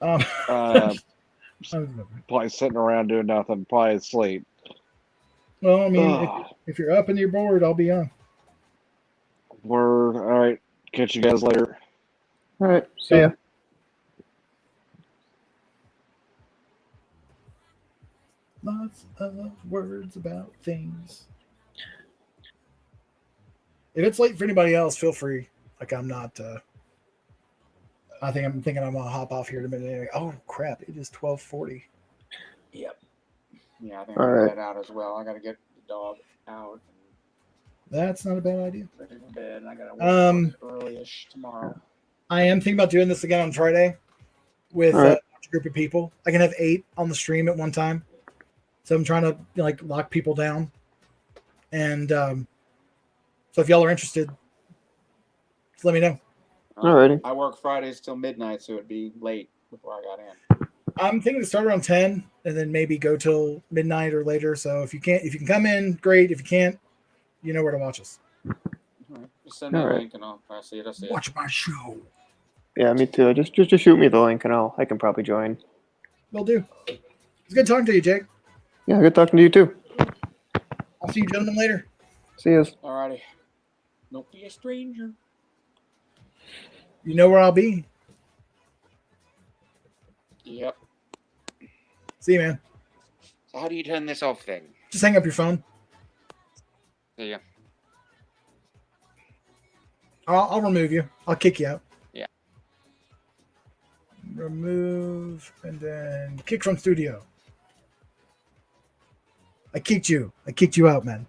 Probably sitting around doing nothing, probably asleep. Well, I mean, if you're up and you're bored, I'll be on. We're all right. Catch you guys later. All right. See ya. Lots of words about things. If it's late for anybody else, feel free. Like I'm not. I'm thinking I'm gonna hop off here in a minute. Anyway. Oh crap! It is 12:40. Yep. Yeah, I think I'm gonna head out as well. I gotta get the dog out. That's not a bad idea. Ready for bed, and I gotta work early-ish tomorrow. I am thinking about doing this again on Friday with a group of people. I can have 8 on the stream at one time, so I'm trying to like lock people down. And so if y'all are interested, just let me know. Alrighty. I work Fridays till midnight, so it'd be late before I got in. I'm thinking to start around 10 and then maybe go till midnight or later. So if you can come in, great. If you can't, you know where to watch us. All right. Just send me a link and I'll see it. Watch my show. Yeah, me too. Just shoot me the link and I can probably join. Will do. It's good talking to you, Jake. Yeah, good talking to you too. I'll see you gentlemen later. See ya. Alrighty. Don't be a stranger. You know where I'll be. Yep. See you, man. So how do you turn this off then? Just hang up your phone. See ya. I'll remove you. I'll kick you out. Yeah. Remove and then kick from studio. I kicked you. I kicked you out, man.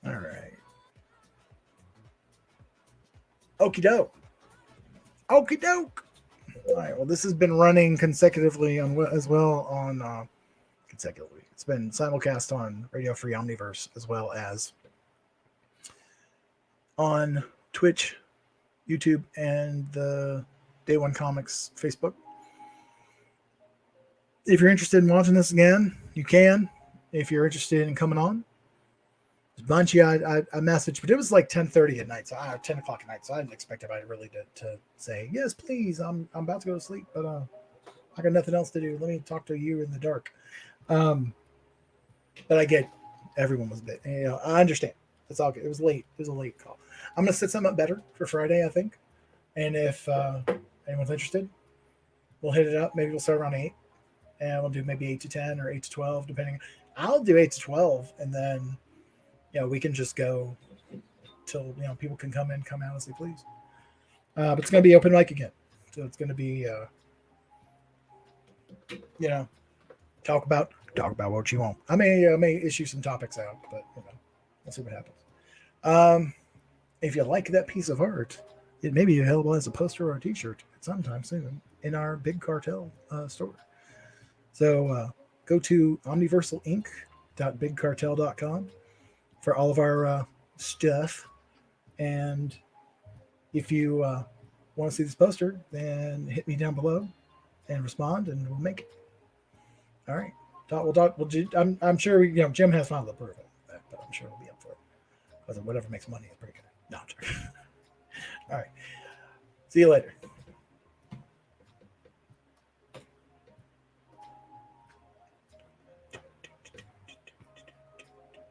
All right. Okie doke. Okie doke. All right. Well, this has been running consecutively as well on consecutively. It's been simulcast on Radio Free Omniverse as well as on Twitch, YouTube, and the Day One Comics Facebook. If you're interested in watching this again, you can. If you're interested in coming on, there's a bunch. I messaged, but it was like 10:30 at night, so 10 o'clock at night. So I didn't expect anybody really to say yes, please. I'm about to go to sleep, but I got nothing else to do. Let me talk to you in the dark. But I get everyone was bit. You know, I understand. It's all good. It was late. It was a late call. I'm gonna set something up better for Friday, I think. And if anyone's interested, we'll hit it up. Maybe we'll start around 8, and we'll do maybe 8 to 10 or 8 to 12, depending. I'll do 8 to 12, and then we can just go till people can come in, come out as they please. But it's gonna be open mic again, so it's gonna be talk about what you want. I may issue some topics out, but we'll see what happens. If you like that piece of art, it may be available as a poster or a t-shirt sometime soon in our Big Cartel store. So go to omniversalinc.bigcartel.com for all of our stuff. And if you want to see this poster, then hit me down below and respond, and we'll make it. All right. I'm sure Jim has final approval, but I'm sure he'll be up for it because whatever makes money is pretty good. No, I'm joking. All right. See you later.